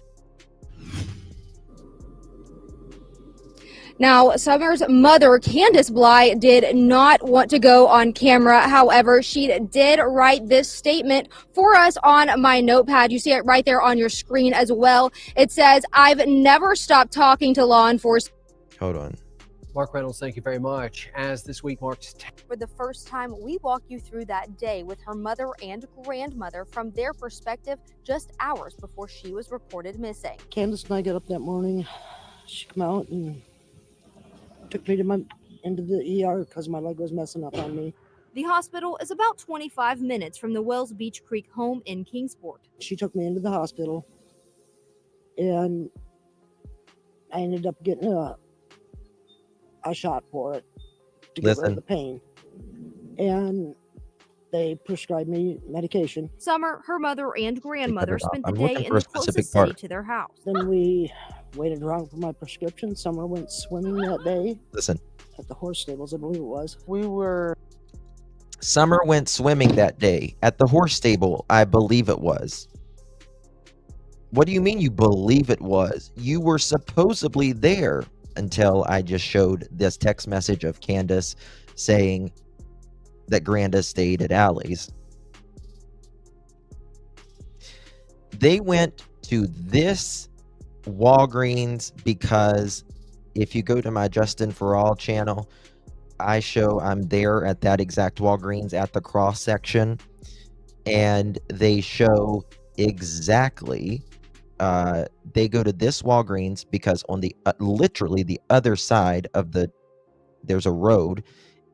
Now, Summer's mother, Candace Bly, did not want to go on camera. However, she did write this statement for us on my notepad. You see it right there on your screen as well. It says, "I've never stopped talking to law enforcement." Hold on. Mark Reynolds, thank you very much. As this week marks For the first time, we walk you through that day with her mother and grandmother from their perspective just hours before she was reported missing. Candus and I got up that morning. She came out and took me into the ER because my leg was messing up on me. The hospital is about 25 minutes from the Wells Beech Creek home in Kingsport. She took me into the hospital, and I ended up getting a shot for it to get rid of the pain. And they prescribed me medication. Summer, her mother, and grandmother spent the day in for a the closest specific city part. to their house. Then we waited around for my prescription. Summer went swimming that day Listen, at the horse stables, I believe it was. Summer went swimming that day at the horse stable, I believe it was. What do you mean you believe it was? You were supposedly there until I just showed this text message of Candus saying that Granda stayed at Allie's. They went to this Walgreens because if you go to my Justin For All channel, I show I'm there at that exact Walgreens at the cross section, and they show exactly they go to this Walgreens because on the literally the other side of there's a road,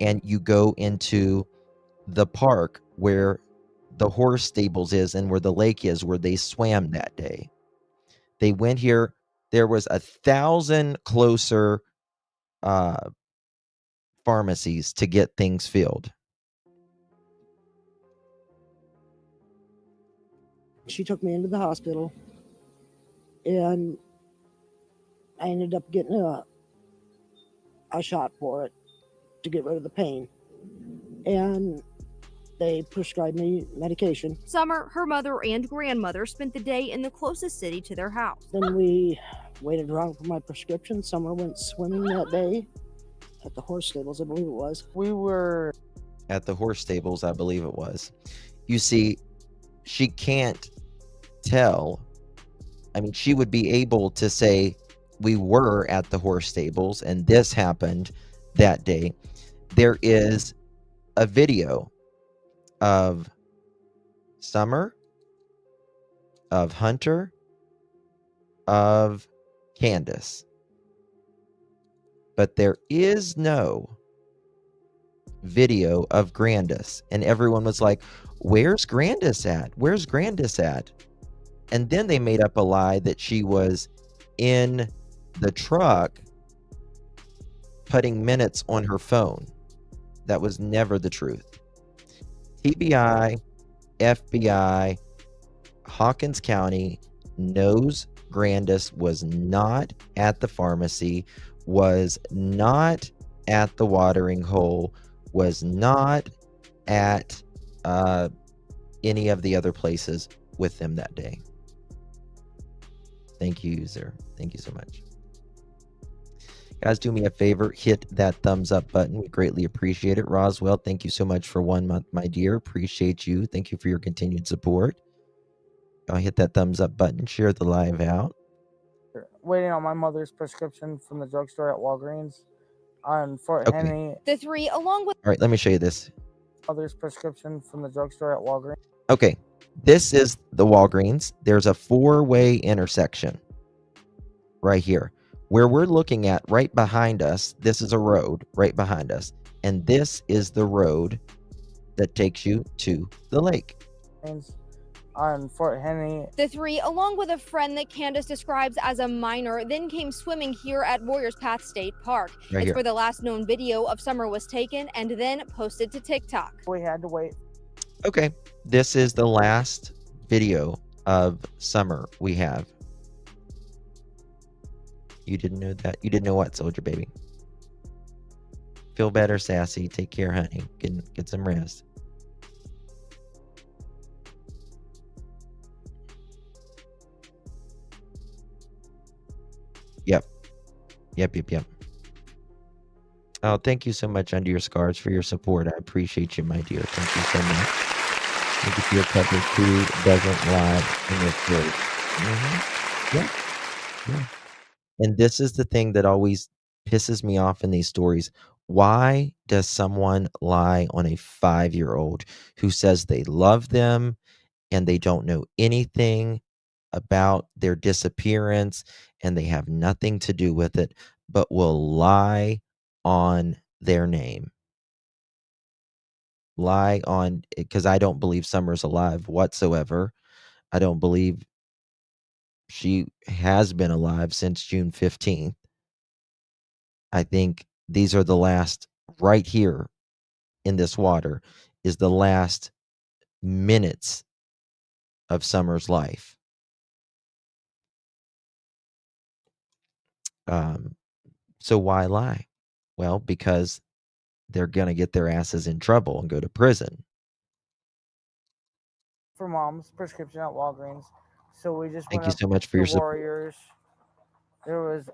and you go into the park where the horse stables is and where the lake is, where they swam that day. They went here. There was 1,000 closer pharmacies to get things filled. She took me into the hospital, and I ended up getting a shot for it to get rid of the pain. And they prescribed me medication. Summer, her mother, and grandmother spent the day in the closest city to their house. Then we waited around for my prescription. Summer went swimming that day at the horse stables, I believe it was. We were At the horse stables, I believe it was. You see, she can't tell. I mean, she would be able to say, we were at the horse stables and this happened that day. There is a video of Summer, of Hunter, of Candus. But there is no video of Grandis. And everyone was like, where's Grandis at? Where's Grandis at? And then they made up a lie that she was in the truck putting minutes on her phone. That was never the truth. TBI, FBI, Hawkins County knows Grandis was not at the pharmacy, was not at the watering hole, was not at any of the other places with them that day. Thank you, user. Thank you so much. Guys, do me a favor, hit that thumbs up button. We greatly appreciate it. Roswell, thank you so much for 1 month, my dear. Appreciate you. Thank you for your continued support. Hit that thumbs up button. Share the live out. Waiting on my mother's prescription from the drugstore at Walgreens on Fort Henry. The three, along with All right, let me show you this. Mother's prescription from the drugstore at Walgreens. Okay, this is the Walgreens. There's a four-way intersection right here. Where we're looking at right behind us, this is a road right behind us. And this is the road that takes you to the lake. On Fort Henry. The three, along with a friend that Candus describes as a minor, then came swimming here at Warriors Path State Park. Right it's here. where the last known video of Summer was taken and then posted to TikTok. We had to wait. Okay, this is the last video of Summer we have. You didn't know that? You didn't know what, Soldier Baby? Feel better, Sassy. Take care, honey. Get some rest. Yep. Oh, thank you so much, Under Your Scars, for your support. I appreciate you, my dear. Thank you so much. Thank you for your coverage. Who doesn't lie in this world? Yeah. And this is the thing that always pisses me off in these stories. Why does someone lie on a 5-year-old who says they love them and they don't know anything about their disappearance and they have nothing to do with it, but will lie on their name? Lie on, because I don't believe Summer's alive whatsoever. I don't believe she has been alive since June 15th. I think these are the last, right here in this water, is the last minutes of Summer's life. So why lie? Well, because they're going to get their asses in trouble and go to prison. For mom's prescription at Walgreens. So we just Thank went you up so much for to your support. Warriors. There was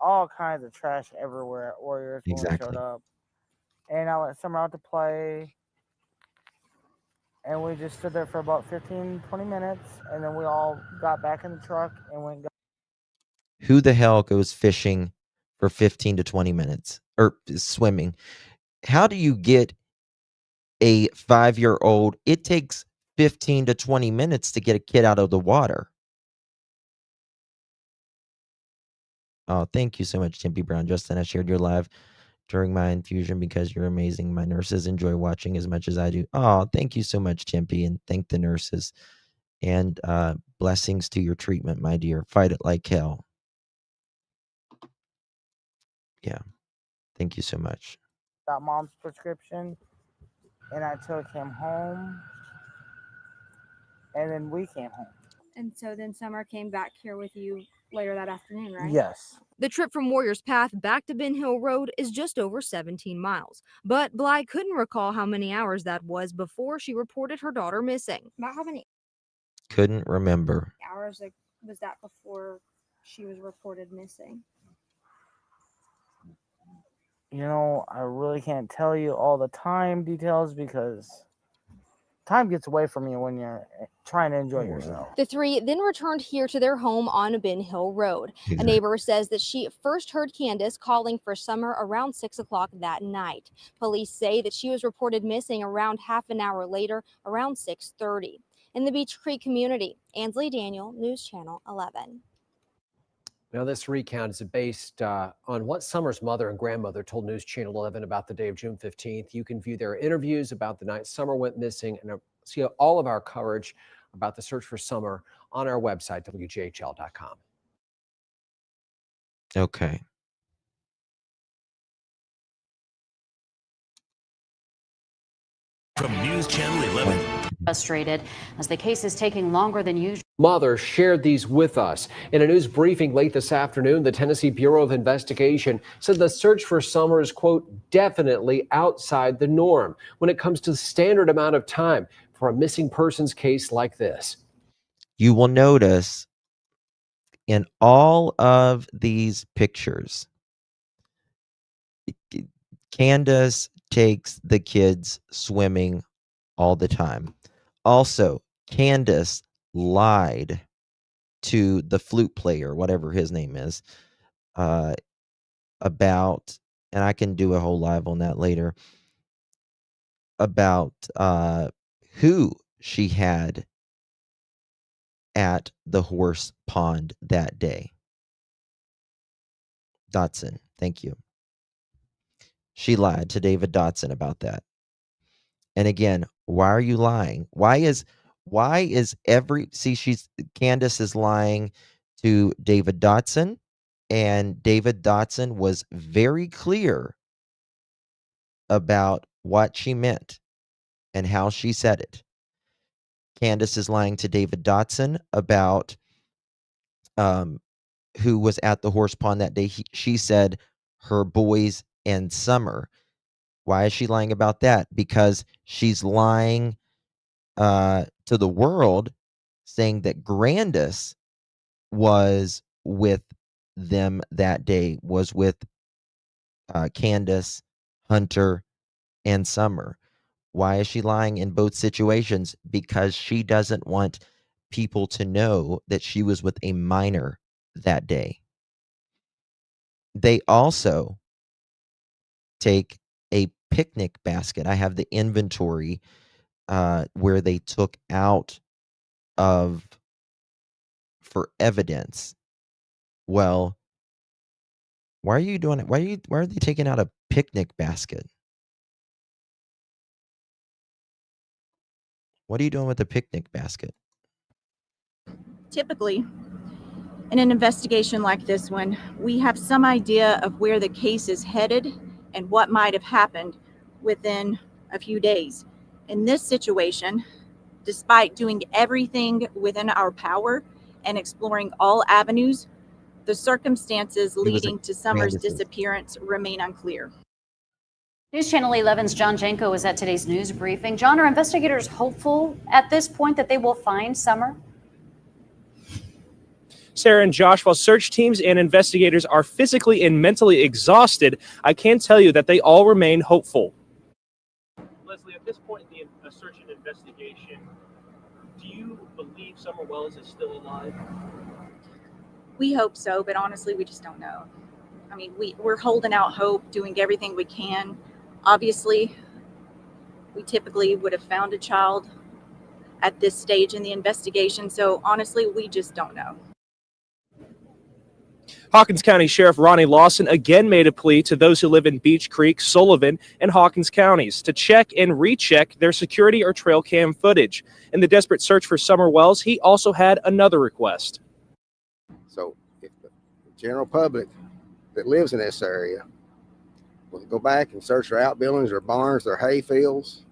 all kinds of trash everywhere at Warriors when we showed Exactly. up. And I let Summer out to play. And we just stood there for about 15, 20 minutes. And then we all got back in the truck and went. Who the hell goes fishing for 15 to 20 minutes or swimming? How do you get a 5-year-old? It takes 15 to 20 minutes to get a kid out of the water. Oh, thank you so much, Timpy Brown. Justin, I shared your live during my infusion because you're amazing. My nurses enjoy watching as much as I do. Oh, thank you so much, Timpy, and thank the nurses. And blessings to your treatment, my dear. Fight it like hell. Yeah. Thank you so much. Got mom's prescription. And I took him home. And then we came home. And so then Summer came back here with you later that afternoon, right? Yes. The trip from Warriors Path back to Ben Hill Road is just over 17 miles. But Bly couldn't recall how many hours that was before she reported her daughter missing. About how many Couldn't remember. hours was that before she was reported missing? You know, I really can't tell you all the time details because time gets away from you when you're trying to enjoy yourself. The three then returned here to their home on Ben Hill Road. Exactly. A neighbor says that she first heard Candus calling for Summer around 6 o'clock that night. Police say that she was reported missing around half an hour later, around 6:30. In the Beech Creek community, Ansley Daniel, News Channel 11. Now, this recount is based on what Summer's mother and grandmother told News Channel 11 about the day of June 15th. You can view their interviews about the night Summer went missing and see all of our coverage about the search for Summer on our website, WJHL.com. Okay. From News Channel 11. Frustrated as the case is taking longer than usual. Mother shared these with us. In a news briefing late this afternoon, the Tennessee Bureau of Investigation said the search for Summer is, quote, definitely outside the norm when it comes to the standard amount of time for a missing persons case like this. You will notice in all of these pictures, Candus takes the kids swimming all the time. Also, Candus lied to the flute player, whatever his name is, about, and I can do a whole live on that later, about who she had at the horse pond that day. Dotson, thank you. She lied to David Dotson about that. And again, why are you lying? Why is Candus is lying to David Dotson, and David Dotson was very clear about what she meant and how she said it. Candus is lying to David Dotson about who was at the horse pond that day. She said her boys and Summer. Why is she lying about that? Because she's lying to the world, saying that Grandis was with them that day, was with Candus, Hunter, and Summer. Why is she lying in both situations? Because she doesn't want people to know that she was with a minor that day. They also take a picnic basket. I have the inventory where they took out of for evidence. Well, why are you doing it? Why are they taking out a picnic basket? What are you doing with the picnic basket? Typically, in an investigation like this one, we have some idea of where the case is headed and what might have happened within a few days. In this situation, despite doing everything within our power and exploring all avenues, the circumstances leading to Summer's disappearance remain unclear. News Channel 11's John Janko is at today's news briefing. John, are investigators hopeful at this point that they will find Summer? Sarah and Josh, while search teams and investigators are physically and mentally exhausted, I can tell you that they all remain hopeful. Leslie, at this point in the search and investigation, do you believe Summer Wells is still alive? We hope so, but honestly, we just don't know. I mean, we're holding out hope, doing everything we can. Obviously, we typically would have found a child at this stage in the investigation, so honestly, we just don't know. Hawkins County Sheriff Ronnie Lawson again made a plea to those who live in Beech Creek, Sullivan, and Hawkins counties to check and recheck their security or trail cam footage. In the desperate search for Summer Wells, he also had another request. So if the general public that lives in this area will go back and search their outbuildings, their barns, their hay fields,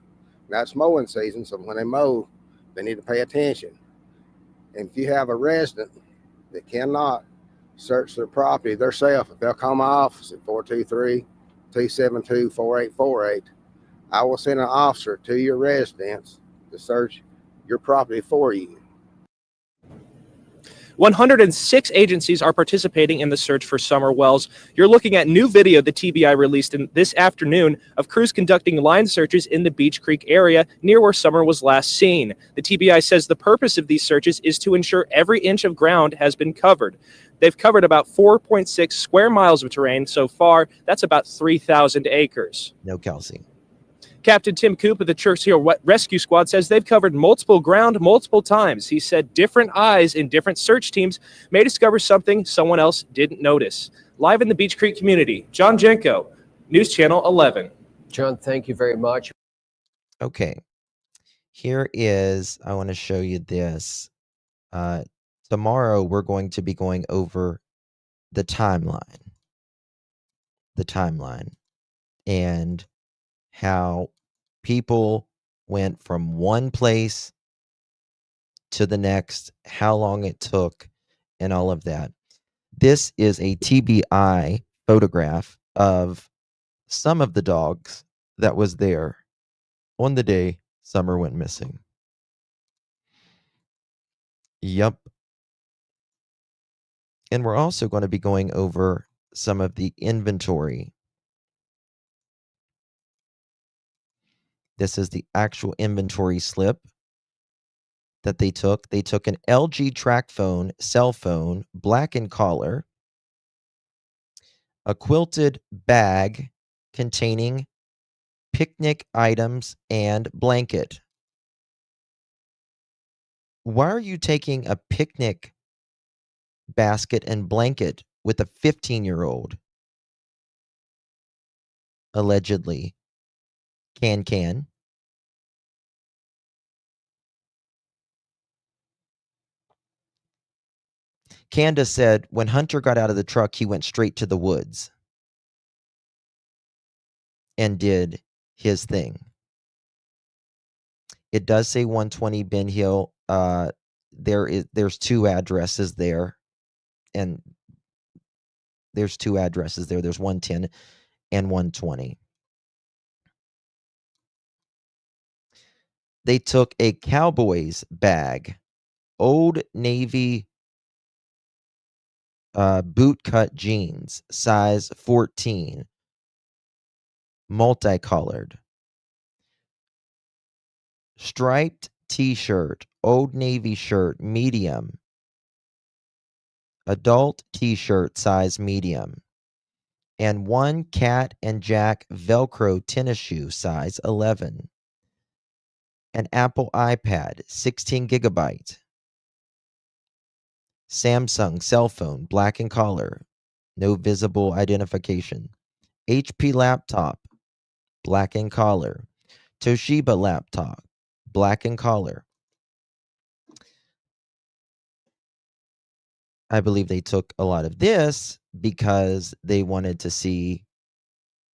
that's mowing season, so when they mow, they need to pay attention. And if you have a resident that cannot search their property themselves, if they'll call my office at 423-272-4848, I will send an officer to your residence to search your property for you. 106 agencies are participating in the search for Summer Wells. You're looking at new video the TBI released this afternoon of crews conducting line searches in the Beech Creek area near where Summer was last seen. The TBI says the purpose of these searches is to ensure every inch of ground has been covered. They've covered about 4.6 square miles of terrain so far. That's about 3,000 acres. No, Kelsey. Captain Tim Coop of the Churchill Rescue Squad says they've covered multiple ground multiple times. He said different eyes in different search teams may discover something someone else didn't notice. Live in the Beech Creek community, John Janko, News Channel 11. John, thank you very much. Okay. Here is, I want to show you this. Tomorrow, we're going to be going over the timeline. And how people went from one place to the next, how long it took, and all of that. This is a TBI photograph of some of the dogs that was there on the day Summer went missing. Yep. And we're also going to be going over some of the inventory. This is the actual inventory slip that they took. They took an LG track phone, cell phone, black in color, a quilted bag containing picnic items and blanket. Why are you taking a picnic basket and blanket with a 15-year-old? Allegedly. Can. Candus said when Hunter got out of the truck, he went straight to the woods and did his thing. It does say 120 Ben Hill. There's two addresses there, and there's two addresses there. There's 110 and 120. They took a Cowboys bag, Old Navy bootcut jeans, size 14, multicolored. Striped t-shirt, Old Navy shirt, medium. Adult t-shirt, size medium. and one Cat and Jack Velcro tennis shoe, size 11. An Apple iPad, 16 gigabyte. Samsung cell phone, black in color, no visible identification. HP laptop, black in color. Toshiba laptop, black in color. I believe they took a lot of this because they wanted to see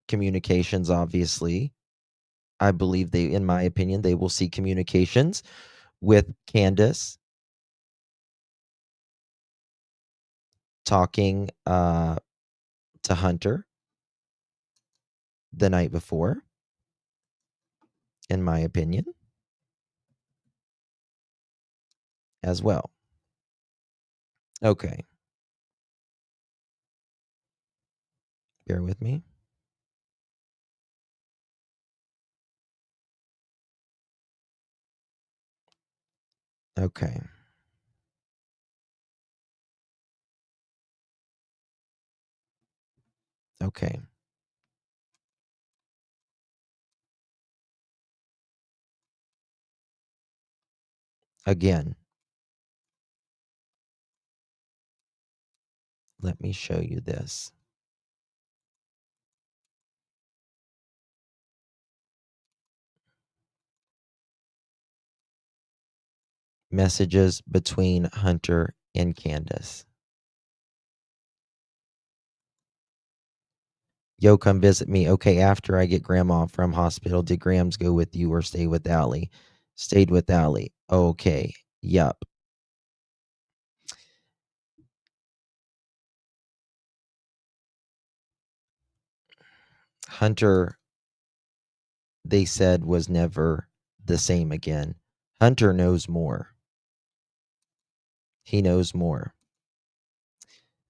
communications, obviously. I believe they, in my opinion, they will see communications with Candus talking to Hunter the night before, in my opinion, as well. Okay. Bear with me. Okay. Okay. Again, let me show you this. Messages between Hunter and Candus. Yo, come visit me. Okay, after I get grandma from hospital, did Grams go with you or stay with Allie? Stayed with Allie. Okay. Yup. Hunter, they said, was never the same again. Hunter knows more. He knows more.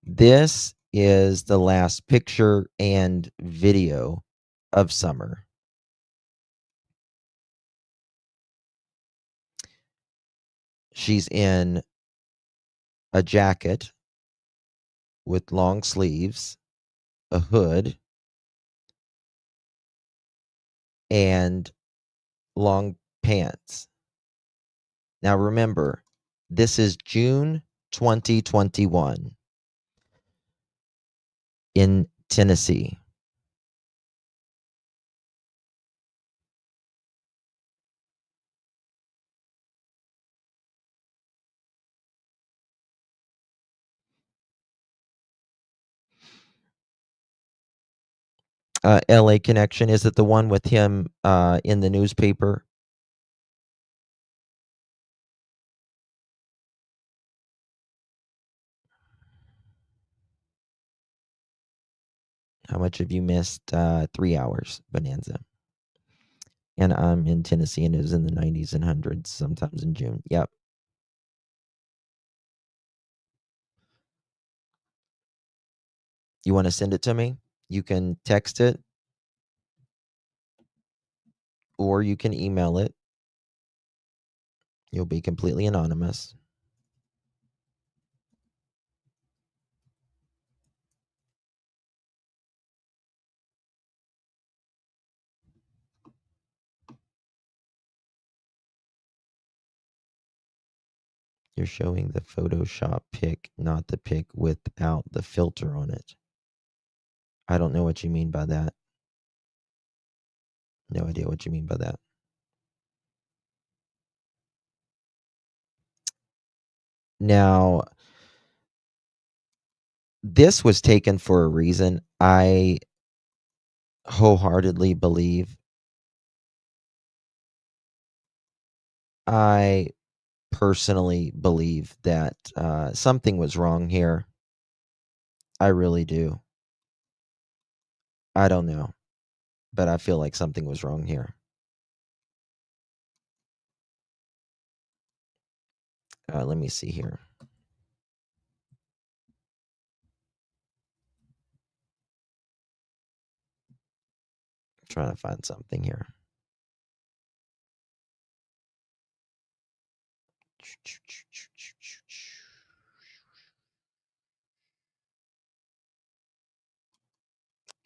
This is the last picture and video of Summer. She's in a jacket with long sleeves, a hood, and long pants. Now remember, this is June 2021 in Tennessee. LA Connection, is it the one with him in the newspaper? How much have you missed? 3 hours, Bonanza. And I'm in Tennessee, and it was in the 90s and hundreds, sometimes in June. Yep. You want to send it to me? You can text it, or you can email it. You'll be completely anonymous. You're showing the Photoshop pic, not the pic without the filter on it. I don't know what you mean by that. No idea what you mean by that. Now, this was taken for a reason. I wholeheartedly believe. I personally believe that something was wrong here. I really do. I don't know, but I feel like something was wrong here. Let me see here. I'm trying to find something here.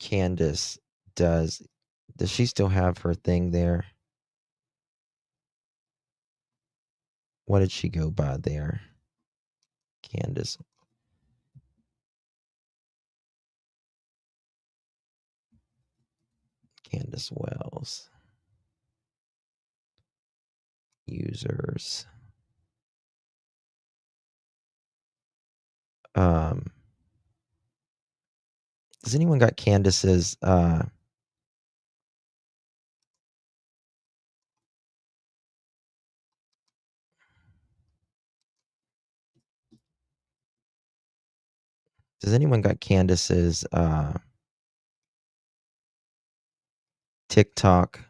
Candus does. Does she still have her thing there? What did she go by there? Candus. Candus Wells. Users. Has anyone got Candus's Does anyone got Candus's TikTok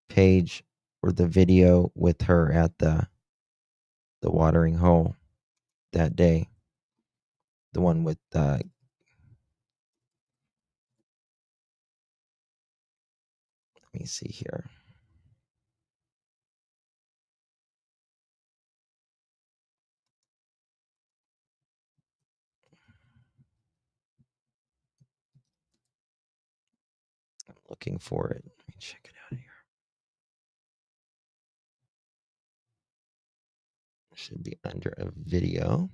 page or the video with her at the watering hole that day? The one with let me see here. I'm looking for it. Let me check it out here. It should be under a video.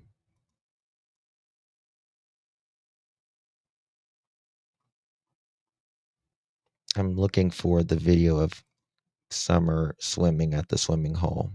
I'm looking for the video of Summer swimming at the swimming hole.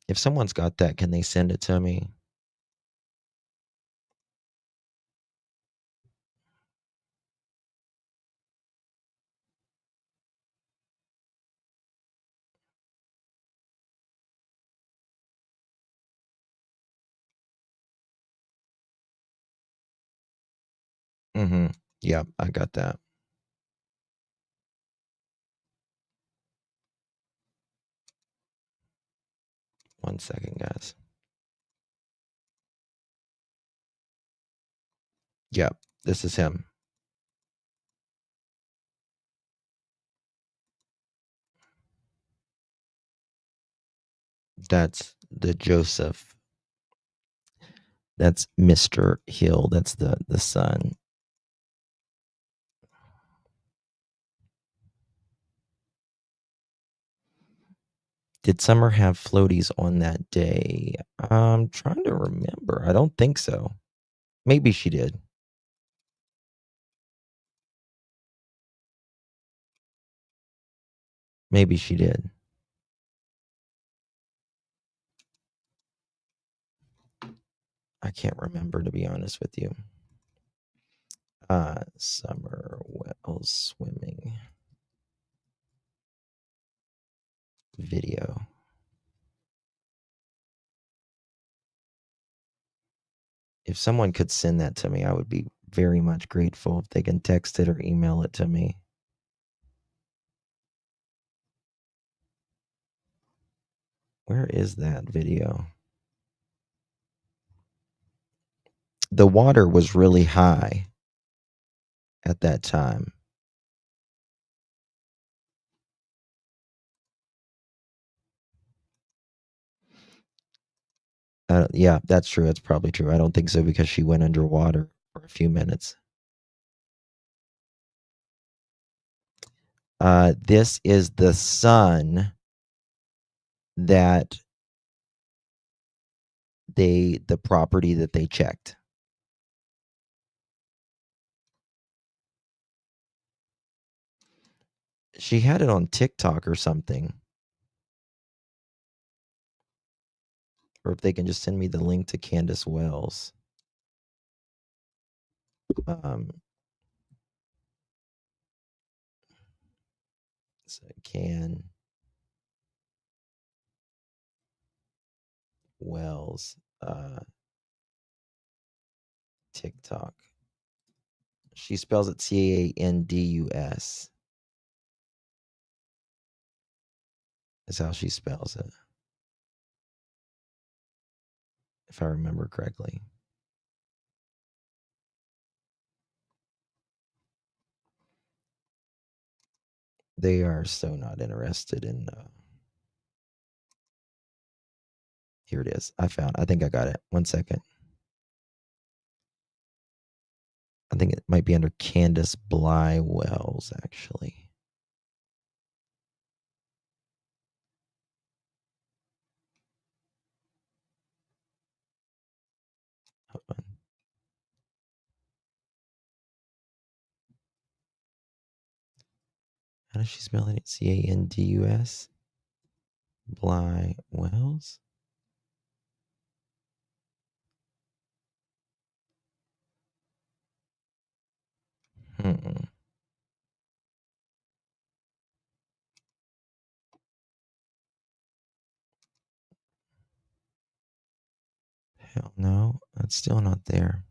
If someone's got that, can they send it to me? Mm-hmm. Yep, I got that. One second, guys. Yep, this is him. That's the Joseph. That's Mr. Hill. That's the son. Did Summer have floaties on that day? I'm trying to remember. I don't think so. Maybe she did. Maybe she did. I can't remember, to be honest with you. Summer Wells swimming video. If someone could send that to me, I would be very much grateful if they can text it or email it to me. Where is that video? The water was really high at that time. Yeah, that's true. That's probably true. I don't think so because she went underwater for a few minutes. This is the son that the property that they checked. She had it on TikTok or something. Or if they can just send me the link to Candus Wells. So Can Wells TikTok. She spells it Candus. is how she spells it, if I remember correctly. They are so not interested in. Here it is. I think I got it. 1 second. I think it might be under Candus Bly Wells, actually. Hold on. How does she spell it? Candus? Bly Wells? Hmm. Hell no, that's still not there.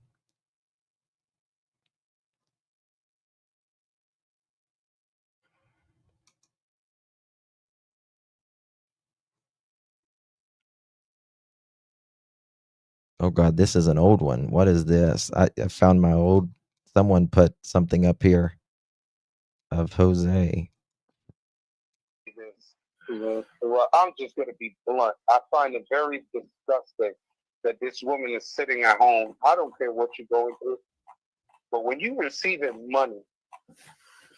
Oh God, this is an old one. What is this? I found my old. Someone put something up here of Jose. Well, I'm just going to be blunt. I find it very disgusting that this woman is sitting at home. I don't care what you're going through, but when you're receiving money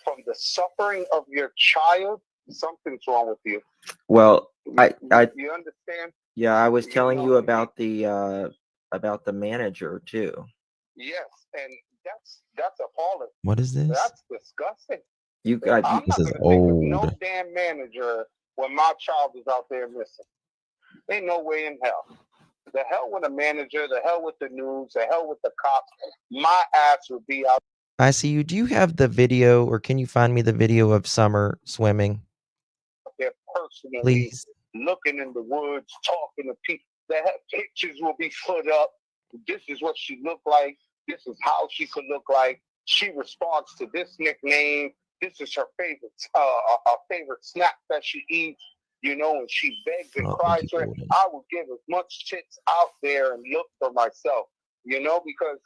from the suffering of your child, something's wrong with you. Well, I You understand? yeah, I was telling you about the manager too. Yes, and that's appalling. What is this? That's disgusting. You got I'm This not is going to think of no old. damn manager when my child is out there missing. Ain't no way in hell. The hell with a manager, the hell with the news, the hell with the cops. My ass would be out I see you. Do you have the video, or can you find me the video of Summer swimming? there personally, Please. looking in the woods, talking to people. The pictures will be put up. This is what she looked like. This is how she could look like. She responds to this nickname. This is her favorite snack that she eats. You know, and she begs and cries for it. I would give as much tits out there and look for myself. You know, because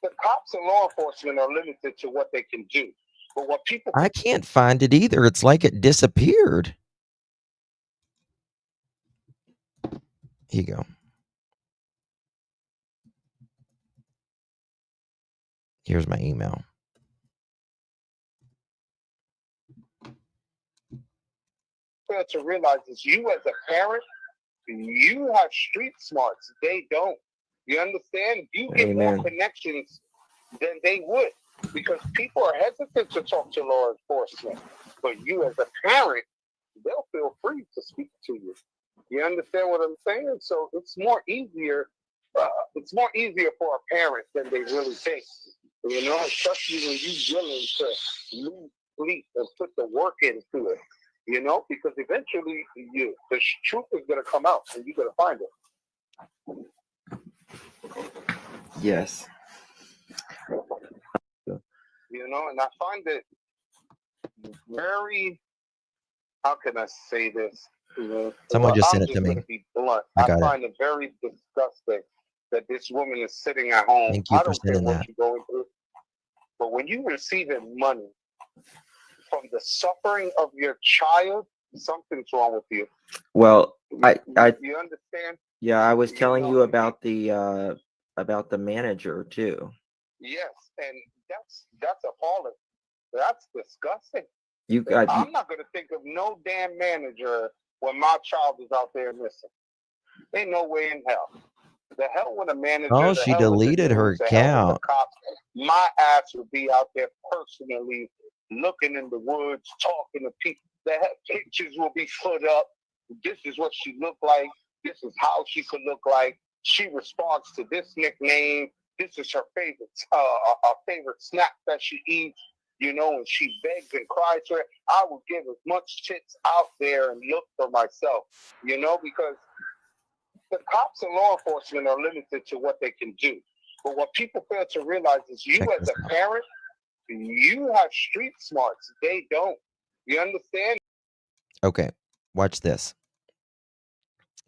the cops and law enforcement are limited to what they can do. But what people I can't find it either. It's like it disappeared. Here you go. Here's my email. fail to realize is you as a parent, you have street smarts. They don't. You understand? You get Amen. more connections than they would because people are hesitant to talk to law enforcement. But you as a parent, they'll feel free to speak to you. You understand what I'm saying? So it's more easier. It's more easier for a parent than they really think. You know, especially when you're willing to lose sleep and put the work into it. You know, because eventually the truth is going to come out and you're going to find it. Yes. You know, and I find it very, how can I say this? Someone just sent I'm it to me. Gonna be blunt. I got it. find it very disgusting that this woman is sitting at home. Thank you I for don't care sending what that. you're going through, but when you're receiving money from the suffering of your child, something's wrong with you. Well, I You understand? yeah, I was telling you about the manager too. Yes, and that's appalling. That's disgusting. I'm not going to think of no damn manager when my child is out there missing. Ain't no way in hell. The hell with a manager. Oh, the she hell with the deleted her news, the hell with account. the cops. My ass would be out there personally looking in the woods, talking to people. The pictures will be put up. This is what she looked like. This is how she could look like. She responds to this nickname. This is her favorite snack that she eats. You know, and she begs and cries for it. I would give as much tits out there and look for myself. You know, because the cops and law enforcement are limited to what they can do. But what people fail to realize is you as a parent, you have street smarts. They don't. You understand? Okay. Watch this.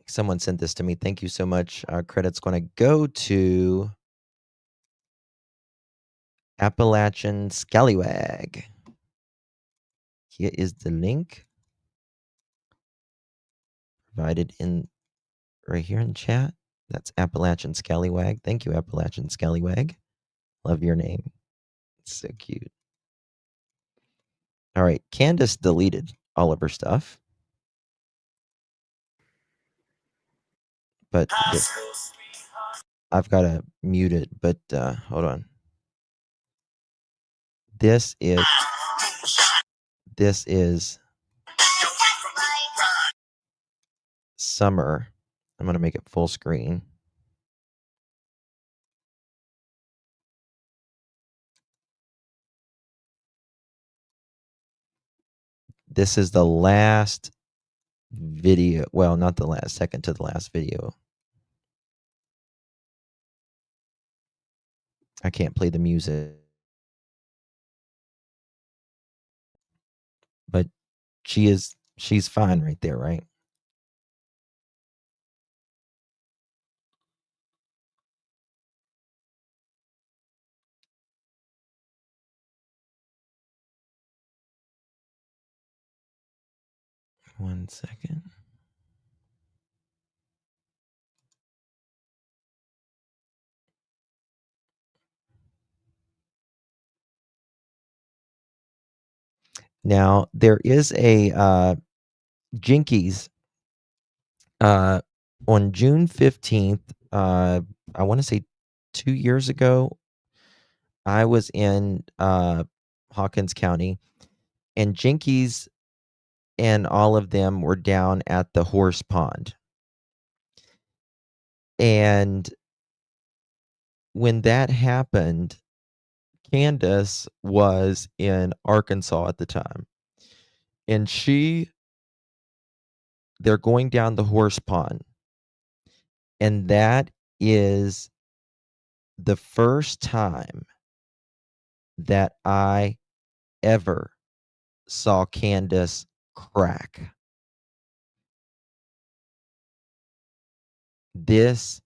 Someone sent this to me. Thank you so much. Credit's going to go to Appalachian Scallywag. Here is the link provided in right here in chat. That's Appalachian Scallywag. Thank you, Appalachian Scallywag. Love your name. It's so cute. All right. Candus deleted all of her stuff. But I've got to mute it. But hold on. This is Summer. I'm going to make it full screen. This is the last video. Well, not the last, second to the last video. I can't play the music. But she's fine right there, right? One second. Now, there is a Jinkies on June 15th. I want to say 2 years ago, I was in Hawkins County, and Jinkies and all of them were down at the horse pond. And when that happened, Candus was in Arkansas at the time. And they're going down the horse pond. And that is the first time that I ever saw Candus crack. This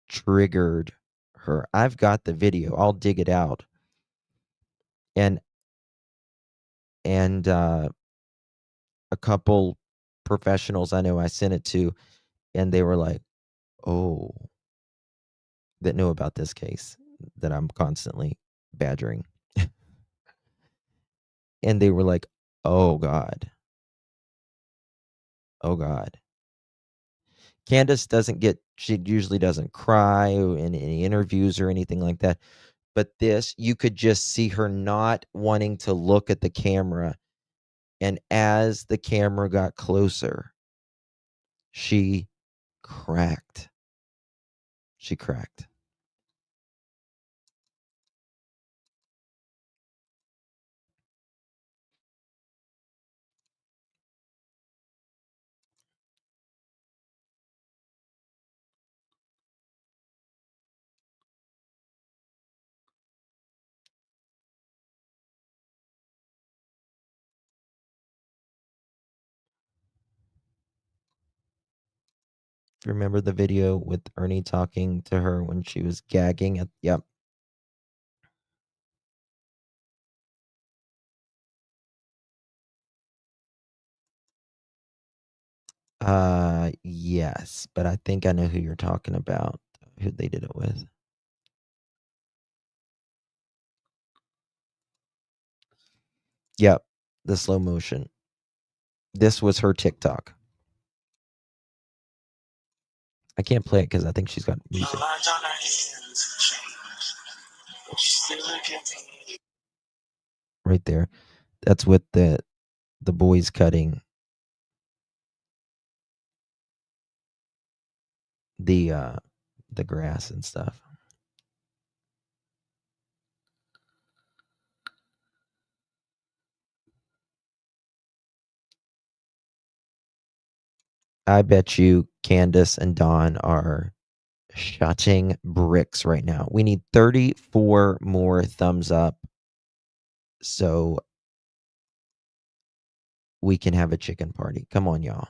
triggered her. I've got the video. I'll dig it out. And a couple professionals I know I sent it to, and they were like, oh, that knew about this case that I'm constantly badgering. And they were like, oh God. Oh God. Candus she usually doesn't cry in any interviews or anything like that. But this, you could just see her not wanting to look at the camera. And as the camera got closer, she cracked. She cracked. Remember the video with Ernie talking to her when she was gagging at, yep. Yes, but I think I know who you're talking about, who they did it with. Yep, the slow motion. This was her TikTok. I can't play it because I think she's got music. Right there. That's with the boys cutting the grass and stuff. I bet you Candus and Dawn are shotting bricks right now. We need 34 more thumbs up. So we can have a chicken party. Come on, y'all.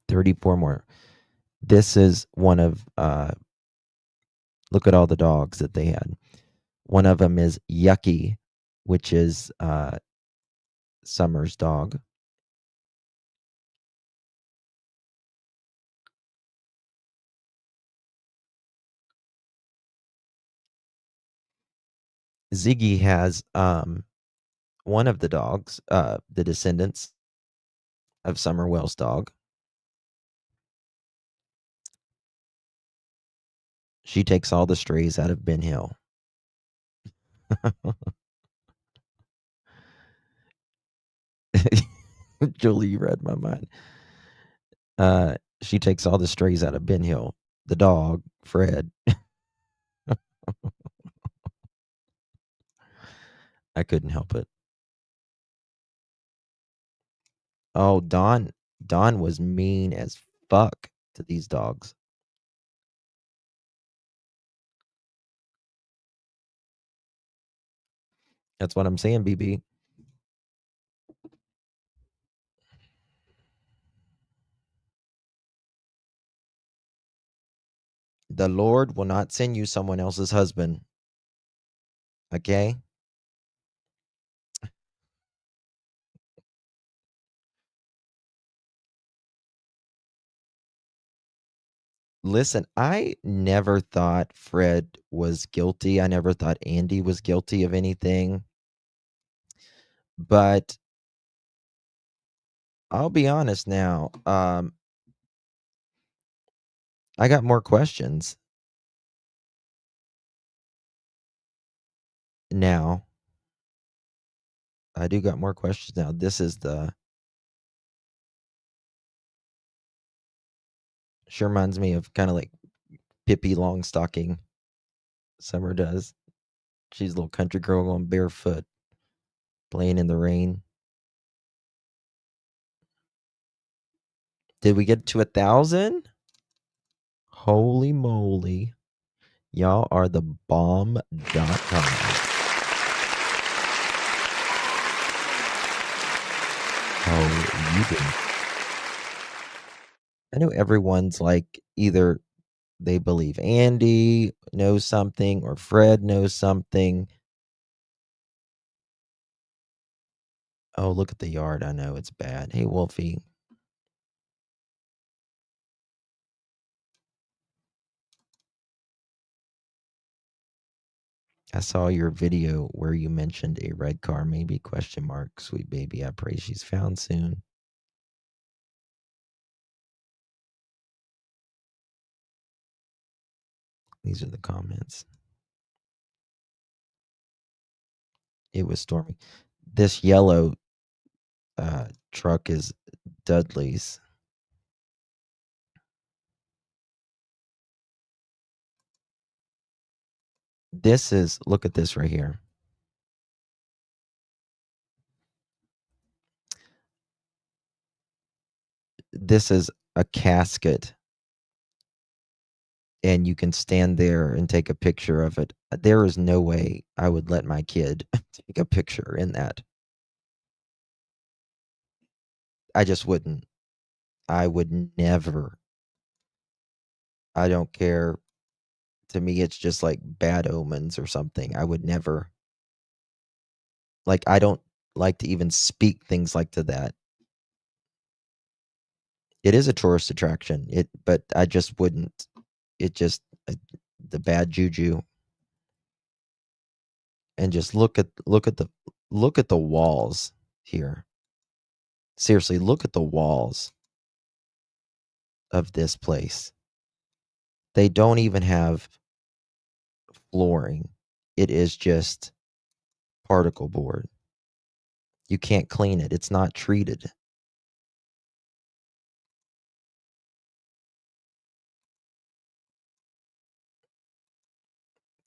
$34 more. This is one of look at all the dogs that they had. One of them is Yucky, which is Summer's dog. Ziggy has one of the dogs, the descendants of Summer Wells' dog. She takes all the strays out of Ben Hill. Julie, you read my mind. She takes all the strays out of Ben Hill. The dog, Fred. I couldn't help it. Oh, Don was mean as fuck to these dogs. That's what I'm saying, BB. The Lord will not send you someone else's husband. Okay? Listen, I never thought Fred was guilty. I never thought Andy was guilty of anything. But I'll be honest now. I got more questions now. I do got more questions now. This is the sure reminds me of kind of like Pippi Longstocking. Summer does. She's a little country girl going barefoot, playing in the rain. Did we get to 1,000? Holy moly. Y'all are the bomb.com. Oh, you didn't. I know everyone's like either they believe Andy knows something or Fred knows something. Oh, look at the yard. I know it's bad. Hey, Wolfie. I saw your video where you mentioned a red car, maybe question mark. Sweet baby, I pray she's found soon. These are the comments. It was stormy. This yellow truck is Dudley's. This is, look at this right here. This is a casket. And you can stand there and take a picture of it. There is no way I would let my kid take a picture in that. I just wouldn't. I would never. I don't care. To me, it's just like bad omens or something. I would never. Like, I don't like to even speak things like to that. It is a tourist attraction. But I just wouldn't. It just the bad juju. And just look at the walls here. Seriously, look at the walls of this place. They don't even have flooring. It is just particle board. You can't clean it. It's not treated.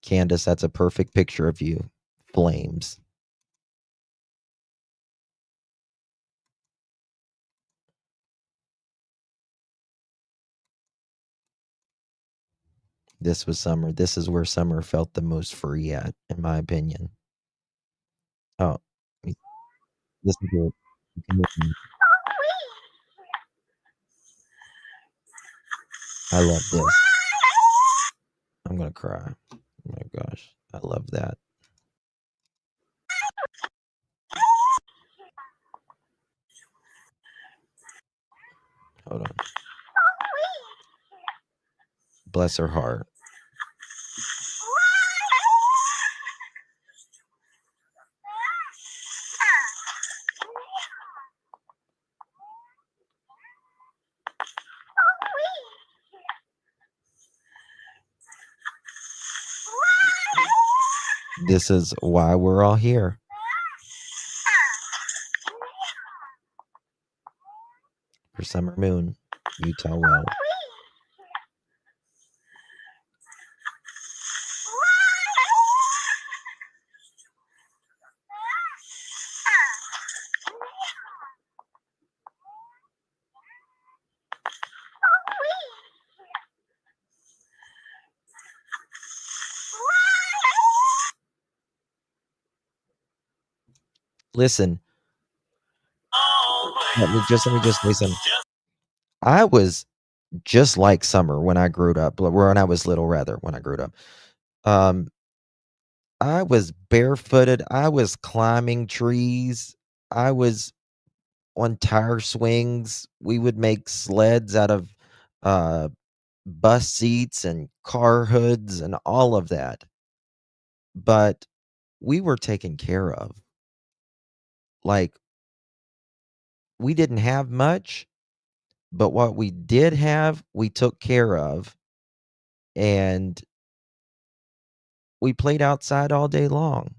Candus, that's a perfect picture of you. Flames. This was summer. This is where summer felt the most free at, in my opinion. Oh, listen to it. You can listen. I love this. I'm gonna cry. Oh my gosh, I love that. Hold on. Bless her heart. This is why we're all here. For Summer Moon, you tell well. Listen. Let me just say something. I was just like Summer when I grew up, when I was little, rather, when I grew up. I was barefooted. I was climbing trees. I was on tire swings. We would make sleds out of bus seats and car hoods and all of that. But we were taken care of. Like, we didn't have much, but what we did have, we took care of. And we played outside all day long.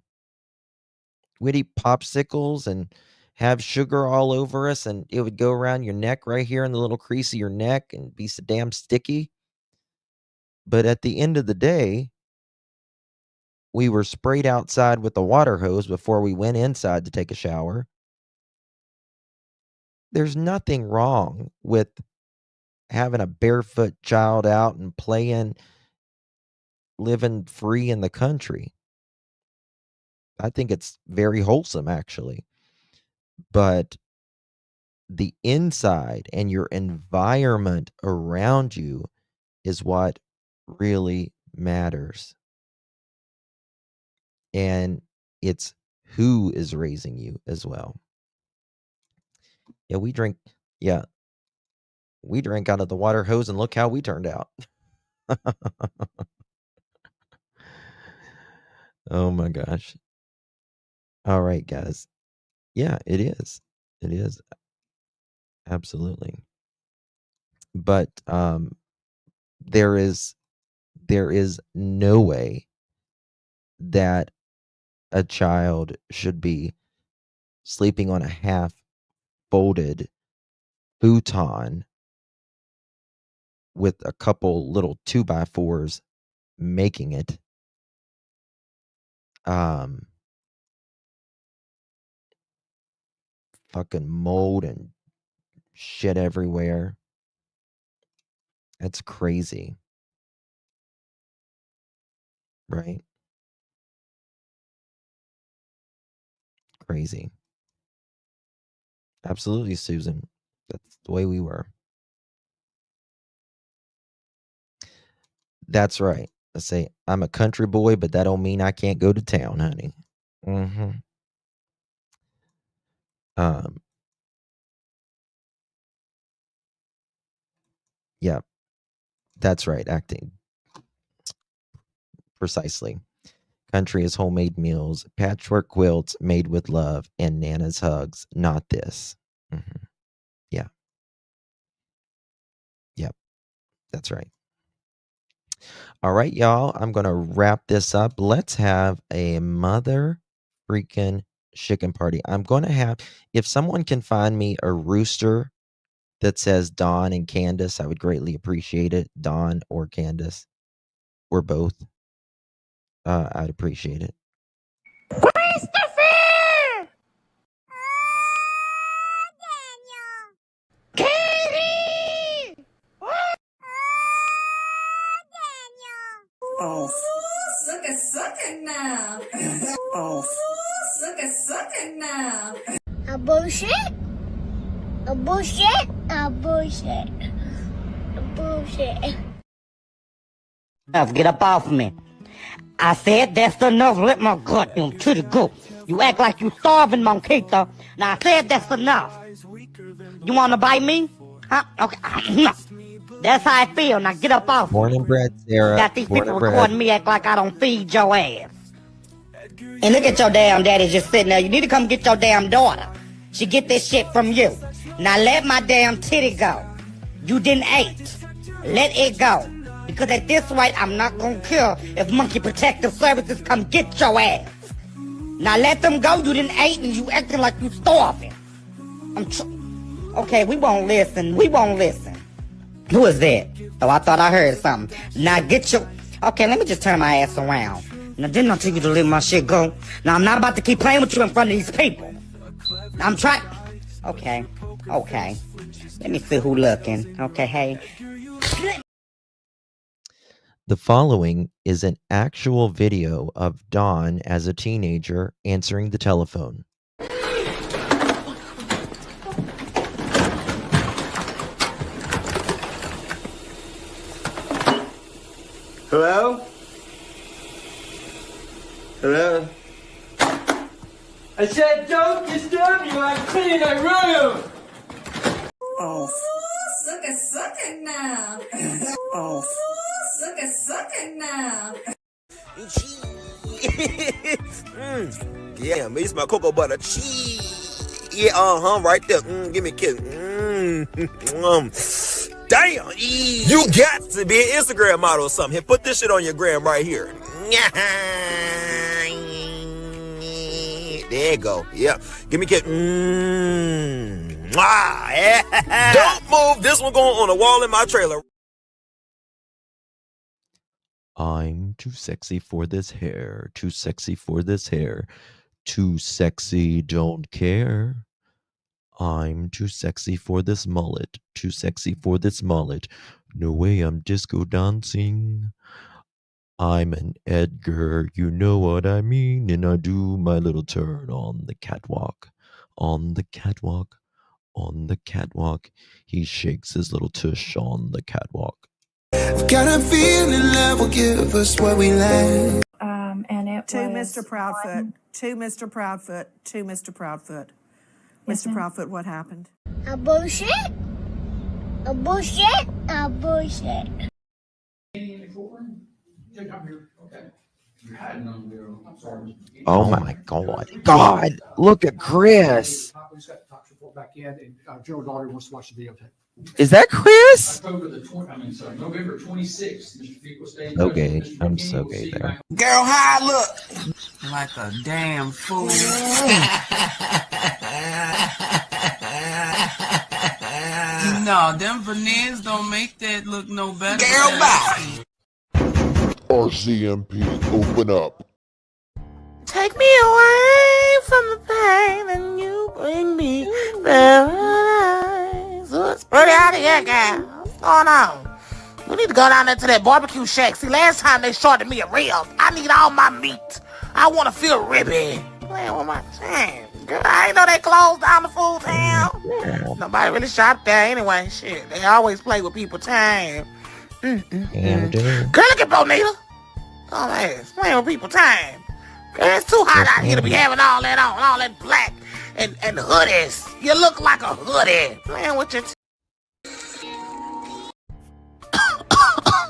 We'd eat popsicles and have sugar all over us, and it would go around your neck right here in the little crease of your neck and be so damn sticky. But at the end of the day, we were sprayed outside with the water hose before we went inside to take a shower. There's nothing wrong with having a barefoot child out and playing, living free in the country. I think it's very wholesome, actually. But the inside and your environment around you is what really matters. And it's who is raising you as well. Yeah, we drank out of the water hose, and look how we turned out. Oh my gosh. All right, guys. Yeah, it is. It is. Absolutely. But there is no way that a child should be sleeping on a half folded futon with a couple little 2x4s making it. Fucking mold and shit everywhere. That's crazy. Right? Crazy. Absolutely, Susan. That's the way we were. That's right. I say I'm a country boy, but that don't mean I can't go to town, honey. Mm-hmm. Yeah, that's right. Acting. Precisely. Country is homemade meals, patchwork quilts made with love, and Nana's hugs, not this. Mm-hmm. Yeah. Yep. That's right. All right, y'all. I'm going to wrap this up. Let's have a mother freaking chicken party. I'm going to have, if someone can find me a rooster that says Dawn and Candus, I would greatly appreciate it. Dawn or Candus, or both. I'd appreciate it. Christopher! Katie! Daniel! Suck it now. A bullshit. A bullshit. A bullshit. A bullshit. Get up off me. I said that's enough. Let my gut to the go. You act like you starving, Monquito. Now I said that's enough. You want to bite me? Huh? Okay. That's how I feel. Now get up off me. Born and bred, Sarah. Got these Born people and bred. recording me act like I don't feed your ass. And look at your damn daddy just sitting there. You need to come get your damn daughter. She get this shit from you. Now let my damn titty go. You didn't eat. Let it go. Because at this rate, I'm not gonna care if Monkey Protective Services come get your ass. Now let them go. You didn't eat and you acting like you starving. Okay, we won't listen. We won't listen. Who is that? Oh, I thought I heard something. Now get your... Okay, let me just turn my ass around. Now, didn't I tell you to let my shit go? Now, I'm not about to keep playing with you in front of these people. I'm trying... Okay. Let me see who looking. Okay, hey. The following is an actual video of Dawn as a teenager answering the telephone. Hello? Hello? I said don't disturb you, I'm cleaning my room! Oh. Suck it now. Oh. Suck it now. Yeah, me smell cocoa butter. Cheese. Yeah, right there. Give me a kiss. Damn. You got to be an Instagram model or something. Here, put this shit on your gram right here. There you go. Yeah. Give me a kiss. Yeah. Don't move. This one going on the wall in my trailer. I'm too sexy for this hair. Too sexy for this hair. Too sexy, don't care. I'm too sexy for this mullet. Too sexy for this mullet. No way I'm disco dancing. I'm an Edgar, you know what I mean. And I do my little turn on the catwalk. On the catwalk. On the catwalk. He shakes his little tush on the catwalk. Got a feeling love will give us what we like. And it To was Mr. Proudfoot. To Mr. Proudfoot. To Mr. Proudfoot. Yes, Mr. ma'am. Proudfoot, what happened? A bullshit. A bullshit. A bullshit. Oh my God. God, look at Chris. Police got the cops report back in, and Gerald Daugherty wants to watch the videotape. Is that Chris? November 26th, Mr. Feet will stay in So touch gay. with Mr. I'm McKinney. so We'll gay see you there. back. Girl, how I look? Like a damn fool. No, them veneers don't make that look no better. Girl, bye. RCMP, open up. Take me away from the pain and you bring me paradise. What's pretty out of here, girl? What's going on? We need to go down there to that barbecue shack. See, last time they shorted me a rib. I need all my meat. I want to feel ribby. Playing with my time. Girl, I ain't know they closed down the full town. Nobody really shopped there anyway. Shit, they always play with people's time. Girl, look at Bonita. Oh, ass. Playing with people's time. Girl, it's too hot out here to be having all that on, all that black and hoodies. You look like a hoodie. Playing with your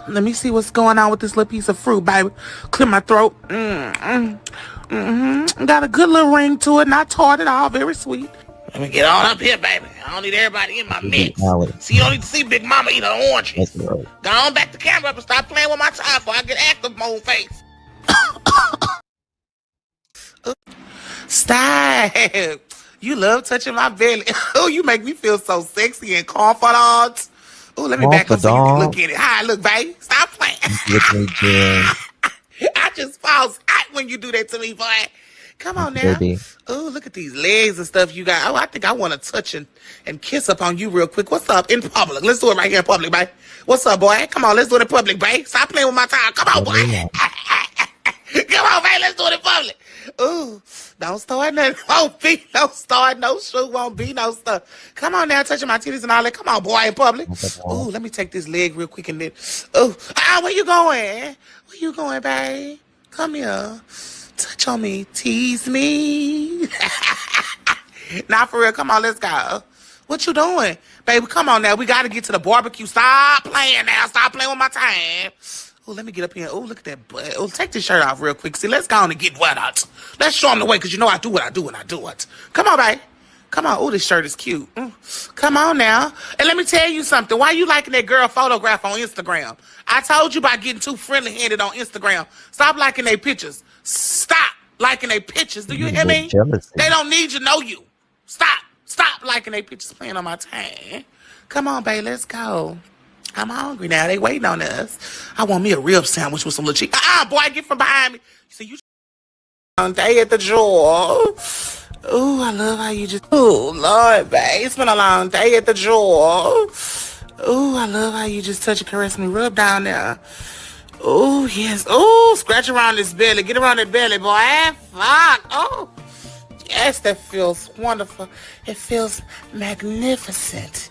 Let me see what's going on with this little piece of fruit, baby. Clear my throat. Got a good little ring to it, not tart at all, very sweet. Let me get on up here, baby. I don't need everybody in my mix. See, you don't need to see Big Mama eat an orange. Go on back to camera up and stop playing with my time before I get active mode face. Stop. You love touching my belly. Oh, you make me feel so sexy and confident. Oh, let me back up so you can look at it. Hi, look, baby. Stop playing. I just falls out when you do that to me, boy. Come on now. Oh, look at these legs and stuff you got. Oh, I think I want to touch and kiss up on you real quick. What's up in public? Let's do it right here in public, babe. What's up, boy? Come on, let's do it in public, babe. Stop playing with my time. Come on, boy. Come on, babe. Let's do it in public. Ooh, don't start nothing. Won't be no start, no shoe, won't be no stuff. Come on now, touching my titties and all that. Come on, boy, in public. Ooh, let me take this leg real quick and then. Ooh, where you going? Where you going, babe? Come here. Touch on me, tease me. Nah, for real, come on, let's go. What you doing? Baby, come on now. We got to get to the barbecue. Stop playing now. Stop playing with my time. Oh, let me get up here. Oh, look at that butt. Oh, take this shirt off real quick. See, let's go on and get wet out. Let's show them the way, because you know I do what I do when I do it. Come on, babe. Come on. Oh, this shirt is cute. Come on now. And let me tell you something. Why you liking that girl photograph on Instagram? I told you about getting too friendly-handed on Instagram. Stop liking their pictures. Stop liking their pictures. Do you hear me? Jealousy. They don't need you to know you. Stop liking their pictures playing on my time. Come on, babe. Let's go. I'm hungry now. They waiting on us. I want me a rib sandwich with some little chicken. Boy, get from behind me. See, you on day at the drawer. Ooh, I love how you just. Ooh, Lord, babe. It's been a long day at the drawer. Ooh, I love how you just touch and caress me. Rub down there. Ooh, yes. Ooh, scratch around this belly. Get around that belly, boy. Fuck. Oh, yes, that feels wonderful. It feels magnificent.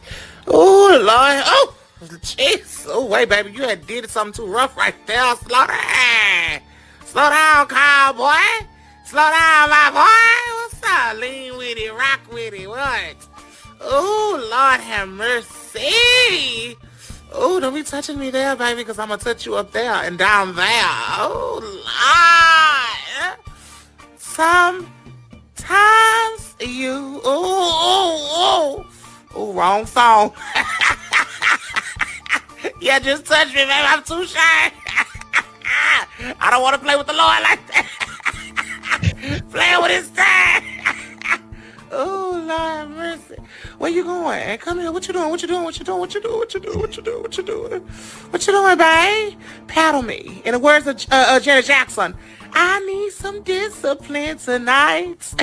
Ooh, Lord. Oh. Jeez. Oh, wait, baby. You had did something too rough right there. Slow down. Slow down, cowboy. Slow down, my boy. What's up? Lean with it. Rock with it. What? Oh, Lord have mercy. Oh, don't be touching me there, baby, because I'm going to touch you up there and down there. Oh, Lord. Sometimes you... Oh, wrong song. Yeah, just touch me, baby. I'm too shy. I don't want to play with the Lord like that. Playing with his time. Oh, Lord mercy. Where you going? Come here. What you doing? What you doing? What you doing? What you doing? What you doing? What you doing? What you doing? What you doing, babe? Paddle me. In the words of Janet Jackson, I need some discipline tonight.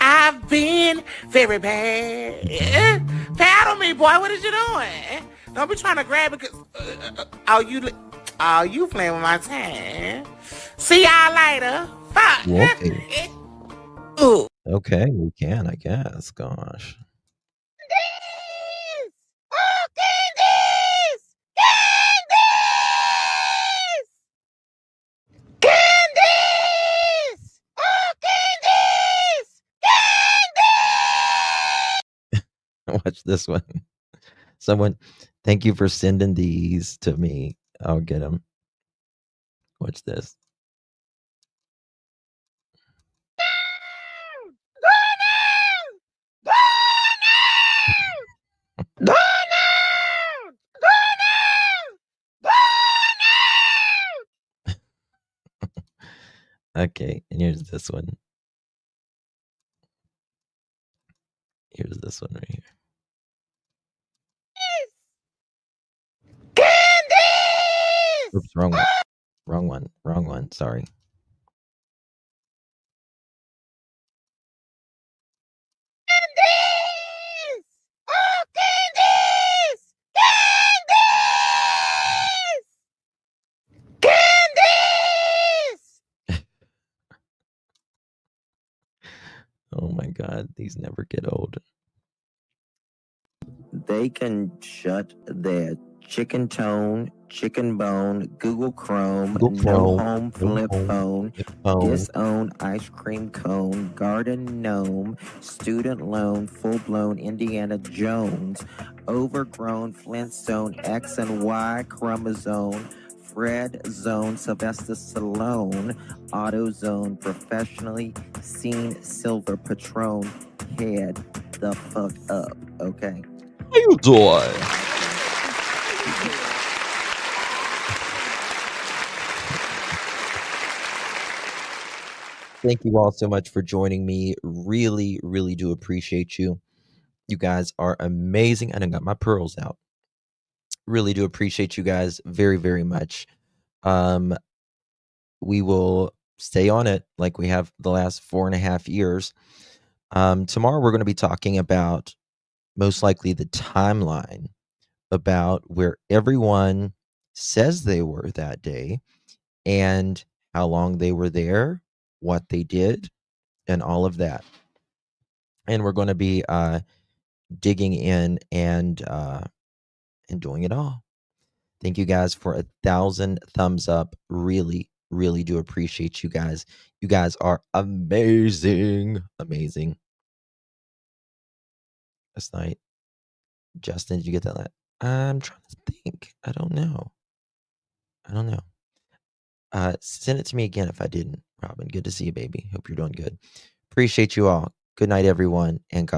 I've been very bad. Paddle me, boy. What is you doing? Don't be trying to grab it, because you playing with my time. See y'all later. Fuck. Okay. Ooh. Okay, we can, I guess. Gosh. Candus! Oh, Candus! Candus! Candus! Oh, Candus! Watch this one. Someone, thank you for sending these to me. I'll get them. Watch this. Okay, and here's this one. Here's this one right here. Candus! Oops, wrong one. Wrong one. Wrong one. Sorry. Candus! Oh, Candus! Candus! Candus! Oh my God, these never get old. They can shut their chicken tone, chicken bone, Google Chrome, no home flip phone, disown ice cream cone, garden gnome, student loan, full blown Indiana Jones, overgrown Flintstone, X and Y chromosome, Fred Zone, Sylvester Stallone, AutoZone, professionally seen silver Patron, head the fuck up, okay? How you doing? Thank you all so much for joining me. Really, really do appreciate you. You guys are amazing. I done got my pearls out. Really do appreciate you guys very, very much. We will stay on it like we have the last 4.5 years. Tomorrow we're going to be talking about most likely the timeline about where everyone says they were that day and how long they were there what they did and all of that. And we're going to be digging in and doing it all. Thank you guys for 1,000 thumbs up. Really, really do appreciate you guys. You guys are amazing. Amazing. Last night. Justin, did you get that? I'm trying to think. I don't know. Send it to me again if I didn't. Robin, good to see you, baby. Hope you're doing good. Appreciate you all. Good night, everyone, and God